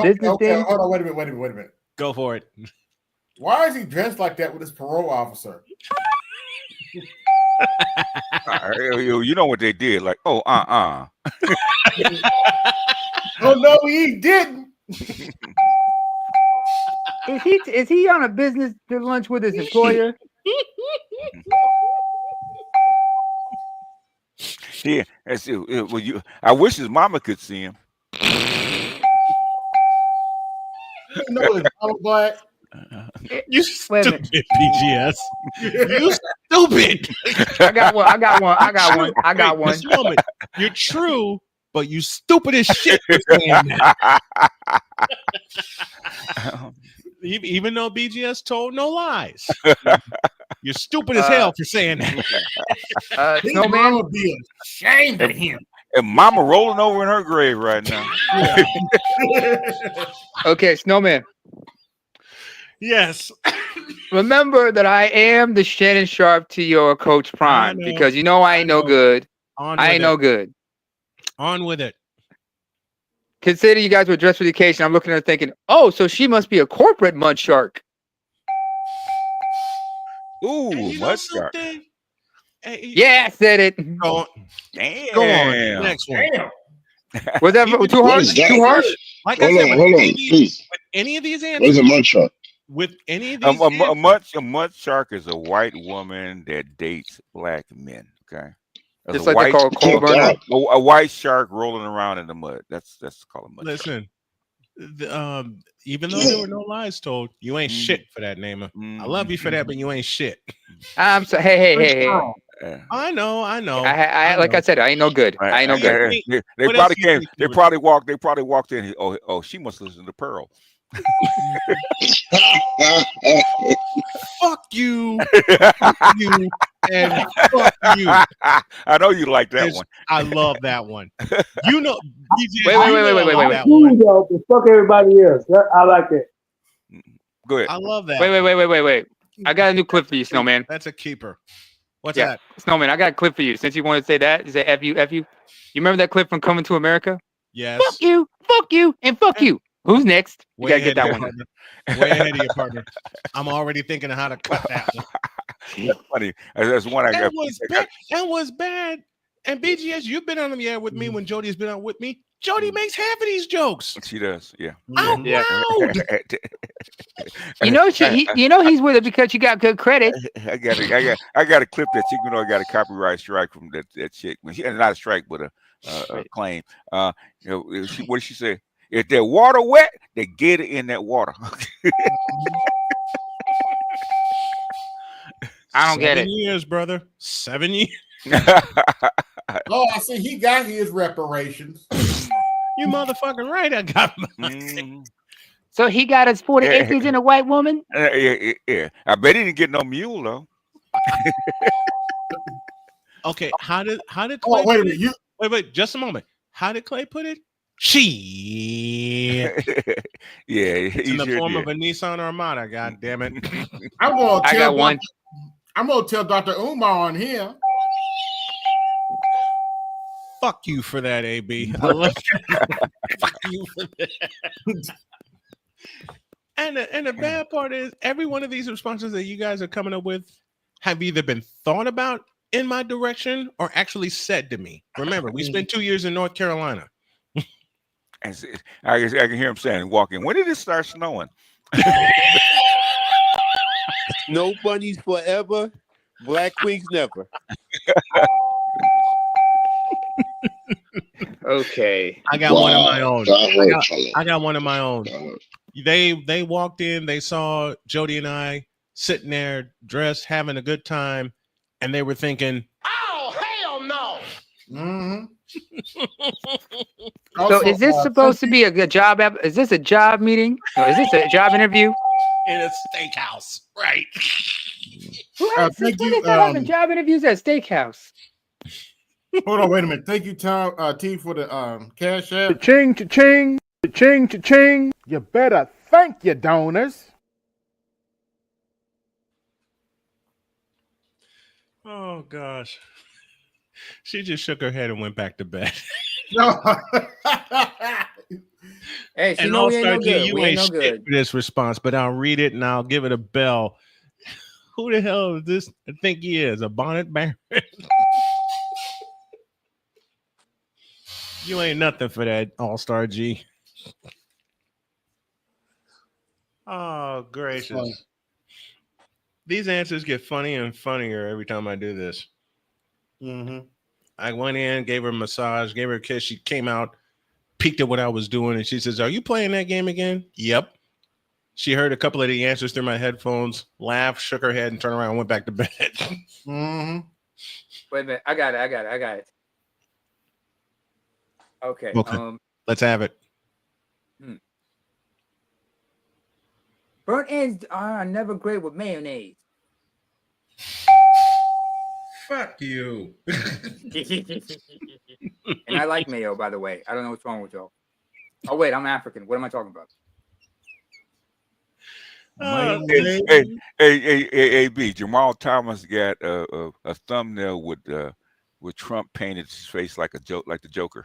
business thing? Hold on, wait a minute. Go for it. Why is he dressed like that with his parole officer? You know what they did? Like, oh, Oh no, he didn't. Is he on a business to lunch with his employer? Yeah, that's it. Well, I wish his mama could see him. You know his mama black. You stupid BGS. You stupid. I got one. This moment, you're true, but you stupid as shit for saying that. Even though BGS told no lies. You're stupid as hell for saying that. Snowman would be ashamed of him. And mama rolling over in her grave right now. Okay, Snowman. Yes. Remember that I am the Shannon Sharp to your Coach Prime because I ain't no good. I ain't no good. On with it. Consider you guys were dressed for the occasion. I'm looking at her thinking, oh, so she must be a corporate mud shark. Ooh, mud shark. Yeah, I said it. Damn. Go on. Next one. Was that too harsh? Too harsh? Like hold on, please. With any of these answers. What is a mud shark? With any of these answers. A mud shark is a white woman that dates black men. Okay. Just like they call a coal burner. A white shark rolling around in the mud. That's called a mud shark. Listen, even though there were no lies told, you ain't shit for that, Namer. I love you for that, but you ain't shit. I'm so hey. I know. I like I said, I ain't no good. I ain't no good. They probably came. They probably walked in. Oh, she must listen to Pearl. Fuck you. And fuck you. I know you like that one. I love that one. You know. Wait. Fuck everybody else. I like that. Go ahead. I love that. Wait. I got a new clip for you, Snowman. That's a keeper. What's that? Snowman, I got a clip for you. Since you want to say that, you say F you. You remember that clip from Coming to America? Yes. Fuck you, and fuck you. Who's next? You gotta get that one. Way ahead of your partner. I'm already thinking of how to cut that one. That's funny. That's one I got. That was bad. And BGS, you've been on them with me when Jody's been on with me. Jody makes half of these jokes. She does, yeah. Out loud. He's with it because you got good credit. I got a clip that I got a copyright strike from that chick. Not a strike, but a claim. What did she say? If that water wet, they get it in that water. I don't get it. 7 years, brother. 7 years. Oh, I see. He got his reparations. You motherfucking right. I got mine. So he got his 40 acres in a white woman? Yeah. I bet he didn't get no mule though. Okay, how did Clay wait a minute. Wait, just a moment. How did Clay put it? She. Yeah, it's in the form of a Nissan Armada. God damn it! I got one. I'm gonna tell Dr. Umar on here. Fuck you for that, AB. I love you. Fuck you for that. And the bad part is every one of these responses that you guys are coming up with have either been thought about in my direction or actually said to me. Remember, we spent 2 years in North Carolina. I can hear him saying, walking. When did it start snowing? No bunnies forever. Black queens never. Okay. I got one of my own. I got one of my own. They walked in, they saw Jody and I sitting there dressed, having a good time, and they were thinking, oh, hell no. Mm-hmm. So is this supposed to be a job? Is this a job meeting? Or is this a job interview? In a steakhouse, right? Thank you. Having job interviews at a steakhouse. Hold on, wait a minute. Thank you, T, for the cash app. Cha-ching, cha-ching, cha-ching, cha-ching. You better thank your donors. Oh gosh. She just shook her head and went back to bed. No. Hey, she And know we ain't All-Star no G, good. you We ain't ain't no shit good. for this response, but I'll read it and I'll give it a bell. Who the hell is this? I think he is a bonnet baron. You ain't nothing for that, All-Star G. Oh, gracious. These answers get funnier and funnier every time I do this. Mm-hmm. I went in, gave her a massage, gave her a kiss. She came out, peeked at what I was doing, and she says, "Are you playing that game again?" Yep. She heard a couple of the answers through my headphones, laughed, shook her head, and turned around and went back to bed. Mm-hmm. Wait a minute. I got it. Okay. Okay. Let's have it. Burnt ends are never great with mayonnaise. Fuck you. And I like mayo, by the way. I don't know what's wrong with y'all. Oh wait, I'm African. What am I talking about? Hey, B. Jamal Thomas got a thumbnail with Trump painted his face like the Joker.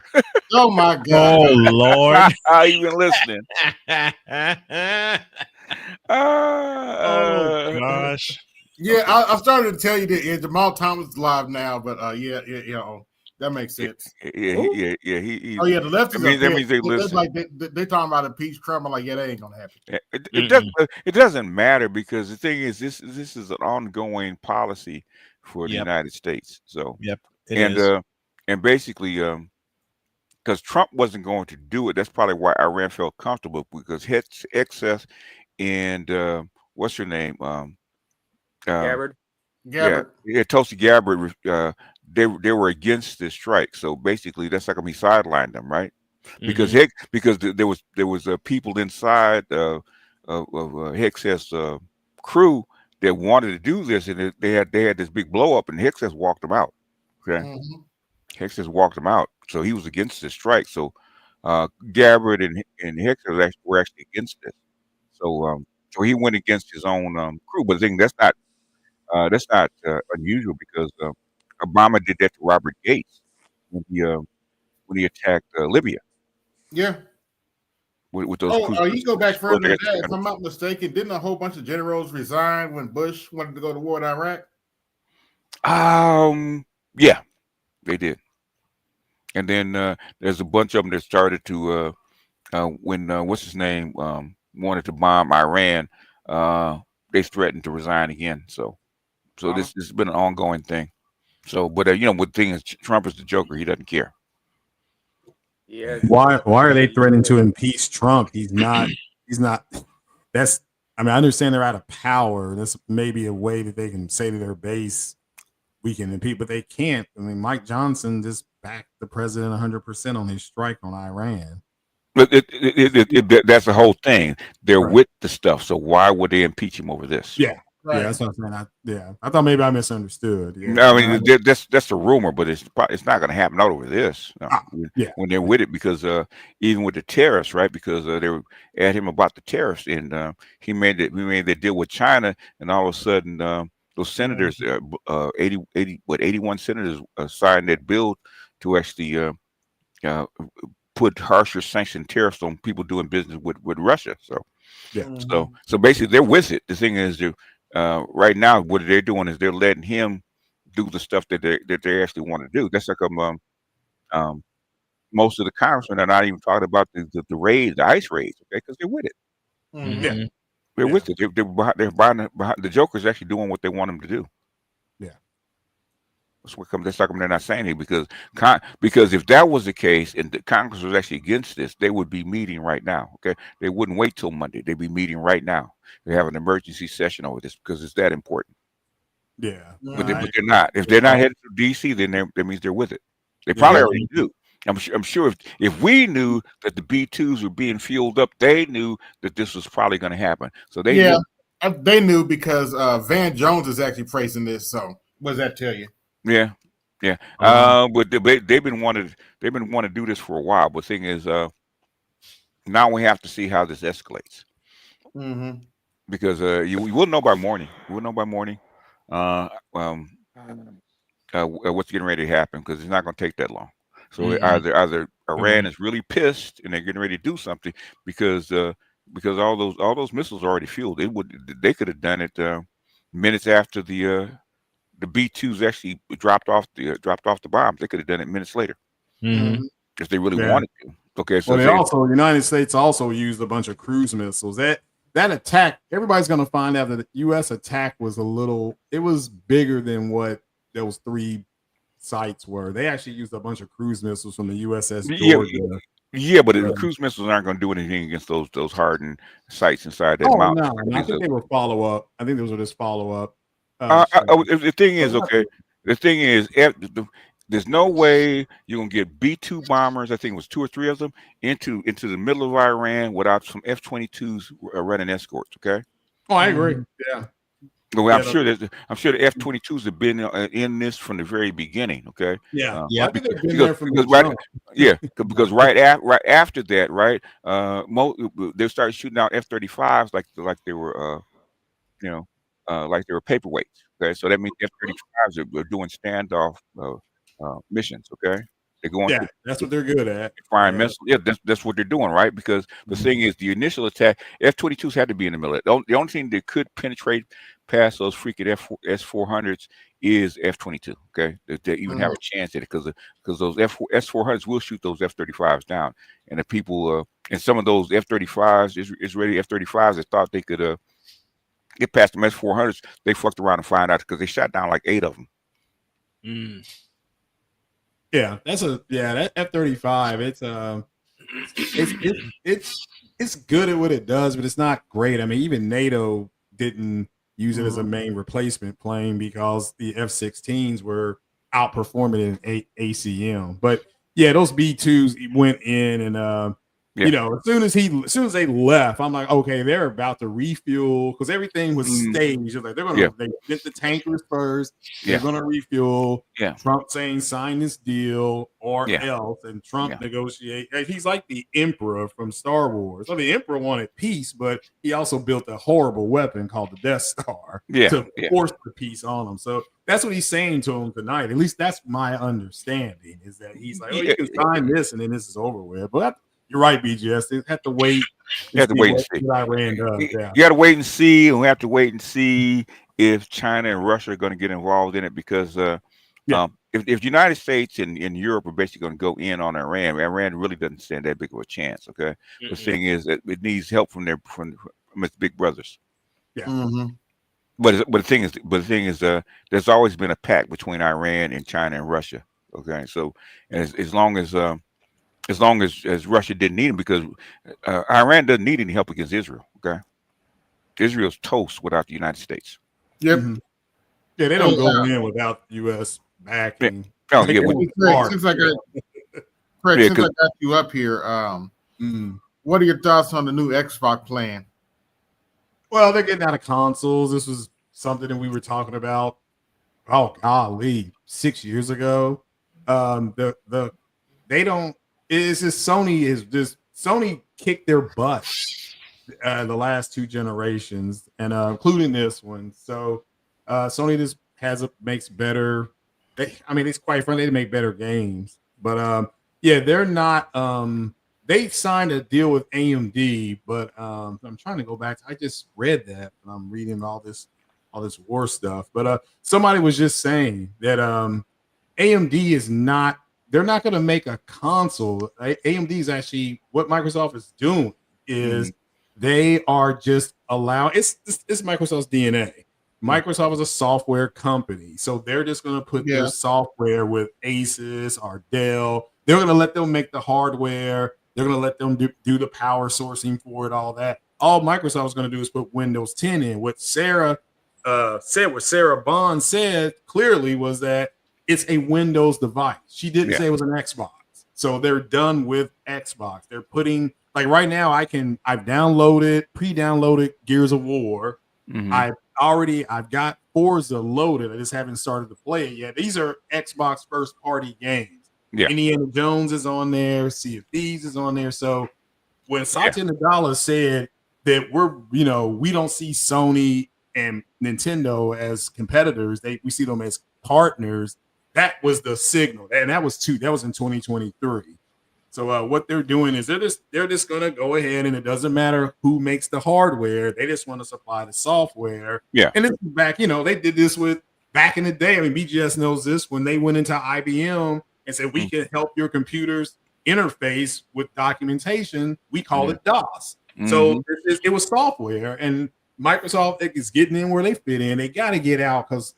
Oh my God! Oh Lord! You been listening? Oh gosh! Yeah, I started to tell you that Jamal Thomas is live now, but yeah, that makes sense. Yeah. Oh yeah, the lefties that are means they pissed. listen. Like they talking about impeach Trump. I'm like, yeah, that ain't gonna happen. It doesn't matter because the thing is this is an ongoing policy for the United States. So it is. And basically because Trump wasn't going to do it. That's probably why Iran felt comfortable because excess and what's her name? Gabbard. Yeah, Tulsi Gabbard. They were against this strike. So basically, that's how come he sidelined them, right? Because there was people inside of Hicks's crew that wanted to do this, and they had this big blow up, and Hicks has walked them out. Okay, Hicks has walked them out, so he was against this strike. So Gabbard and Hicks were actually against this. So he went against his own crew. But the thing that's not unusual because Obama did that to Robert Gates when he attacked Libya. Yeah. With those cruise you go back missiles. further than that. If I'm not mistaken, didn't a whole bunch of generals resign when Bush wanted to go to war in Iraq? Yeah, they did. And then there's a bunch of them that started to when what's his name wanted to bomb Iran. They threatened to resign again. So this has been an ongoing thing. So, but what thing is, Trump is the Joker. He doesn't care. Yeah. Why are they threatening to impeach Trump? He's not. That's. I mean, I understand they're out of power. That's maybe a way that they can say to their base, "We can impeach," but they can't. I mean, Mike Johnson just backed the president 100% on his strike on Iran. But that's the whole thing. They're with the stuff. So why would they impeach him over this? Yeah. Yeah, that's what I'm saying. I thought maybe I misunderstood. Yeah. I mean, that's a rumor, but it's not going to happen out over this. No. When they're with it, because even with the tariffs, right? Because they were at him about the tariffs, and we made that deal with China, and all of a sudden, those senators, 81 senators signed that bill to actually put harsher sanction tariffs on people doing business with Russia. So so basically, they're with it. The thing is, right now, what they're doing is they're letting him do the stuff that they actually want to do. That's like most of the congressmen are not even talking about the raids, the ICE raids, okay? Because they're with it. Yeah, they're with it. They're behind the Joker's actually doing what they want him to do. Yeah, that's how come they're not saying it because if that was the case and the Congress was actually against this, they would be meeting right now. Okay, they wouldn't wait till Monday. They'd be meeting right now. They have an emergency session over this because it's that important. Yeah, but they're not. If they're not headed to DC, then that means they're with it. They probably already do. I'm sure if we knew that the B2s were being fueled up, they knew that this was probably going to happen. So they knew. They knew because Van Jones is actually praising this. So what does that tell you? Yeah. But they've been wanting to do this for a while. But the thing is, now we have to see how this escalates. Mm-hmm. Because you will know by morning. You will know by morning. What's getting ready to happen because it's not going to take that long. So either Iran is really pissed and they're getting ready to do something because all those missiles are already fueled. They could have done it minutes after the B-2s actually dropped off the bombs. They could have done it minutes later if they really wanted to. Okay, so well, the United States also used a bunch of cruise missiles. That attack, everybody's going to find out that the U.S. attack was it was bigger than what those 3 sites were. They actually used a bunch of cruise missiles from the USS Georgia. Yeah, but the cruise missiles aren't going to do anything against those hardened sites inside that mountain. No, I think they were follow up. I think those were just follow up. The thing is, okay. The thing is, there's no way you're gonna get B-2 bombers. I think it was 2 or 3 of them into the middle of Iran without some F-22s running escorts. Okay. Oh, I agree. Yeah. Well, I'm sure the F-22s have been in this from the very beginning. Okay. Yeah. I think they've been because, there from the jump. because right after that, right, they started shooting out F-35s like they were like they were paperweights. Okay, so that means F-35s are doing standoff missions. Okay, they're going. Yeah, that's what they're good at. Firing missiles. Yeah, that's what they're doing, right? Because the thing is, the initial attack, F-22s had to be in the middle. The only thing that could penetrate past those freaking S-400s is F-22. Okay, they even have a chance at it because those S-400s will shoot those F-35s down, and the people and some of those F-35s, Israeli F-35s, that thought they could get past the S-400s, they fucked around and find out because they shot down like 8 of them. Yeah, that F-35. It's good at what it does, but it's not great. I mean, even NATO didn't use it as a main replacement plane because the F-16s were outperforming in ACM. But yeah, those B-2s went in and as soon as they left, I'm like, okay, they're about to refuel because everything was staged. Like they did the tankers first. They're gonna refuel. Trump saying sign this deal or else, and Trump negotiate. He's like the Emperor from Star Wars. So the Emperor wanted peace, but he also built a horrible weapon called the Death Star to force the peace on them. So that's what he's saying to him tonight. At least that's my understanding, is that he's like, oh, you can sign this and then this is over with. But you're right, BGS. They have to wait. You have to wait and see. Iran does. You got to wait and see, and we have to wait and see if China and Russia are going to get involved in it because if the United States and Europe are basically going to go in on Iran really doesn't stand that big of a chance. Okay, the thing is that it needs help from its big brothers. Yeah. But the thing is, there's always been a pact between Iran and China and Russia. Okay, so as long as Russia didn't need him, because Iran doesn't need any help against Israel. Okay, Israel's toast without the United States. Yep. Yeah, they don't go in without U.S. backing. Since I got you up here, what are your thoughts on the new Xbox plan? Well, they're getting out of consoles. This was something that we were talking about. Oh golly, 6 years ago. They don't. It's just Sony kicked their butt the last 2 generations, and including this one. So Sony just makes better. It's quite frankly, they make better games. But they're not. They signed a deal with AMD, but I'm trying to go back. I just read that, and I'm reading all this war stuff. But somebody was just saying that AMD is not. They're not going to make a console. AMD is actually what Microsoft is doing. Is they are just allowing. It's Microsoft's DNA. Microsoft is a software company, so they're just going to put their software with Asus or Dell. They're going to let them make the hardware. They're going to let them do the power sourcing for it, all that. All Microsoft is going to do is put Windows 10 in. What Sarah Bond said clearly was that it's a Windows device. She didn't say it was an Xbox. So they're done with Xbox. They're putting, like right now, I've pre-downloaded Gears of War. I've got Forza loaded. I just haven't started to play it yet. These are Xbox first party games. Indiana Jones is on there. Sea of Thieves is on there. So when Satya Nadella said that we don't see Sony and Nintendo as competitors, we see them as partners. That was the signal, and that was in 2023. So what they're doing is they're just gonna go ahead, and it doesn't matter who makes the hardware. They just want to supply the software. Yeah. And this is back, they did this with back in the day. I mean, BGS knows this when they went into IBM and said we can help your computers interface with documentation. We call it DOS. So it was software, and Microsoft is getting in where they fit in. They got to get out because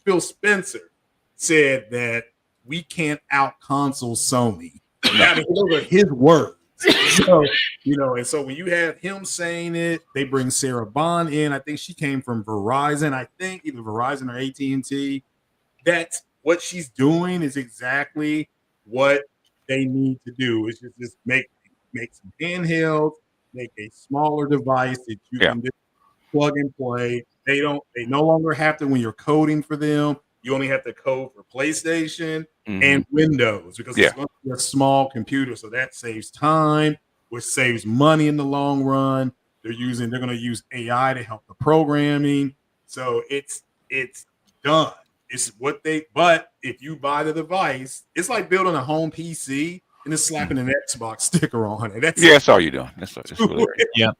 Phil Spencer said that we can't out console Sony. I mean, those are his words. So, and so when you have him saying it, they bring Sarah Bond in. I think she came from Verizon. I think either Verizon or AT&T. That's what she's doing is exactly what they need to do. Is just make some handhelds, make a smaller device that you can just plug and play. They no longer have to, when you're coding for them, you only have to code for PlayStation and Windows because it's going to be a small computer. So that saves time, which saves money in the long run. They're going to use AI to help the programming. So it's done. It's but if you buy the device, it's like building a home PC and just slapping an Xbox sticker on it. That's all you're doing. That's really right. Yeah.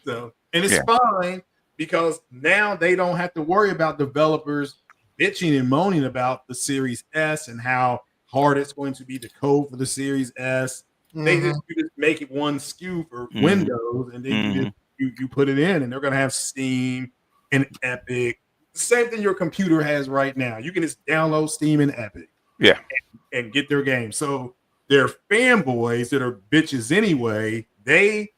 So, and it's fine because now they don't have to worry about developers bitching and moaning about the Series S and how hard it's going to be to code for the Series S. They you just make it one SKU for Windows, and then you put it in, and they're going to have Steam and Epic. The same thing your computer has right now. You can just download Steam and Epic, and get their game. So their fanboys that are bitches anyway, they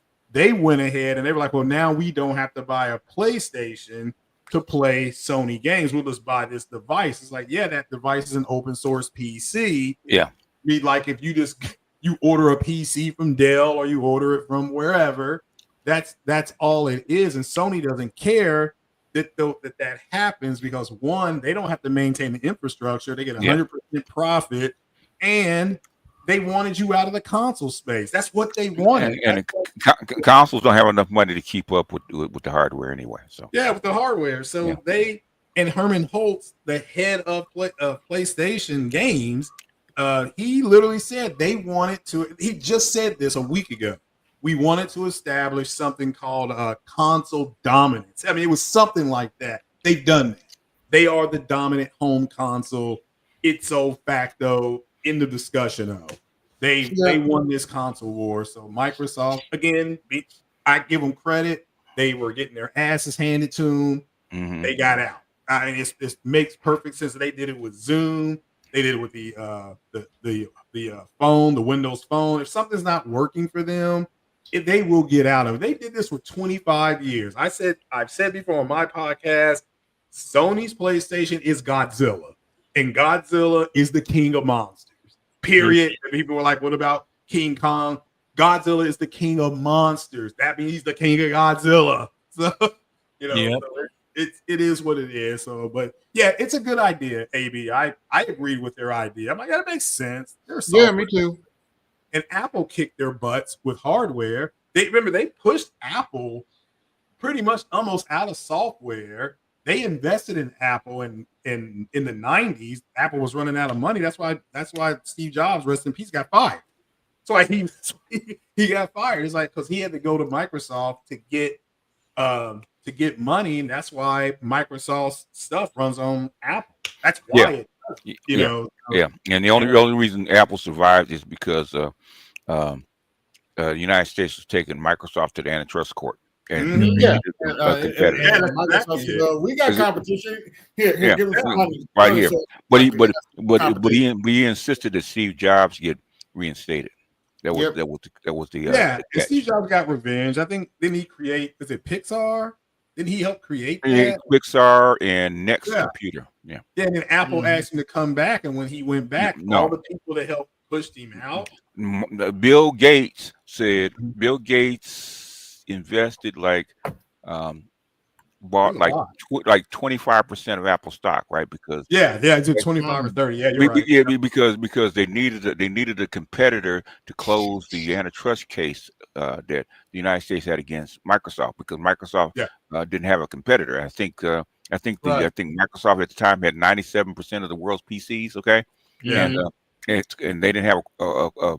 went ahead and they were like, well, now we don't have to buy a PlayStation to play Sony games. We'll just buy this device. It's like, that device is an open source PC. Yeah. Like if you order a PC from Dell or you order it from wherever, that's all it is. And Sony doesn't care that happens because one, they don't have to maintain the infrastructure. They get 100% profit, and they wanted you out of the console space. That's what they wanted. And consoles don't have enough money to keep up with the hardware anyway. So with the hardware. So and Herman Holtz, the head of PlayStation Games, he literally said they wanted to. He just said this a week ago. We wanted to establish something called console dominance. I mean, it was something like that. They've done that. They are the dominant home console. Ipso facto in the discussion of. They won this console war. So Microsoft, again, I give them credit. They were getting their asses handed to them. They got out. I mean, it makes perfect sense. They did it with Zoom. They did it with the phone, the Windows Phone. If something's not working for them, they will get out of it. They did this for 25 years. I've said before on my podcast, Sony's PlayStation is Godzilla, and Godzilla is the king of monsters. Period. And people were like, what about King Kong? Godzilla is the king of monsters. That means he's the king of Godzilla. So, so it is what it is. So, but it's a good idea, AB. I agreed with their idea. I'm like, that makes sense. Me too. And Apple kicked their butts with hardware. They pushed Apple pretty much almost out of software. They invested in Apple in the 90s. Apple was running out of money. That's why Steve Jobs, rest in peace, got fired. So he got fired. It's like because he had to go to Microsoft to get money, and that's why Microsoft's stuff runs on Apple. That's why it does, And the only reason Apple survived is because the United States was taking Microsoft to the antitrust court. And we got competition here. Give us money. Right here. But he insisted that Steve Jobs get reinstated. That was the and Steve Jobs got revenge. I think didn't he create? Is it Pixar? Didn't he help create that? Pixar and Next Computer. Yeah. And then Apple asked him to come back, and when he went back, all the people that helped pushed him out. Bill Gates said Bill Gates invested bought like 25% of Apple stock, right? Because it's 25 or 30. Yeah, you're right. Yeah, because they needed a competitor to close the antitrust case that the United States had against Microsoft, because Microsoft didn't have a competitor. I think I think Microsoft at the time had 97% of the world's PCs. Okay, Yeah. and they didn't have a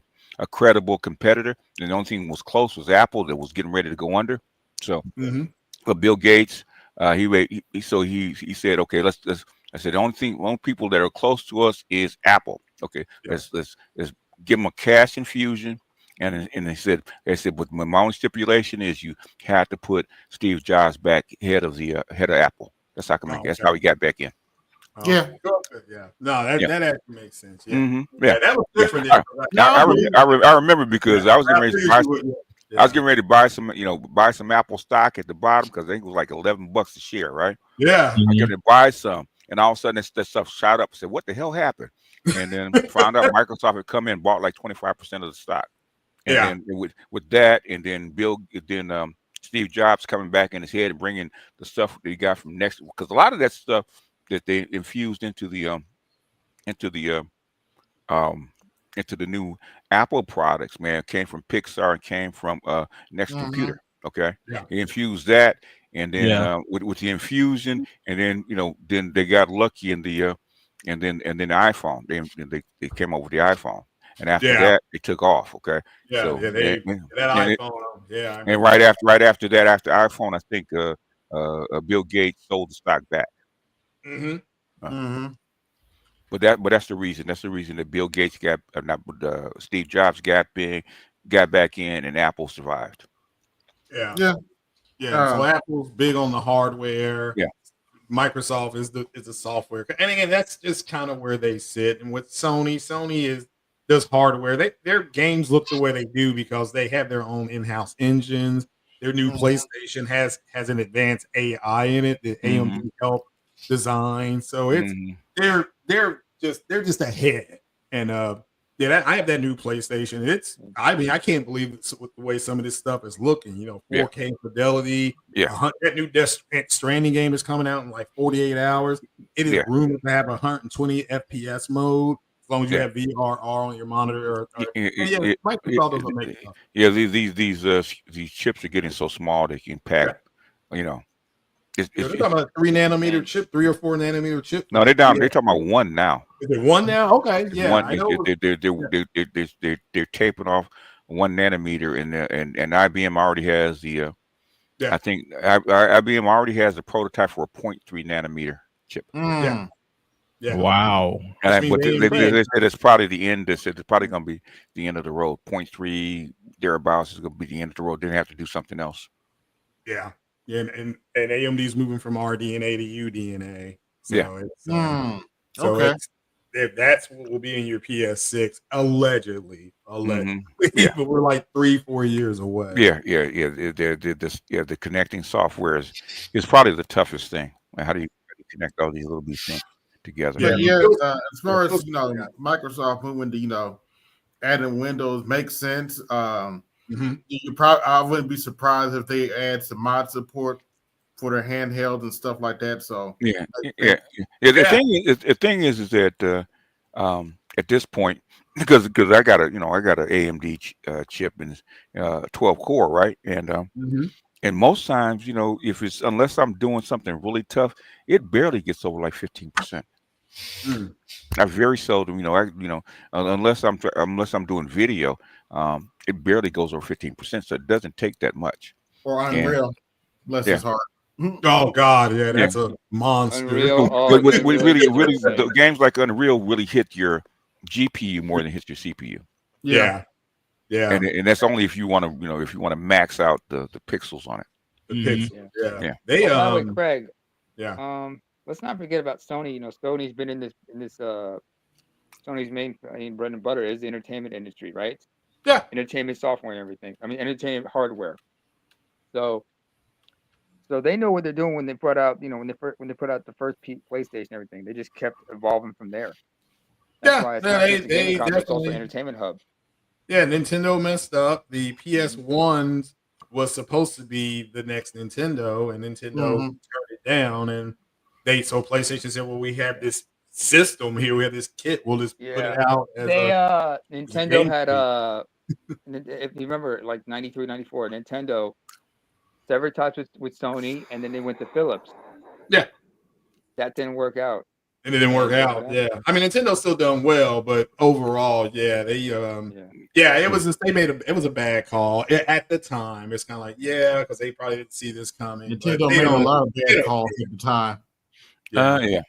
credible competitor. And the only thing that was close was Apple that was getting ready to go under. So, but Bill Gates, he said, okay, let's. I said the only people that are close to us is Apple. Okay, let's give them a cash infusion. And they said, but my only stipulation is you had to put Steve Jobs back head of Apple. That's how I can make it. That's how he got back in. Yeah. Yeah. No, that actually makes sense. Yeah. Yeah. That was good for them. I remember because I was getting ready to buy. Yeah. I was getting ready to buy some Apple stock at the bottom because I think it was like $11 a share, right? Yeah. I was going to buy some, and all of a sudden that stuff shot up. I said, "What the hell happened?" And then found out Microsoft had come in and bought like 25% of the stock. And then with that, and then Steve Jobs coming back in his head and bringing the stuff that he got from next, because a lot of that stuff that they infused into the new Apple products, man, came from Pixar and came from Next Computer. Okay, he infused that, and then with the infusion, and then then they got lucky in the and then the iPhone. They came up with the iPhone, and after that, they took off. Okay, that iPhone. And right after that, after iPhone, I think Bill Gates sold the stock back. But that's the reason. That's the reason that Bill Gates Steve Jobs got back in, and Apple survived. Yeah. So Apple's big on the hardware. Yeah. Microsoft is the software, and again, that's just kind of where they sit. And with Sony does hardware. Their games look the way they do because they have their own in-house engines. Their new PlayStation has an advanced AI in it that AMD helped design. So it's they're just ahead. And I have that new PlayStation. I can't believe with the way some of this stuff is looking. 4K fidelity. That new Death Stranding game is coming out in like 48 hours. It is rumored to have 120 FPS mode as long as you have VRR on your monitor. Microsoft doesn't make stuff. Yeah, these chips are getting so small they can pack. They're talking about 3 nanometer chip, 3 or 4 nanometer chip. No, they're down. They're talking about 1 now. Is it 1 now? Okay, yeah. I know. They're taping off 1 nanometer, and IBM already has the. I think IBM already has a prototype for a 0.3 nanometer chip. Yeah. Wow. And but they said it's probably the end. They said it's probably going to be the end of the road. 0.3 thereabouts is going to be the end of the road. They have to do something else. Yeah. Yeah, and AMD's moving from RDNA to UDNA. So it's that's what will be in your PS6, allegedly. But we're like 3-4 years away. The connecting software is probably the toughest thing. How do you connect all these little things together? As far as Microsoft moving to adding Windows makes sense. I wouldn't be surprised if they add some mod support for their handhelds and stuff like that. So The thing is that at this point, because I got a AMD chip and 12 core, right? And most times, if unless I'm doing something really tough, it barely gets over like 15%. I very seldom, unless I'm doing video, it barely goes over 15%. So it doesn't take that much. Or Unreal, bless his heart. Oh God, that's a monster. Really, the games like Unreal really hit your GPU more than hit your CPU. Yeah. And that's only if you want to max out the pixels on it. The pixels, By the way, Craig. Let's not forget about Sony. Sony's been in this Sony's main bread and butter is the entertainment industry, right? Yeah. Entertainment software and everything. Entertainment hardware. So they know what they're doing when they put out, when they put out the first PlayStation and everything. They just kept evolving from there. That's why it's not just a gaming console, it's also an entertainment hub. Yeah, Nintendo messed up. The PS1 was supposed to be the next Nintendo, and Nintendo turned it down. And PlayStation said, "Well, we have this system here. We have this kit. We'll just put it out." Nintendo had if you remember, like 93, 94, Nintendo severed ties with Sony, and then they went to Philips. Yeah. That didn't work out. And it didn't work out. Yeah. I mean, Nintendo's still done well, but overall, yeah, they it was it was a bad call at the time. It's kind of like, yeah, because they probably didn't see this coming. Nintendo made a lot of bad calls at the time. Yeah.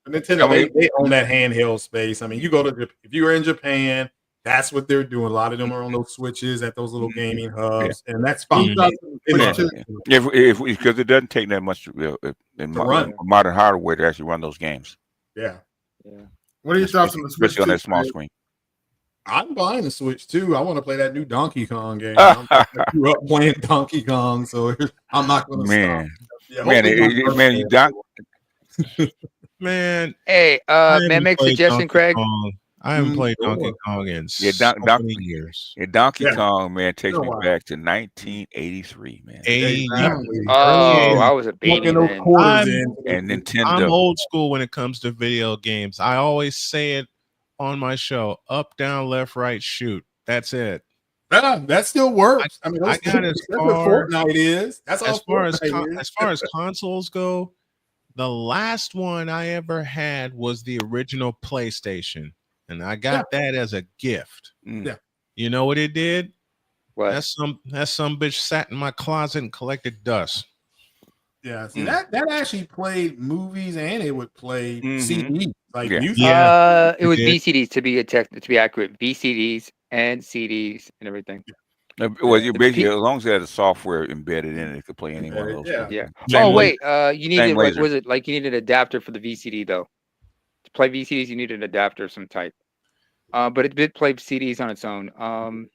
Nintendo, I mean, they own that handheld space. I mean, you go to if you were in Japan, that's what they're doing. A lot of them are on those Switches at those little gaming hubs, and that's fine. Because it doesn't take that much in modern hardware to actually run those games. Yeah. What are your thoughts on the Switch? Especially on that small screen. I'm buying the Switch too. I want to play that new Donkey Kong game. I grew up playing Donkey Kong, so I'm not going to stop. Yeah, man. Hey, may I make a suggestion, Craig? I haven't played Donkey Kong in so many years. Yeah, Donkey Kong, man, takes me back to 1983, man. Oh, I was a baby then. And Nintendo. I'm old school when it comes to video games. I always say it on my show: up, down, left, right, shoot. That's it. That still works. I mean, I got as that's what Fortnite is. That's all as far as Fortnite as far as consoles go. The last one I ever had was the original PlayStation, and I got that as a gift. Yeah. You know what it did? What? That some bitch sat in my closet and collected dust. Yeah, see that actually played movies and it would play CDs like music. It was VCDs to be accurate. VCDs and CDs and everything. Well, you basically as long as it had the software embedded in it, it could play any one of those. Yeah. Oh wait, you needed was it like you need an adapter for the VCD though? To play VCDs, you need an adapter of some type. But it did play CDs on its own. And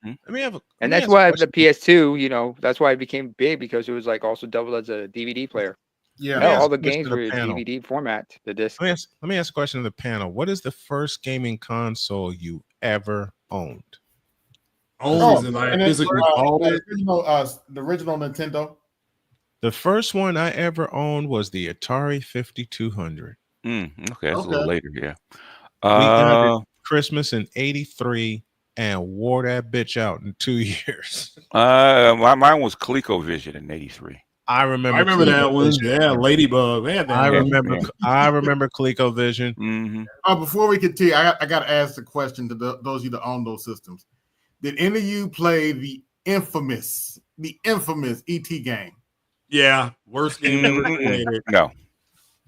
that's why the PS2, you know, that's why it became big because it was like also doubled as a DVD player. Yeah. No, all the games were DVD format. The disc. Let me ask a question to the panel. What is the first gaming console you ever owned? The original Nintendo. The first one I ever owned was the Atari 5200. Okay, that's a little later, yeah. We got it Christmas in '83 and wore that bitch out in 2 years. Mine was ColecoVision in '83. I remember that one. Yeah, Ladybug. Man, I remember ColecoVision. Before we continue, I got to ask the question to those of you that own those systems. Did any of you play the infamous ET game? Yeah, worst game ever created. No.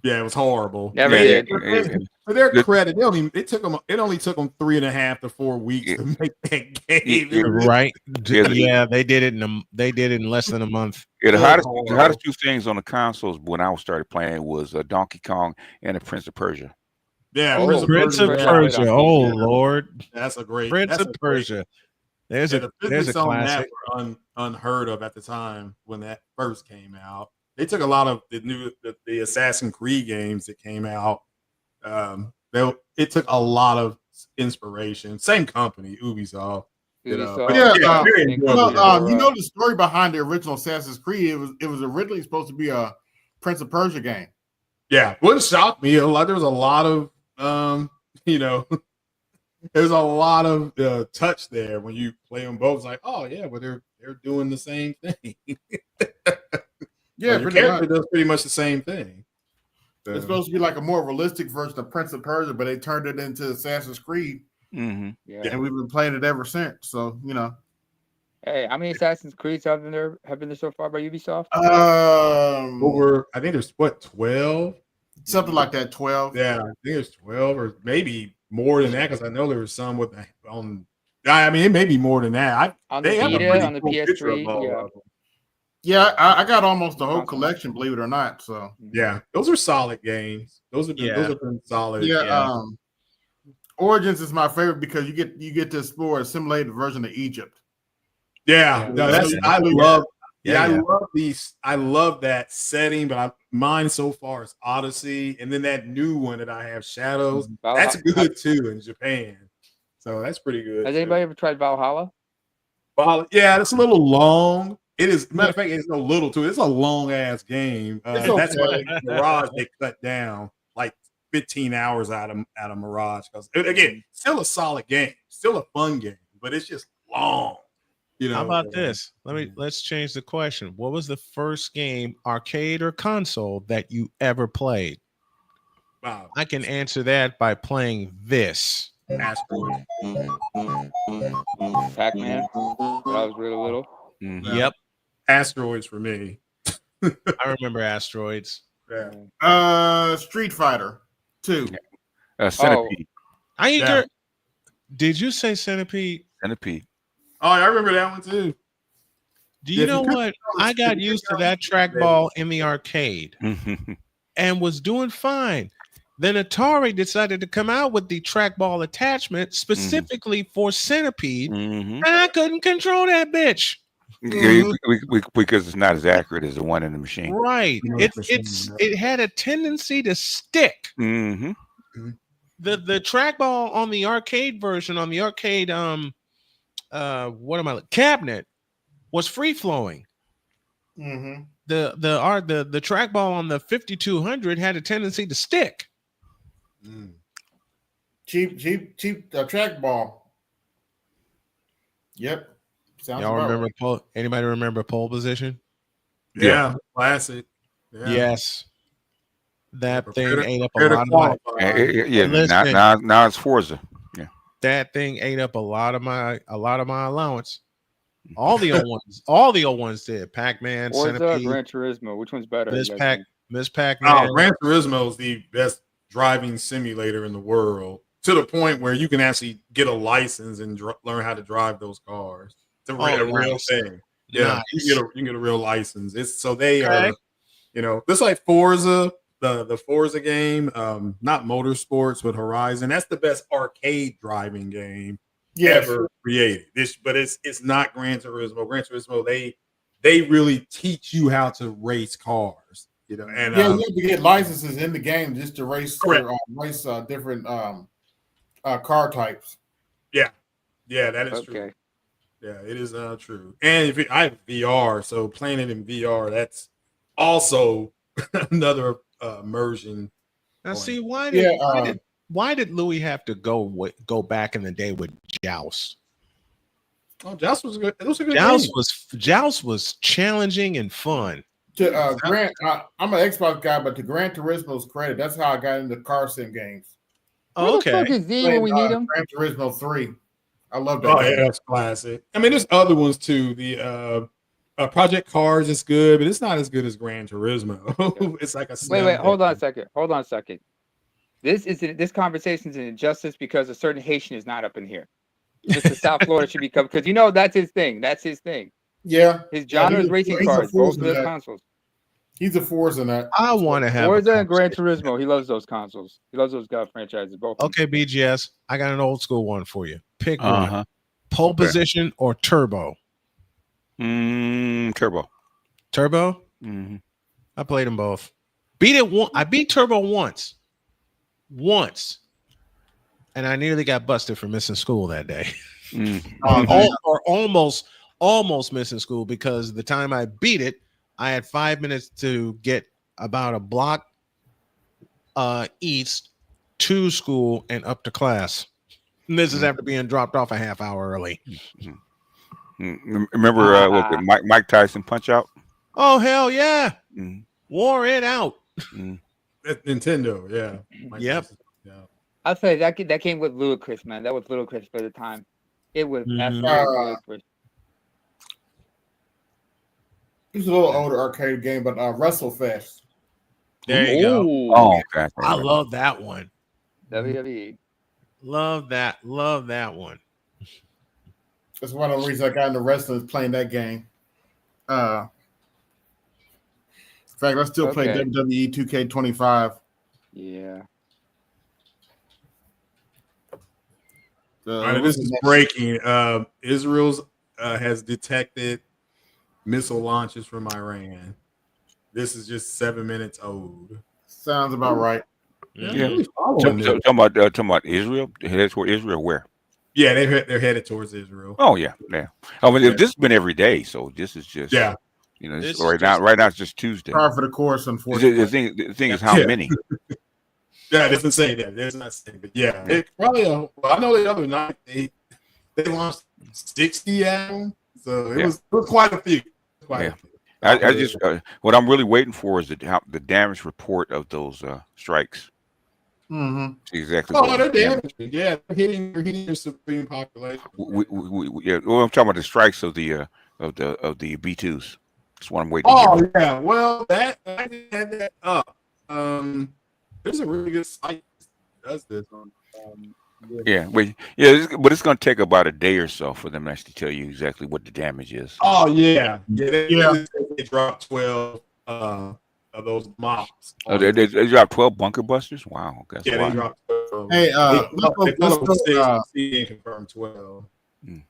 Yeah, it was horrible. Never did. For their credit, it only took them 3.5 to 4 weeks to make that game. Right? Yeah, they did it in less than a month. Yeah, the hottest two things on the consoles when I started playing was Donkey Kong and the Prince of Persia. Yeah, Prince of Persia. Oh Lord, that's a great Prince of Persia. There's a classic. Unheard of at the time when that first came out. They took a lot of the Assassin's Creed games that came out. It took a lot of inspiration. Same company, Ubisoft. You know the story behind the original Assassin's Creed. It was originally supposed to be a Prince of Persia game. Yeah, what shocked me a lot. There was a lot of there's a lot of touch there when you play them both. It's like, oh yeah, but they're doing the same thing. Yeah, your character does pretty much the same thing. It's supposed to be like a more realistic version of Prince of Persia, but they turned it into Assassin's Creed. And we've been playing it ever since. So Hey, how many Assassin's Creeds have been there so far by Ubisoft? Over, I think there's 12, something like that. 12. Yeah, I think there's 12 or maybe more than that because I know there was some with on. I mean, it may be more than that. On the Vita, on the PS3, yeah, I got almost the whole collection, believe it or not. So yeah, those are solid games. Those have been solid. Yeah. Origins is my favorite because you get to explore a simulated version of Egypt. Yeah, no, I love that setting, but mine so far is Odyssey, and then that new one that I have, Shadows. That's good too in Japan. So that's pretty good. Has anybody ever tried Valhalla? Yeah, it's a little long. It is. Matter of fact, it's no little too. It's a long ass game. That's why Mirage they cut down like 15 hours out of Mirage because again, still a solid game, still a fun game, but it's just long. You How know, about this? Let's change the question. What was the first game, arcade or console, that you ever played? Wow. I can answer that by playing this. Asteroid. Pac-Man. When I was really little. Yep. Asteroids for me. I remember Asteroids. Yeah. Street Fighter 2. Centipede. Did you say Centipede? Centipede. Oh, I remember that one too. Do you know what? I got used to that trackball in the arcade and was doing fine. Then Atari decided to come out with the trackball attachment specifically for Centipede, and I couldn't control that bitch. Because it's not as accurate as the one in the machine. Right. It had a tendency to stick. Mm-hmm. The trackball on the arcade version, on the arcade cabinet, was free flowing. Mm-hmm. The trackball on the 5200 had a tendency to stick. Cheap trackball. Yep. Sounds Y'all about remember right. anybody remember pole position? Yeah, classic. Yeah. Yes. That thing Prepare to- ate up a prepare to lot of my qualify. Now it's Forza. Yeah. That thing ate up a lot of my allowance. All the old ones did. Pac-Man, Forza, Centipede, Gran Turismo. Which one's better? Miss you guys think? Pac-Man. Oh, Gran Turismo is the best driving simulator in the world, to the point where you can actually get a license and learn how to drive those cars. It's a real nice. thing. Yeah, Nice. you can get a real license. They are, just like Forza, the Forza game, not Motorsports, but Horizon. That's the best arcade driving game ever created. But it's not Gran Turismo. Gran Turismo, they really teach you how to race cars. And you have to get licenses in the game just to race different car types. Yeah, that is true. Yeah, it is true. And I have VR, so playing it in VR, that's also another immersion. Now, see, why did Louis have to go back in the day with Joust? Oh, Joust was good. It was a good Joust was challenging and fun. I'm an Xbox guy, but to Gran Turismo's credit, that's how I got into car sim games. Where the fuck is Z when we need him? Gran Turismo 3. I love that. Oh yeah, that's classic. I mean, there's other ones too. The Project Cars is good, but it's not as good as Gran Turismo. It's like a wait. Hold on a second. This conversation is an injustice because a certain Haitian is not up in here. Mr. South Florida should be covered because that's his thing. That's his thing. Yeah, his genre is racing cars, both of the consoles. He's a Forza in that. I want to have Forza and Gran Turismo. He loves those consoles. He loves those franchises. Both. Okay, BGS. I got an old school one for you. Pick one: pole position or turbo. Turbo. Turbo. Mm-hmm. I played them both. I beat Turbo once, and I nearly got busted for missing school that day. Or almost missing school because the time I beat it, I had 5 minutes to get about a block east to school and up to class. And this is after being dropped off a half hour early. Remember Mike Tyson Punch Out? Oh, hell yeah. Wore it out. Nintendo, yeah. Yep. Yeah. I'll say that came with Ludacris, man. That was Ludacris for the time. It was absolutely Ludacris. It's a little older arcade game, but WrestleFest. There you go. Oh, okay. I love that one. WWE. Love that one. That's one of the reasons I got into wrestling is playing that game. In fact, I still play WWE 2K25. Yeah. All right, this is breaking. Israel's has detected missile launches from Iran. This is just 7 minutes old. Sounds about right. Yeah. Talking about Israel. Headed toward Israel, where? Yeah, they're headed towards Israel. Oh yeah. I mean, this has been every day, so this is just right now it's just Tuesday. Par for the course, unfortunately. The thing is how many? Yeah, it doesn't say that. There's not saying, but yeah, it probably. I know the other night they launched 60 at them. So it was quite a few. Yeah. I just what I'm really waiting for is the damage report of those strikes. Mm-hmm. See exactly. Oh, they're damaging. Yeah, they're hitting the civilian population. Yeah. Well, I'm talking about the strikes of the B2s. That's what I'm waiting. Oh yeah. Well, I had that up. There's a really good site that does this on. Yeah, but it's going to take about a day or so for them to actually tell you exactly what the damage is. Oh yeah. They dropped 12 of those mobs. Oh, they dropped 12 bunker busters. Wow, that's Yeah, a lot. they dropped 12. Hey, let's go. Confirmed 12.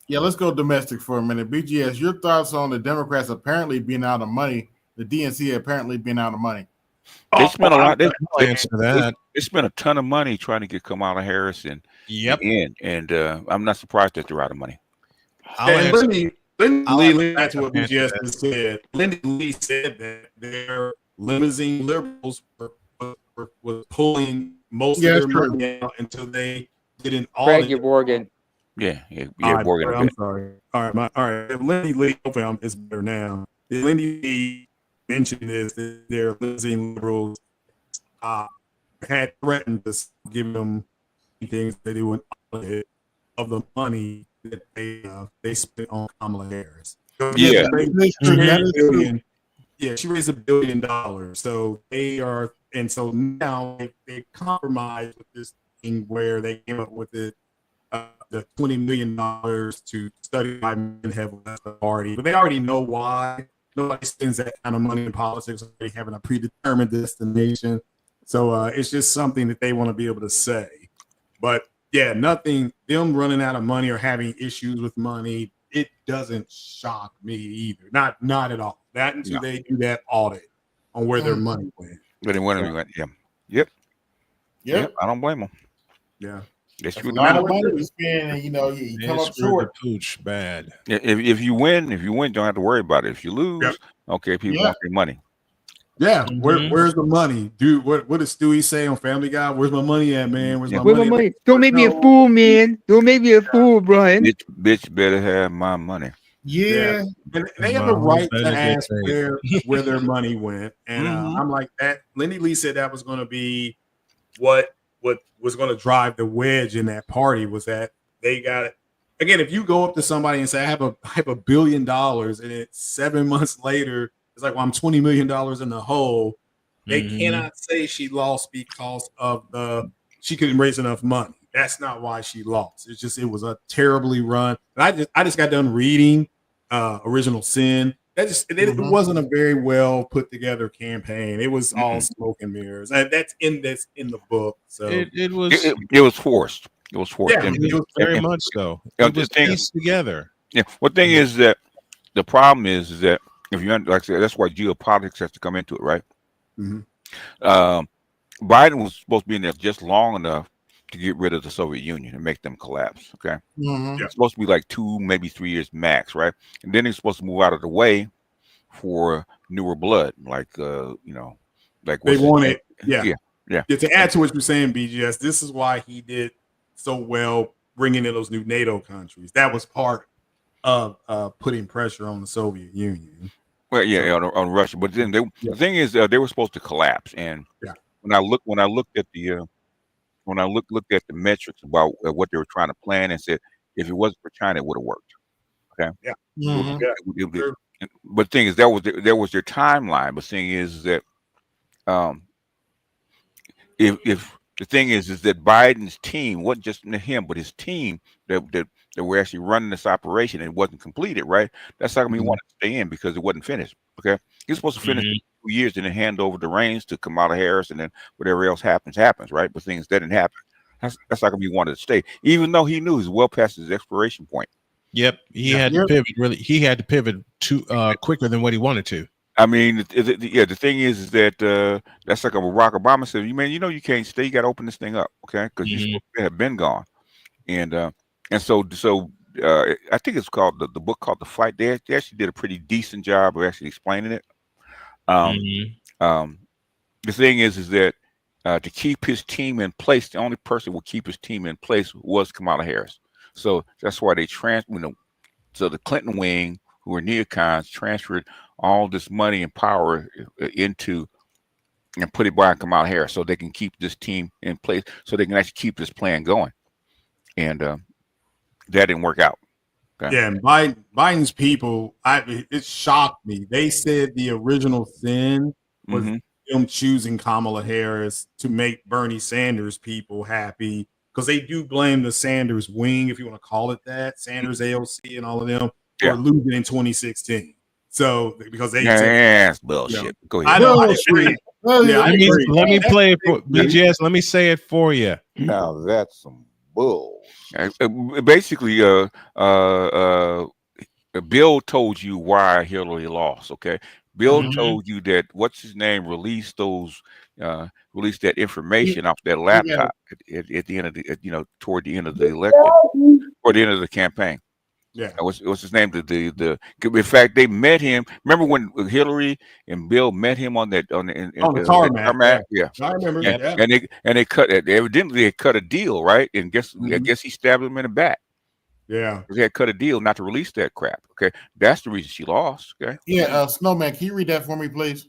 Yeah, let's go domestic for a minute. BGS, your thoughts on the Democrats apparently being out of money, the DNC apparently being out of money. They spent a lot. I'll answer that. They spent a ton of money trying to get Kamala Harris in. Yep. And I'm not surprised that they're out of money. Lindy Lee, that's what BGS just said. Lindy Lee said that their limousine liberals were pulling most of their money out until they did an audit. Craig, you're Morgan. Yeah, Morgan. I'm sorry. All right. If Lindy Lee, hopefully it's better now. Lindy Lee mentioned this, that their limousine liberals had threatened to give them things that they would audit of the money that they spent on Kamala Harris. So Yeah. She raised $1 billion. So they are, and so now they compromised with this thing where they came up with the $20 million to study why men have left the party. But they already know why. Nobody spends that kind of money in politics. They having a predetermined destination. So it's just something that they want to be able to say. But yeah, nothing, them running out of money or having issues with money, it doesn't shock me either. Not at all. That until they do that audit on where their money went. But then when went, Yep. I don't blame them. Yeah. That's a lot of money to spend, and you come up short. Pooch bad. Yeah, if you win, don't have to worry about it. If you lose, okay, people want their money. Yeah, where's the money, dude? What does Stewie say on Family Guy? Where's my money at, man? Where's my money? Don't make me a fool, man. Don't make me a fool, Brian. Bitch better have my money. Yeah. And they have a right to ask where their money went. And I'm like that. Lindy Lee said that was going to be what was going to drive the wedge in that party, was that they got it. Again, if you go up to somebody and say, I have $1 billion, and it's 7 months later, it's like, well, I'm $20 million in the hole. They cannot say she lost because of she couldn't raise enough money. That's not why she lost. It's just, it was a terribly run. And I just got done reading Original Sin. It wasn't a very well put together campaign. It was all smoke and mirrors. That's in the book. So it was forced. It was forced. Yeah, it was very much so. It was pieced together. Yeah. One thing is that the problem is that if you like I said, that's why geopolitics has to come into it, right? Biden was supposed to be in there just long enough to get rid of the Soviet Union and make them collapse. Okay, it's supposed to be like 2, maybe 3 years max, right? And then he's supposed to move out of the way for newer blood, like like they wanted, yeah. To add to what you're saying, BGS, this is why he did so well bringing in those new NATO countries. That was part of putting pressure on the Soviet Union. Well, on Russia, but then the thing is, they were supposed to collapse. And when I looked at the metrics about what they were trying to plan, and said if it wasn't for China, it would have worked. Okay. But the thing is, there was their timeline. But the thing is that if the thing is that Biden's team wasn't just him, but his team that were actually running this operation, and it wasn't completed, right? That's how come he wanted to stay in, because it wasn't finished. Okay, he's supposed to finish 2 years and then hand over the reins to Kamala Harris, and then whatever else happens, right? But things that didn't happen. That's how come he wanted to stay, even though he knew he was well past his expiration point. Yep, he had to pivot. Really, he had to pivot quicker than what he wanted to. I mean, the thing is that that's like Barack Obama said, you can't stay. You got to open this thing up, okay? Because you supposed to have been gone, and so I think it's called the book called The Fight. They actually did a pretty decent job of actually explaining it. The thing is that to keep his team in place, the only person who would keep his team in place was Kamala Harris. So that's why they so the Clinton wing who are neocons transferred all this money and power into and put it behind Kamala Harris so they can keep this team in place, so they can actually keep this plan going. And that didn't work out. Okay? Yeah, and Biden's people, it shocked me. They said the original sin was them choosing Kamala Harris to make Bernie Sanders people happy, because they do blame the Sanders wing, if you want to call it that, Sanders AOC and all of them, for losing in 2016. So because they said, it's bullshit. You know, Go ahead. I know, I agree. Yeah, I agree. Let me play it for BGS. Let me say it for you. Now that's some bull. Basically, Bill told you why Hillary lost. Okay, Bill told you that what's his name released that information off that laptop at the end of the toward the end of the election or the end of the campaign. Yeah, what's his name? In fact, they met him. Remember when Hillary and Bill met him on the tarmac? Yeah, I remember. And they cut. Evidently, they cut a deal, right? And I guess he stabbed him in the back. Yeah, they had cut a deal not to release that crap. Okay, that's the reason she lost. Okay. Yeah, Snowman, can you read that for me, please?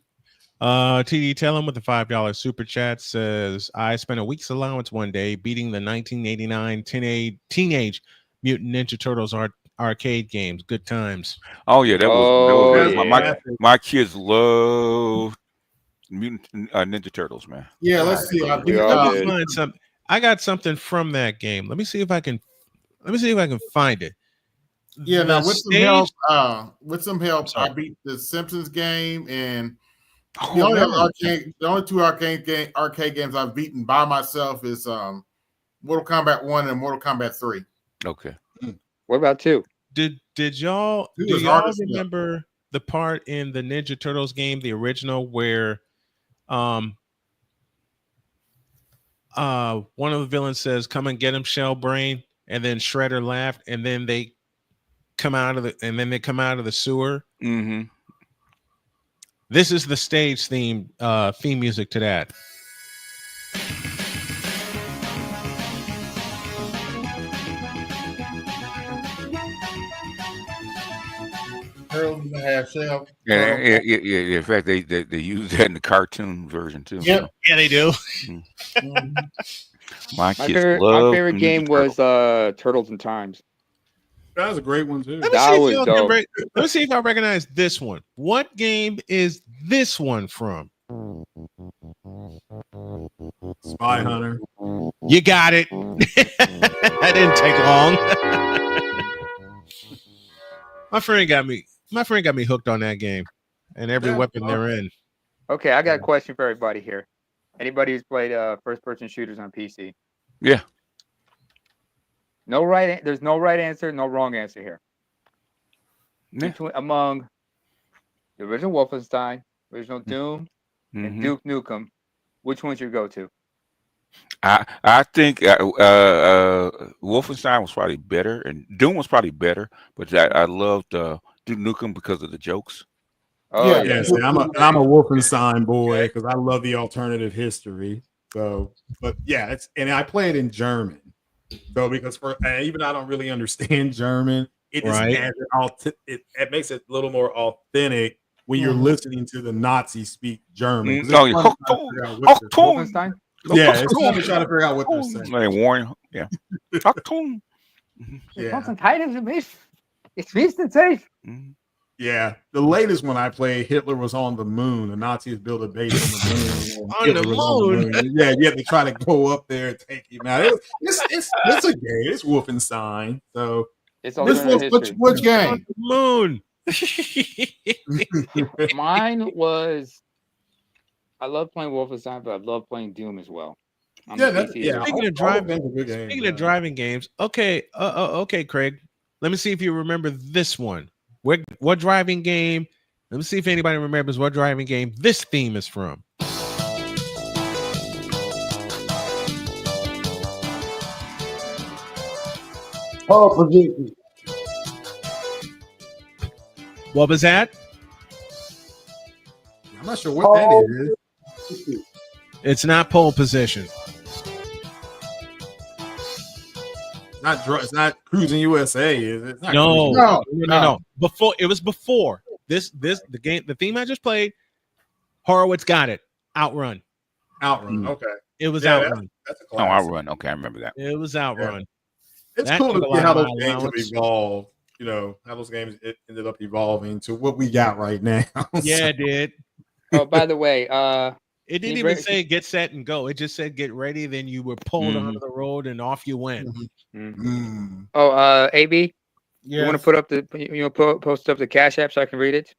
TD Tell him with the $5 super chat says, I spent a week's allowance one day beating the 1989 Teenage Mutant Ninja Turtles arcade games. Good times. Oh yeah, that was my kids love Mutant Ninja Turtles, man. Yeah, let's see. I got something from that game. Let me see if I can find it. Yeah, now with some help, I beat the Simpsons game, and the only two arcade games I've beaten by myself is Mortal Kombat 1 and Mortal Kombat 3. Okay. What about 2? Do y'all remember the part in the Ninja Turtles game, the original, where one of the villains says, "Come and get him, Shell Brain," and then Shredder laughed, and then they come out of the sewer. Mm-hmm. This is the stage theme music to that. Yeah. In fact, they use that in the cartoon version too. Yep. So. Yeah, they do. My favorite game was Turtles in Times. That was a great one too. Let me see if I recognize this one. What game is this one from? Spy Hunter. You got it. That didn't take long. My friend got me hooked on that game and every weapon they're in. Okay, I got a question for everybody here. Anybody who's played first-person shooters on PC? Yeah. There's no right answer, no wrong answer here. Yeah. Among the original Wolfenstein, original Doom, and Duke Nukem, which one's your go-to? I think Wolfenstein was probably better, and Doom was probably better, but I loved Duke Nukem because of the jokes. Oh yeah, see, I'm a Wolfenstein boy because I love the alternative history. So, but yeah, and I play it in German. So because even I don't really understand German, it makes it a little more authentic when you're listening to the Nazis speak German. Yeah, it's fun to try to figure out what they're saying. They warn, yeah. Yeah, the latest one I played, Hitler was on the moon. The Nazis built a base on the moon. Yeah, you have to try to go up there and take him out. It's a game. It's Wolfenstein. So it's which game? On the moon. Mine was. I love playing Wolfenstein, but I love playing Doom as well. Speaking of driving games, okay, Craig. Let me see if you remember this one. What driving game? Let me see if anybody remembers what driving game this theme is from. Pole Position. What was that? I'm not sure what that is. It's not Pole Position. It's not Cruising USA. Is it? It's not No, No, no. Before it was before the game, the theme I just played. Horowitz got it. Outrun. Outrun. Okay. It was Yeah, Outrun. that's a Oh, classic. Outrun. Okay, I remember that. It was Outrun. It's That cool took to a see lot how of those my games have allowance. evolved. You know, how those games ended up evolving to what we got right now. Yeah, it did. Oh, by the way, It can didn't you even bring? say get set and go. It just said get ready. Then you were pulled onto the road and off you went. Oh, AB, you want to Yes. put up the post up the Cash App so I can read it?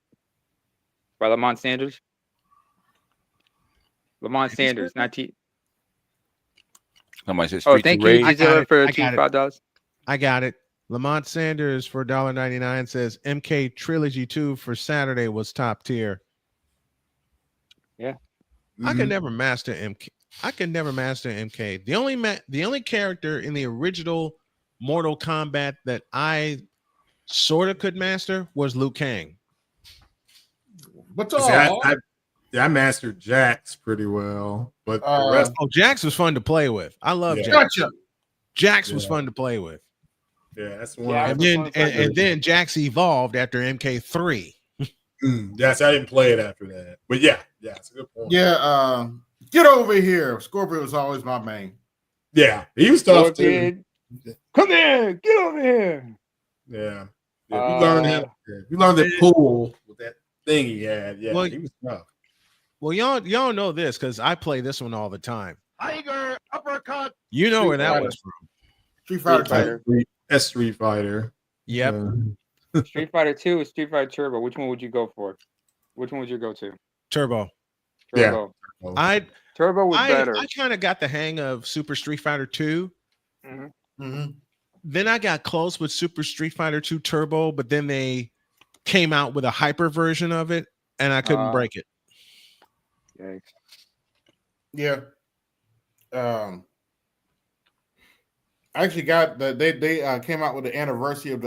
By Lamont Sanders. Lamont Sanders, not T. Somebody said Oh, Streets thank of you, Rage. Gisela, for I got it. $5. I got it. Lamont Sanders for $1.99 says MK Trilogy 2 for Saturday was top tier. Yeah. I could never master MK. I could never master MK. The only character in the original Mortal Kombat that I sort of could master was Liu Kang. But See, I mastered Jax pretty well, but the rest. Oh, Jax was fun to play with. I love Jax. Gotcha. Jax was fun to play with. Yeah, that's one. And then Jax evolved after MK3. Yes, I didn't play it after that, but yeah, it's a good point. Yeah, get over here. Scorpion was always my main. Yeah, he was tough too. Come here, get over here. Yeah, we learned that pull with that thing he had. Yeah, he was tough. Well, y'all know this because I play this one all the time. Tiger uppercut. You know Street where that Fighter. was from. Street Fighter. That's Street Fighter. Yep. Street Fighter 2 or Street Fighter Turbo? Which one would you go for? Which one would you go to? Turbo. Turbo. Turbo was better. I kind of got the hang of Super Street Fighter 2. Mm-hmm. Then I got close with Super Street Fighter 2 Turbo, but then they came out with a hyper version of it, and I couldn't break it. Yikes. Yeah. I actually got they came out with the anniversary of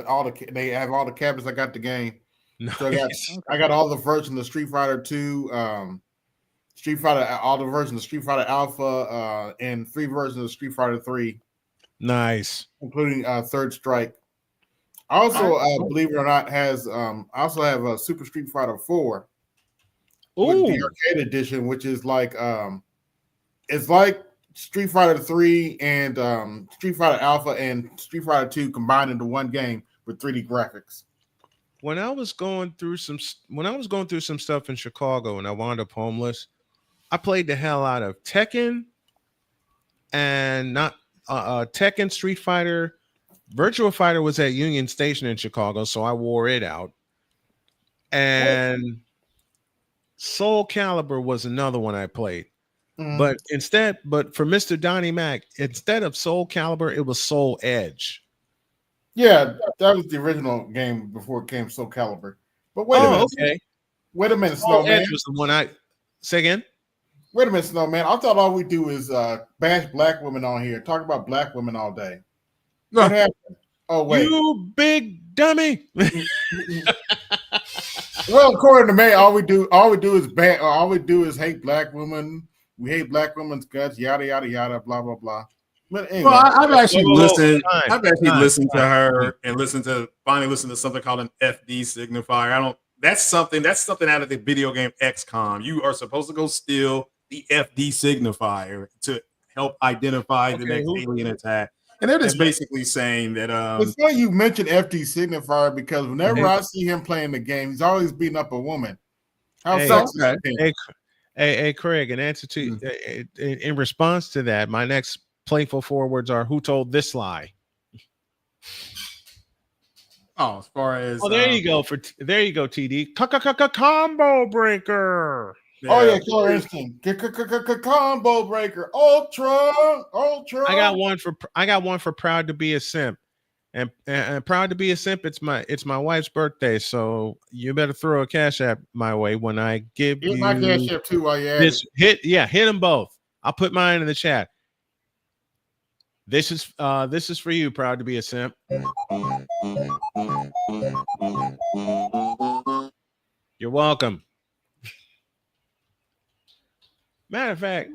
they have all the cabinets. I got the game. Nice. So I got all the versions of Street Fighter 2, Street Fighter, all the versions of Street Fighter Alpha, and 3 versions of Street Fighter 3. Nice. Including Third Strike. I also, believe it or not, I also have a Super Street Fighter 4 with the arcade edition, which is like it's like Street Fighter 3 and Street Fighter Alpha and Street Fighter 2 combined into one game with 3D graphics. When I was going through some stuff in Chicago and I wound up homeless, I played the hell out of Tekken and not Tekken, Street Fighter. Virtua Fighter was at Union Station in Chicago, so I wore it out. And Soul Calibur was another one I played. But for Mr. Donnie Mac, instead of Soul Calibur, it was Soul Edge. Yeah, that was the original game before it came Soul Calibur. But wait a minute. Okay. Wait a minute, Soul Snowman. Edge was the one I say again. Wait a minute, Snowman. I thought all we do is bash black women on here, talk about black women all day. What happened? Oh wait, you big dummy. Well, according to me, all we do is hate black women. We hate black women's guts. Yada yada yada. Blah blah blah. But anyway, Well, I've actually listened. Time, I've actually time, listened to time. her and finally listened to something called an FD signifier. That's something out of the video game XCOM. You are supposed to go steal the FD signifier to help identify the next alien attack. And they're just basically saying that it's funny you mentioned FD signifier because whenever I see him playing the game, he's always beating up a woman. How sexist is he? Hey, Craig, in answer to in response to that, my next playful forwards are who told this lie. Oh, as far as there you go TD combo breaker. Oh yeah, Killer Instinct combo breaker ultra. I got one for proud to be a simp, and proud to be a simp. It's my wife's birthday, so you better throw a cash app my way when I give you my cash app too while you're at this. Hit them both. I'll put mine in the chat. This is for you, proud to be a simp. You're welcome. Matter of fact,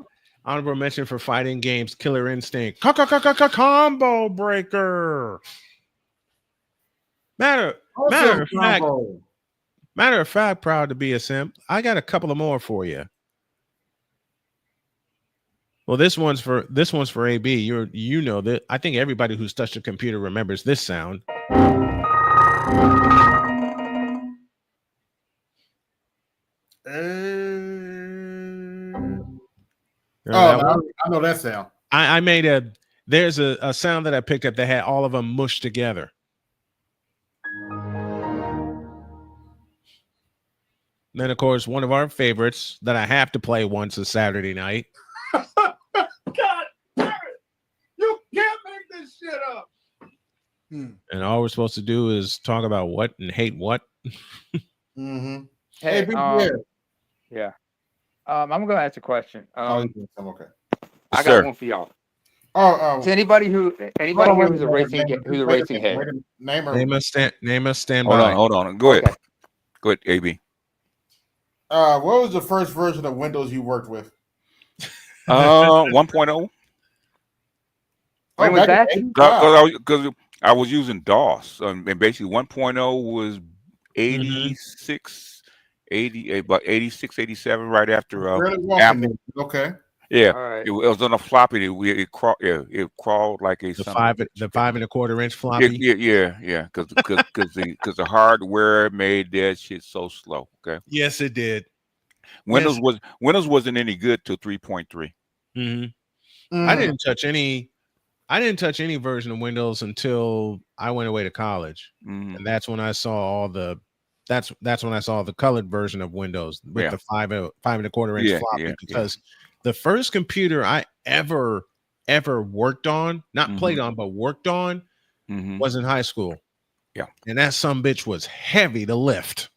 Honorable mention for fighting games: Killer Instinct, Combo Breaker. Matter of fact, proud to be a simp. I got a couple of more for you. Well, this one's for AB. You know that. I think everybody who's touched a computer remembers this sound. I know that sound. I made there's a sound that I picked up that had all of them mushed together. Then, of course, one of our favorites that I have to play once a Saturday night. God damn it! You can't make this shit up. And all we're supposed to do is talk about what and hate what. Mm-hmm. Hey, yeah. I'm gonna ask a question. Okay. I got one for y'all. To anybody here who's a racing head. Name a standby. Hold on. Go ahead. Go ahead, AB. What was the first version of Windows you worked with? 1.0. When was that? Because I was using DOS, and basically 1.0 was 86, 80, about 86, 87, right after Apple. Okay. Yeah, right. it was on a floppy. It crawled like a the 5.25-inch floppy. Yeah. Because the hardware made that shit so slow. Okay. Yes, it did. Windows wasn't any good till 3.3. I didn't touch any version of Windows until I went away to college, and that's when I saw all the. That's when I saw the colored version of Windows with the 5.25-inch floppy because. The first computer I ever worked on, not played on, but worked on, was in high school. Yeah, and that sumbitch was heavy to lift.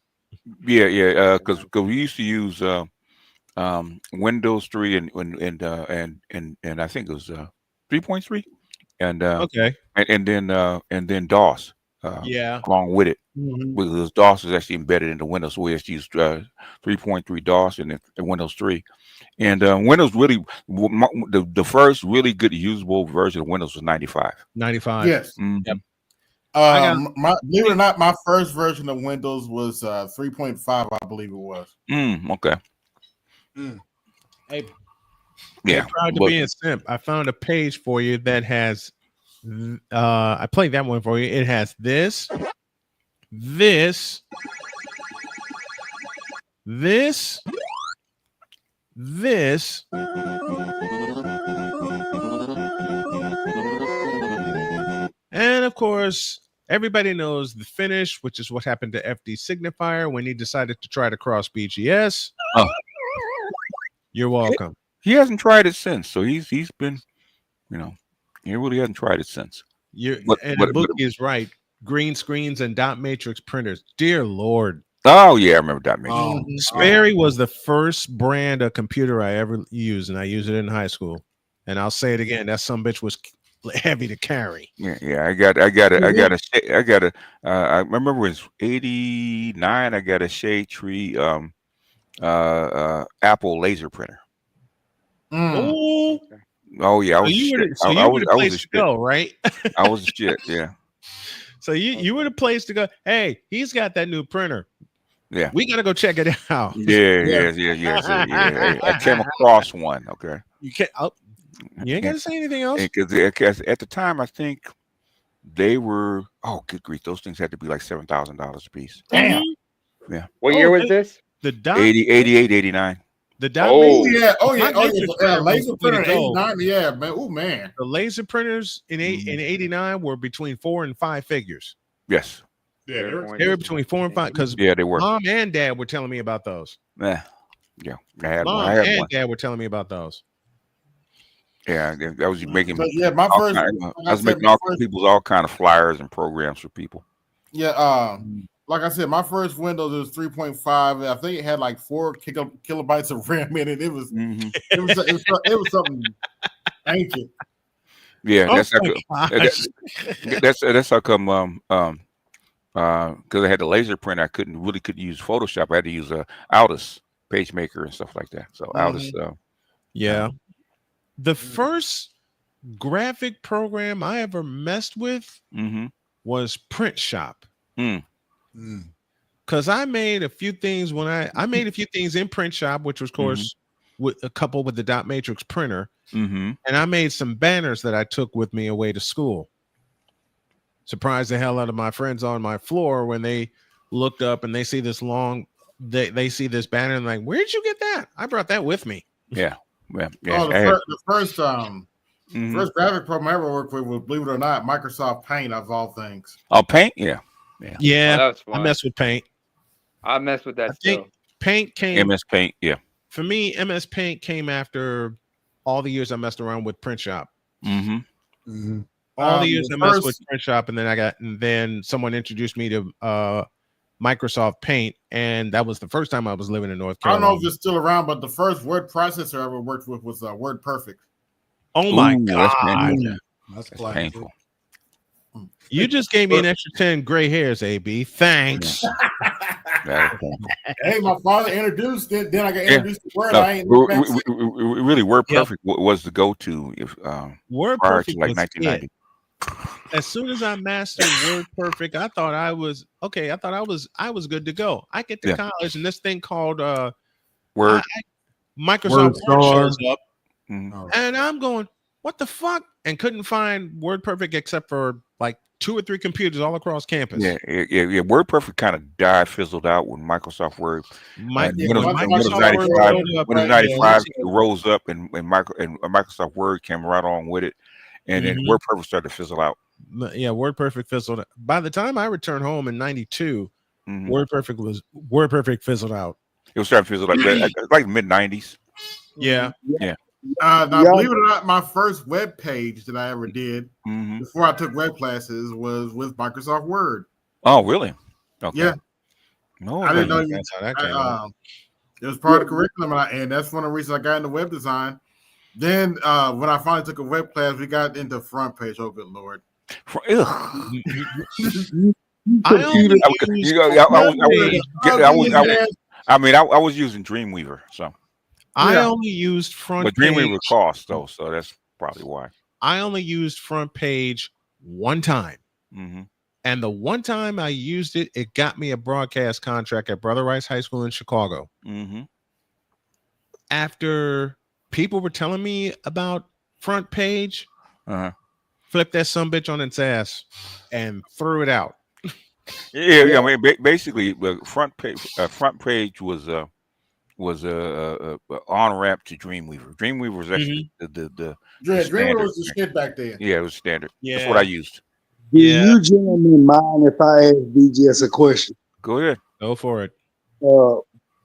Yeah. Because we used to use Windows 3 and I think it was 3.3, and and then DOS. Along with it, because DOS is actually embedded into Windows. So we just used 3.3 DOS and then Windows 3. And Windows really, the first really good usable version of Windows was 95. 95. Yes. Yep. Believe it or not, my first version of Windows was 3.5, I believe it was. Okay. Hey, yeah. Proud to be a simp. I found a page for you that has. I played that one for you. It has this, and of course, everybody knows the finish, which is what happened to FD Signifier when he decided to try to cross BGS. Oh. You're welcome. He hasn't tried it since, so he's been, he really hasn't tried it since. The book is right. Green screens and dot matrix printers. Dear Lord. Oh yeah, I remember dot matrix. Sperry was the first brand of computer I ever used, and I used it in high school. And I'll say it again, that sumbitch was heavy to carry. Yeah. I remember it was 89. I got a Shade Tree Apple laser printer. Oh yeah, I was. You were the place to go, right? I was a shit. Yeah. So you were the place to go. Hey, he's got that new printer. Yeah, we gotta go check it out. Yeah. I came across one. Okay. You can't. Oh, you ain't gotta say anything else. Because at the time, I think they were. Oh, good grief! Those things had to be like $7,000 a piece. Damn. Yeah. What year was this? The dot 88, 89. The dot. Laser printer 89. Yeah, man. Oh man. The laser printers in 89 were between 4 and 5 figures. Yes. Yeah, they were between 4 and 5 because they were. Mom and Dad were telling me about those. Yeah. I had Mom one. and Dad were telling me about those. Yeah, I was making. My first. I was making all kind of flyers and programs for people. Yeah. Like I said, my first Windows was 3.5. I think it had like 4 kilobytes of RAM in it. It was it was something ancient. Yeah, that's how come because I had the laser printer, I couldn't use Photoshop. I had to use Aldus PageMaker and stuff like that. So Aldus, yeah. The first graphic program I ever messed with was Print Shop. Because I made a few things when I made a few things in Print Shop, which was, of course, with a couple with the dot matrix printer. And I made some banners that I took with me away to school. Surprised the hell out of my friends on my floor when they looked up and they see this they see this banner and like, where'd you get that? I brought that with me. Yeah. Oh, the first graphic program I ever worked with was, believe it or not, Microsoft Paint of all things. Oh, Paint? Yeah. Yeah. Oh, that's I fun. mess with Paint. I mess with that still. Paint came. MS Paint, yeah. For me, MS Paint came after all the years I messed around with Print Shop. All the years I messed with Print Shop, and then someone introduced me to Microsoft Paint, and that was the first time I was living in North I don't Carolina. know if it's still around, but the first word processor I ever worked with was WordPerfect. Oh my God. That's painful. You just gave me an extra 10 gray hairs, AB. Thanks. Hey, my father introduced it. Then I got introduced to Word. I ain't really, WordPerfect was the go-to if prior WordPerfect to like was 1990. As soon as I mastered WordPerfect, I thought I was okay. I thought I was good to go. I get to college and this thing called Word Microsoft Word shows up, Mm-hmm. and I'm going, what the fuck? And couldn't find WordPerfect except for like 2 or 3 computers all across campus. Yeah. WordPerfect kind of died, fizzled out when Microsoft Word. Windows 95 rose up, and Microsoft Word came right along with it, and then WordPerfect started to fizzle out. Yeah, WordPerfect fizzled out. By the time I returned home in '92, WordPerfect fizzled out. It was starting to fizzle out like mid 90s. Yeah. Now, believe it or not, my first web page that I ever did before I took web classes was with Microsoft Word. Oh, really? Okay. Yeah. No, I didn't know that's how that came out. It was part of the curriculum, and that's one of the reasons I got into web design. Then, when I finally took a web class, we got into front page. Oh, good Lord! I was using Dreamweaver, so I only used front but page. Dreamweaver cost though, so that's probably why. I only used front page one time. And the one time I used it, it got me a broadcast contract at Brother Rice High School in Chicago. After people were telling me about front page, flipped that sumbitch on its ass and threw it out. I mean, basically, front page was on ramp to Dreamweaver. Dreamweaver was actually the Dreamweaver was the shit back then. Yeah, it was standard. That's what I used. Do you gentlemen mind if I ask BGS a question? Go ahead. Go for it.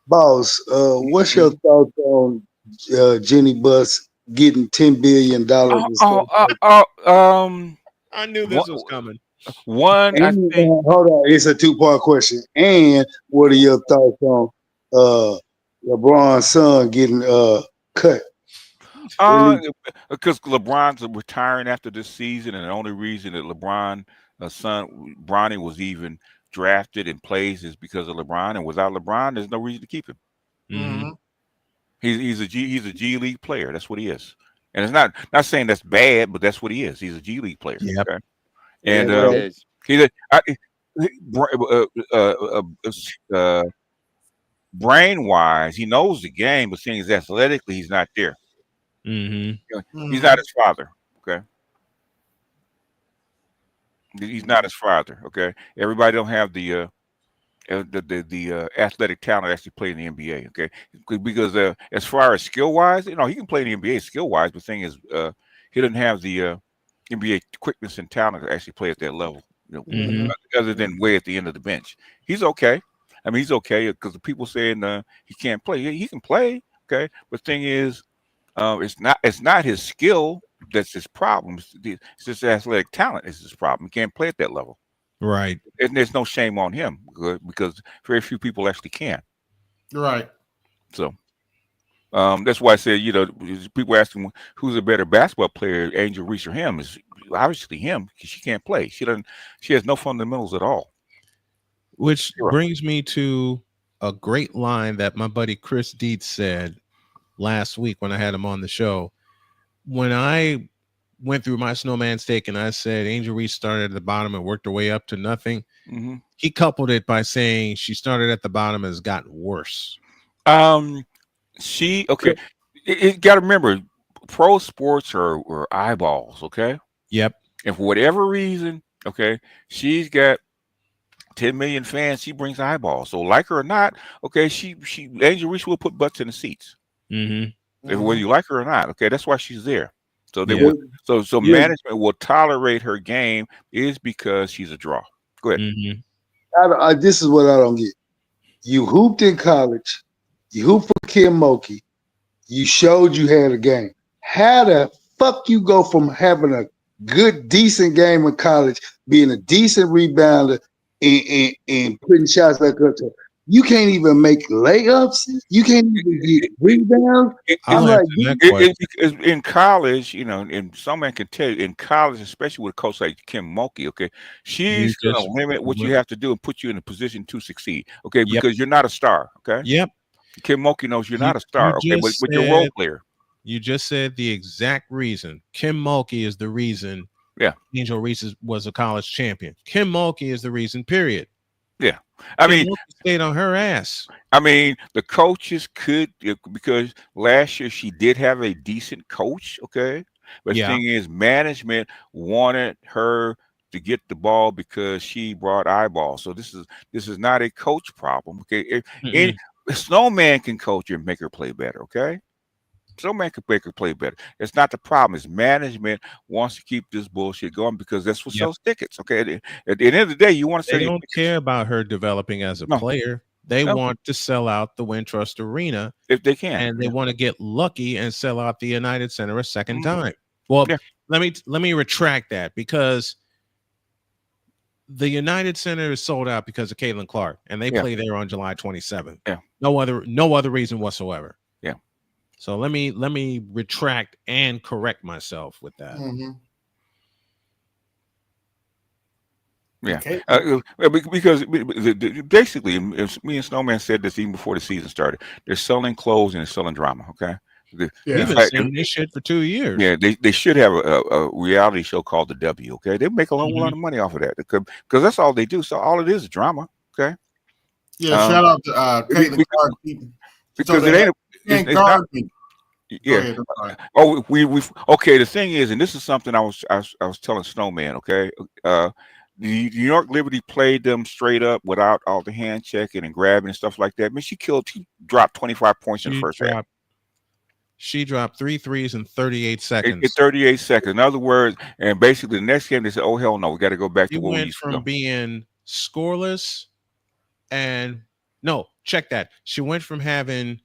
Boss, what's your thoughts on Jenny Bus getting $10 billion? I knew this was coming. One, I think. Hold on, it's a 2-part question. And what are your thoughts on LeBron's son getting cut? Because LeBron's retiring after this season, and the only reason that LeBron's son Bronny was even drafted and plays is because of LeBron, and without LeBron, there's no reason to keep him. He's a G League player. That's what he is, and it's not saying that's bad, but that's what he is. He's a G League player. Okay? And brain wise, he knows the game, but seeing as athletically, he's not there. He's not his father. Okay. He's not his father. Okay. Everybody don't have the athletic talent to actually play in the NBA. Okay. Because as far as skill wise, he can play in the NBA skill wise, but the thing is, he doesn't have the NBA quickness and talent to actually play at that level. Other than way at the end of the bench, he's okay. I mean, he's okay because the people saying he can't play. He can play. Okay. But the thing is, it's not his skill that's his problem. It's just athletic talent is his problem. He can't play at that level. Right. And there's no shame on him because very few people actually can. Right. So that's why I said, people ask him who's a better basketball player, Angel Reese or him. Is obviously him because she can't play. She has no fundamentals at all. Which brings me to a great line that my buddy Chris Dietz said last week when I had him on the show. when I went through my snowman steak and I said Angel Reese started at the bottom and worked her way up to nothing, he coupled it by saying she started at the bottom and has gotten worse. She okay. You got to remember, pro sports are eyeballs. Okay. Yep. And for whatever reason, okay, she's got 10 million fans. She brings eyeballs. So like her or not, okay, she Angel Reese will put butts in the seats. If whether you like her or not, okay, that's why she's there. So they will. So management will tolerate her game is because she's a draw. Go ahead. This is what I don't get. You hooped in college. You hooped for Kim Mulkey. You showed you had a game. How the fuck you go from having a good, decent game in college, being a decent rebounder, and putting shots like that? You can't even make layups. You can't even get rebounds. I'm like, in college, you know, and some man can tell you, in college, especially with a coach like Kim Mulkey, okay, she's going to limit what you have to do and put you in a position to succeed, okay, because you're not a star, okay? Yep. Kim Mulkey knows you're not a star, okay, but you're a role player. You just said the exact reason. Kim Mulkey is the reason Angel Reese was a college champion. Kim Mulkey is the reason, period. Yeah. I mean, stayed on her ass. I mean, the coaches could, because last year she did have a decent coach, okay? But the thing is, management wanted her to get the ball because she brought eyeballs. So this is not a coach problem, okay? Snowman can coach her and make her play better, okay? Snowman can make her play better. It's not the problem. It's management wants to keep this bullshit going because that's what sells tickets, okay? At the end of the day, you want to sell They don't care about her developing as a player. They want to sell out the Wintrust Arena if they can, and they want to get lucky and sell out the United Center a second time. Well, let me retract that, because the United Center is sold out because of Caitlin Clark, and they play there on July 27th. Yeah, no other reason whatsoever. Yeah. So let me retract and correct myself with that. Yeah, because basically, me and Snowman said this even before the season started. They're selling clothes and they're selling drama. Okay, we've been saying this shit for 2 years. Yeah, they should have a reality show called The W. Okay, they make a whole lot of money off of that because that's all they do. So all it is drama. Okay. Yeah, shout out to Caitlin Clark. Because it ain't. It's not, yeah. Okay. The thing is, and this is something I was telling Snowman. Okay. The New York Liberty played them straight up without all the hand checking and grabbing and stuff like that. I mean, she dropped 25 points in the first half. She dropped 3 threes in 38 seconds. In 38 seconds. In other words, and basically the next game they said, "Oh hell no, we got to go back to what we used to." She went from being scoreless, and no, check that. She went from having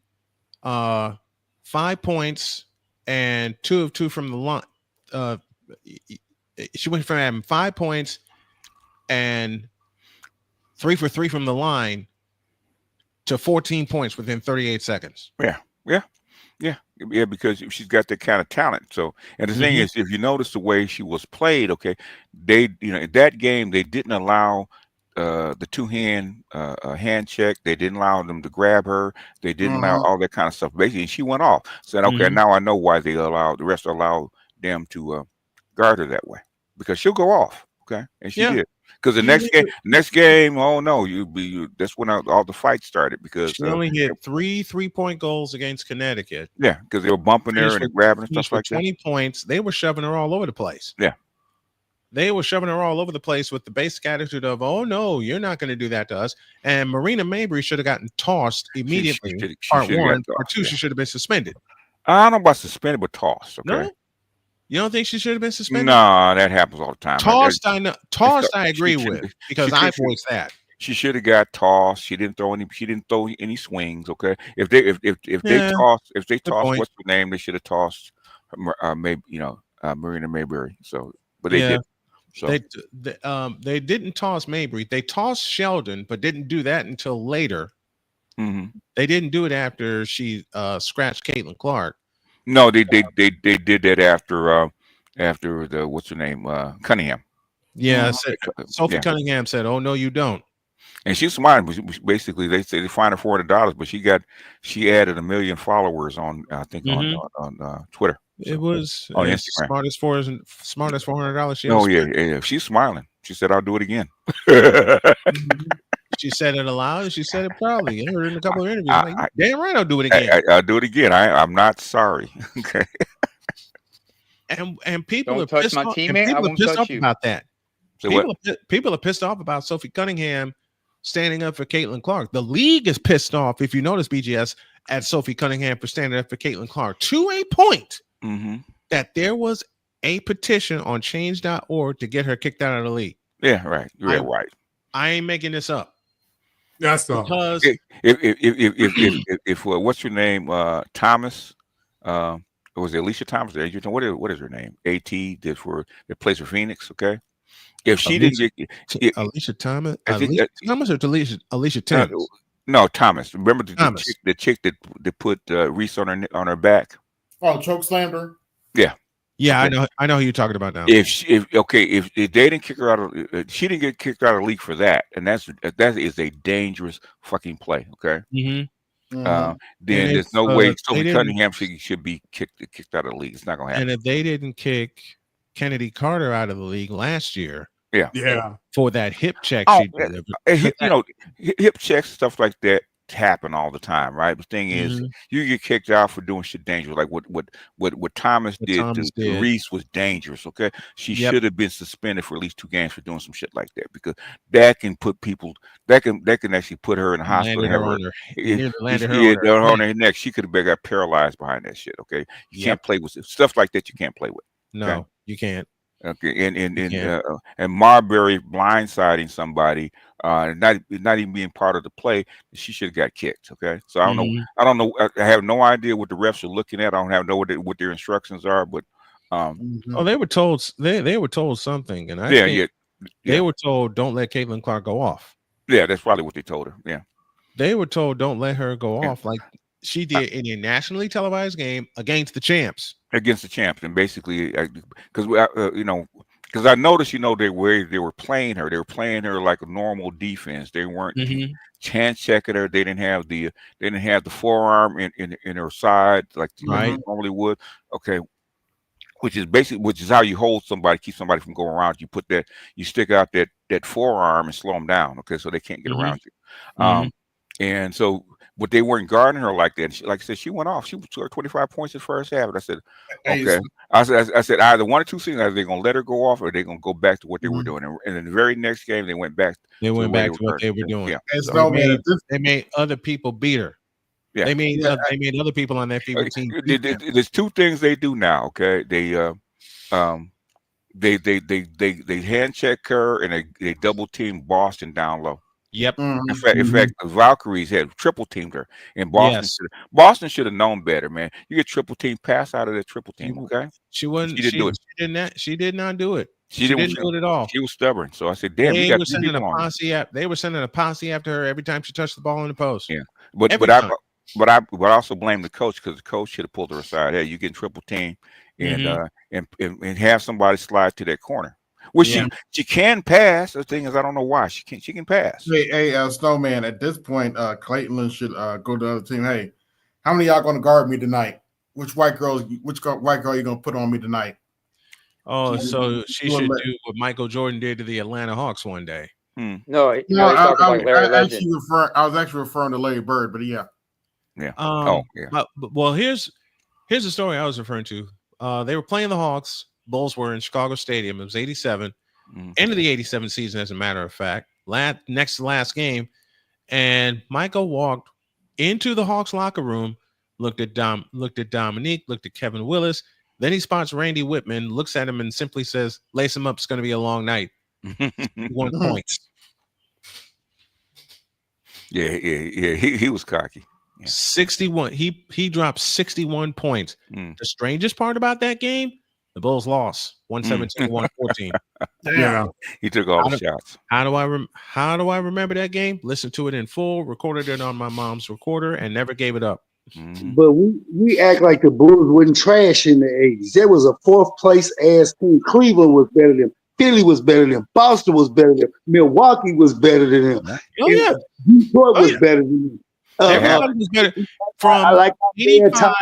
5 points and 2 of 2 from the line. She went from having 5 points and 3 for 3 from the line to 14 points within 38 seconds. Yeah, because she's got that kind of talent. So, and the thing is, if you notice the way she was played, okay, in that game they didn't allow the two-hand hand check. They didn't allow them to grab her. They didn't allow all that kind of stuff. Basically, she went off. Said, okay, now I know why the rest allowed them to guard her that way, because she'll go off. Okay, and she did. Because the next game, oh no, that's when all the fights started, because she only hit 3 3-point goals against Connecticut. Yeah, because they were bumping her and grabbing her, stuff like that. 20 points. They were shoving her all over the place. Yeah. They were shoving her all over the place with the basic attitude of, oh no, you're not going to do that to us. And Marina Mabry should have gotten tossed immediately. Part 1. Part 2, she should have been suspended. I don't know about suspended, but tossed. Okay. No? You don't think she should have been suspended? No, that happens all the time. Tossed, I know. Tossed, I agree with, because I voiced that. She should have got tossed. She didn't throw any swings. Okay, if they tossed, what's her name? They should have tossed, Marina Mabry. So, but they did. So they didn't toss Mabry. They tossed Sheldon, but didn't do that until later. They didn't do it after she scratched Caitlin Clark. No, they did that after the what's her name, Cunningham. Yeah, Sophie Cunningham said, "Oh no, you don't." And she's smart. Basically, they say they fined her $400, but she added 1 million followers on I think on Twitter. It was on it's Instagram. smartest $400 she Oh ever yeah, spent. yeah. She's smiling. She said, "I'll do it again." She said it aloud and she said it proudly. I heard in a couple of interviews. I, I'm like, damn right, I'll do it I, again. I'll do it again. I'm not sorry. Okay. And people Don't are touch pissed my off. And teammate, I people are won't pissed touch off you. about that. So what? People are pissed off about Sophie Cunningham standing up for Caitlin Clark. The league is pissed off, if you notice, BGS, at Sophie Cunningham for standing up for Caitlin Clark to a point that there was a petition on change.org to get her kicked out of the league. Yeah, right. You're right. I ain't making this up. That's because if what's your name? Thomas. Was it Alicia Thomas? What is her name? AT that plays for Phoenix. Okay. If she Alicia, didn't get Alicia Thomas, I think, Thomas or Alicia Timms? No, Thomas. Remember Thomas. the chick that put Reese on her back? Oh, choke slammed her. Yeah. Yeah, Okay. I know who you're talking about now. If they didn't kick her out of, she didn't get kicked out of the league for that, and that is a dangerous fucking play. Okay. Then there's no way Sophie Cunningham should be kicked out of the league. It's not gonna happen. And if they didn't kick Kennedy Carter out of the league last year, for that hip check she did, hip checks, stuff like that happen all the time, right? The thing is, you get kicked out for doing shit dangerous, like what Thomas did to Reese was dangerous. Okay, she should have been suspended for at least 2 games for doing some shit like that, because that can put people that can actually put her in the hospital. Landed her on her neck. She could have got paralyzed behind that shit. Okay, you can't play with stuff like that. You can't play with. No, you can't. Okay, and Marbury blindsiding somebody, not even being part of the play, she should have got kicked. Okay, so I don't know. I have no idea what the refs are looking at. I don't have what their instructions are, but oh, they were told they were told something, and I think they were told don't let Caitlin Clark go off. Yeah, that's probably what they told her. Yeah, they were told don't let her go off like she did in a nationally televised game against the champs. And basically, because because I noticed, they were playing her. They were playing her like a normal defense. They weren't chance checking her. They didn't have the forearm in her side like they normally would. Okay, which is how you hold somebody, keep somebody from going around. You stick out that forearm and slow them down. Okay, so they can't get around you. And so. But they weren't guarding her like that. Like I said, she went off. She scored 25 points in the first half. And I said, okay. I said either one or two things. Either they're gonna let her go off, or they're gonna go back to what they were doing. And in the very next game, they went back. To what they were doing. Yeah. So they made other people beat her. Yeah. They made other people on that FIBA team. There's 2 things they do now. Okay, they hand check her and they double team Boston down low. Yep. In fact, the Valkyries had triple teamed her, and Boston should have known better, man. You get triple team, pass out of that triple team. Okay, she did not do it. She didn't do it at all. She was stubborn. So I said, "Damn, they were sending a posse after her every time she touched the ball in the post." Yeah, but I also blame the coach, because the coach should have pulled her aside. Hey, you getting triple team, and have somebody slide to that corner. Well, she can pass. The thing is, I don't know why she can pass. Hey, Snowman. At this point, Clayton should go to the other team. Hey, how many of y'all going to guard me tonight? Which white girl you going to put on me tonight? Oh, so she should do what Michael Jordan did to the Atlanta Hawks one day. No, he's talking like Larry Legend. I was actually referring to Larry Bird, but yeah. Well, here's the story I was referring to. They were playing the Hawks. Bulls were in Chicago Stadium. It was 87. End of the 87 season, as a matter of fact. Next to last game. And Michael walked into the Hawks locker room, looked at Dominique, looked at Kevin Willis. Then he spots Randy Whitman, looks at him and simply says, lace him up, it's going to be a long night. 1 point. Yeah. He was cocky. Yeah. 61. He dropped 61 points. The strangest part about that game, the Bulls lost 117-114. Yeah, he took all the shots. How do I remember that game? Listened to it in full, recorded it on my mom's recorder, and never gave it up. But we act like the Bulls wasn't trash in the 80s. There was a 4th place ass team. Cleveland was better than Philly, was better than Boston, was better than Milwaukee, was better than them. Detroit was better than them. Everybody was better. From I like 85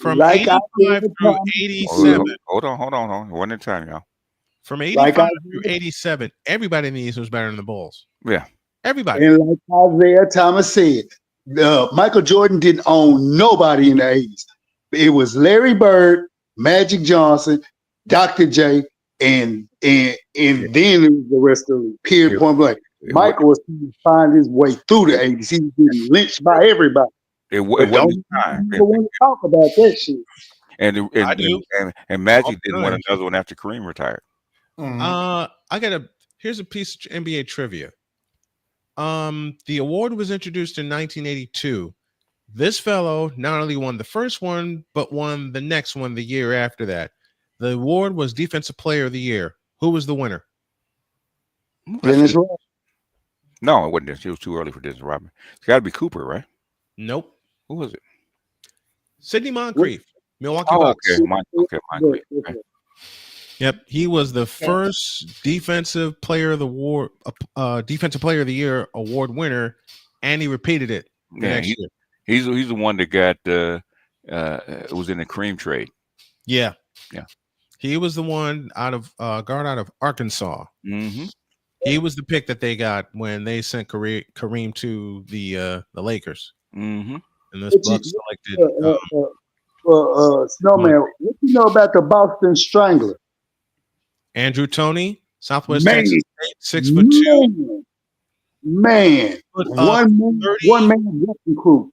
From like 85 through Thomas, 87. Hold on. One at a time, y'all. From like 85 through 87, everybody in the East was better than the Bulls. Yeah. Everybody. and like Isaiah Thomas said, Michael Jordan didn't own nobody in the 80s. It was Larry Bird, Magic Johnson, Dr. J, and then it was the rest of the period point blank. Michael was trying to find his way through the 80s. He was getting lynched by everybody. It But wasn't don't his time. want to talk about that shit. And I do. and Magic All didn't the win time. another one after Kareem retired. Here's a piece of NBA trivia. The award was introduced in 1982. This fellow not only won the first one, but won the next one the year after that. The award was Defensive Player of the Year. Who was the winner? Dennis Rodman. No, it wasn't. It was too early for Dennis Rodman. It's got to be Cooper, right? Nope. Who was it? Sidney Moncrief, Milwaukee Oh, Bucks. okay. Moncrief. Okay. Yep, he was the first Defensive Player of the Year award winner, and he repeated it the next year. He's the one that got was in the Kareem trade. Yeah. Yeah. He was the one guard out of Arkansas. Mm-hmm. He was the pick that they got when they sent Kareem to the Lakers. Mm-hmm. And this Bucks selected Snowman. What you know about the Boston Strangler? Andrew Toney, Southwest Man. Texas State, 6'2". Man, one man wrecking crew.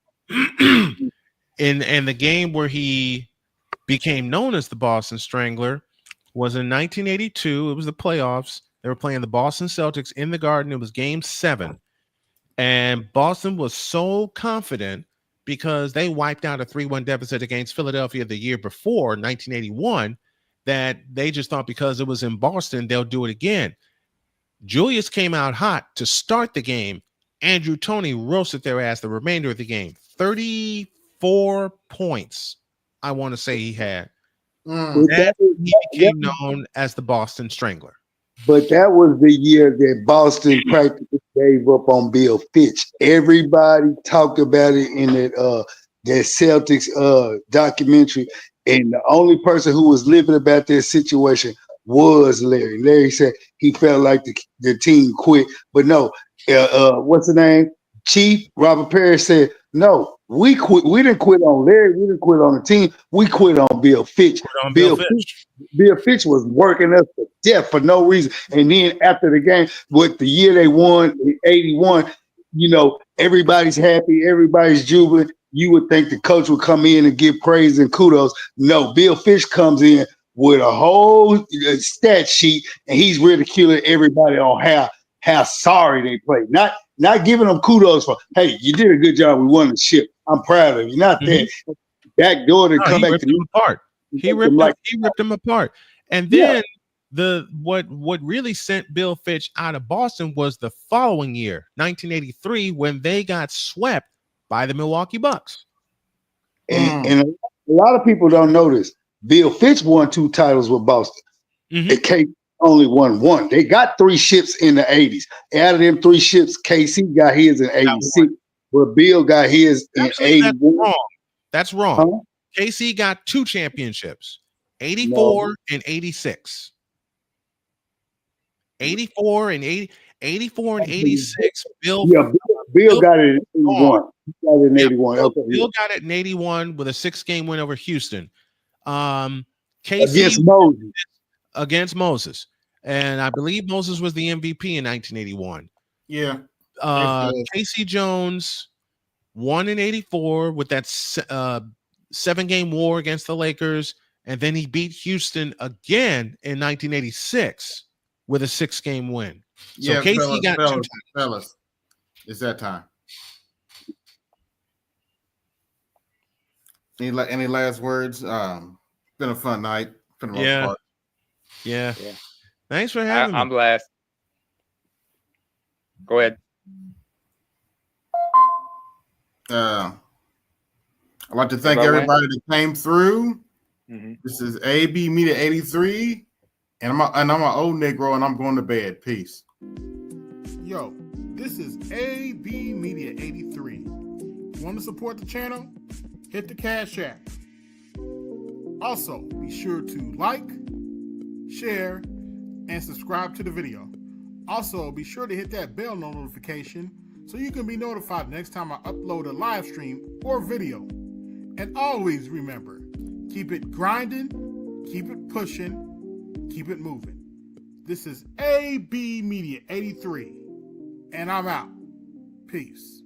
In the game where he became known as the Boston Strangler was in 1982. It was the playoffs. They were playing the Boston Celtics in the Garden. It was Game 7, and Boston was so confident because they wiped out a 3-1 deficit against Philadelphia the year before, 1981, that they just thought because it was in Boston, they'll do it again. Julius came out hot to start the game. Andrew Toney roasted their ass the remainder of the game. 34 points, I want to say he had. He became known as the Boston Strangler. But that was the year that Boston practically gave up on Bill Fitch. Everybody talked about it in that Celtics documentary, and the only person who was living about this situation was Larry. Larry said he felt like the team quit, but no. What's the name? Chief Robert Perry said, "No, we quit. We didn't quit on Larry. We didn't quit on the team. We quit on Bill Fitch. Bill Fitch was working us to death for no reason. And then after the game, with the year they won, 81, everybody's happy, everybody's jubilant. You would think the coach would come in and give praise and kudos. No, Bill Fitch comes in with a whole stat sheet, and he's ridiculing everybody on how sorry they played. Not giving them kudos for, hey, you did a good job. We won the ship. I'm proud of you. Not that backdoor to come back to them apart. He ripped them apart. And then what really sent Bill Fitch out of Boston was the following year, 1983, when they got swept by the Milwaukee Bucks. And a lot of people don't know this. Bill Fitch won 2 titles with Boston. KC only won 1. They got 3 ships in the 80s. Out of them 3 ships, KC got his in 86, but Bill got his in 81. That's wrong. KC got 2 championships, 84 and 86. 84 and 86. Bill got it in 81. He got it in 81. Okay. Bill got it in 81 with a 6-game win over Houston. KC against Moses. And I believe Moses was the MVP in 1981. Yeah. Casey Jones won in 84 with that 7-game war against the Lakers. And then he beat Houston again in 1986 with a 6-game win. So yeah, Casey got 2 times. Fellas, it's that time. Any last words? Been a fun night for the most part. Yeah. Thanks for having me. I'm last. Go ahead. I'd like to thank everybody that came through. This is AB Media 83, and I'm an old Negro, and I'm going to bed. Peace. Yo, this is AB Media 83. Want to support the channel? Hit the Cash App. Also, be sure to like, share, and subscribe to the video. Also, be sure to hit that bell notification so you can be notified next time I upload a live stream or video. And always remember, keep it grinding, keep it pushing, keep it moving. This is AB Media 83, and I'm out. Peace.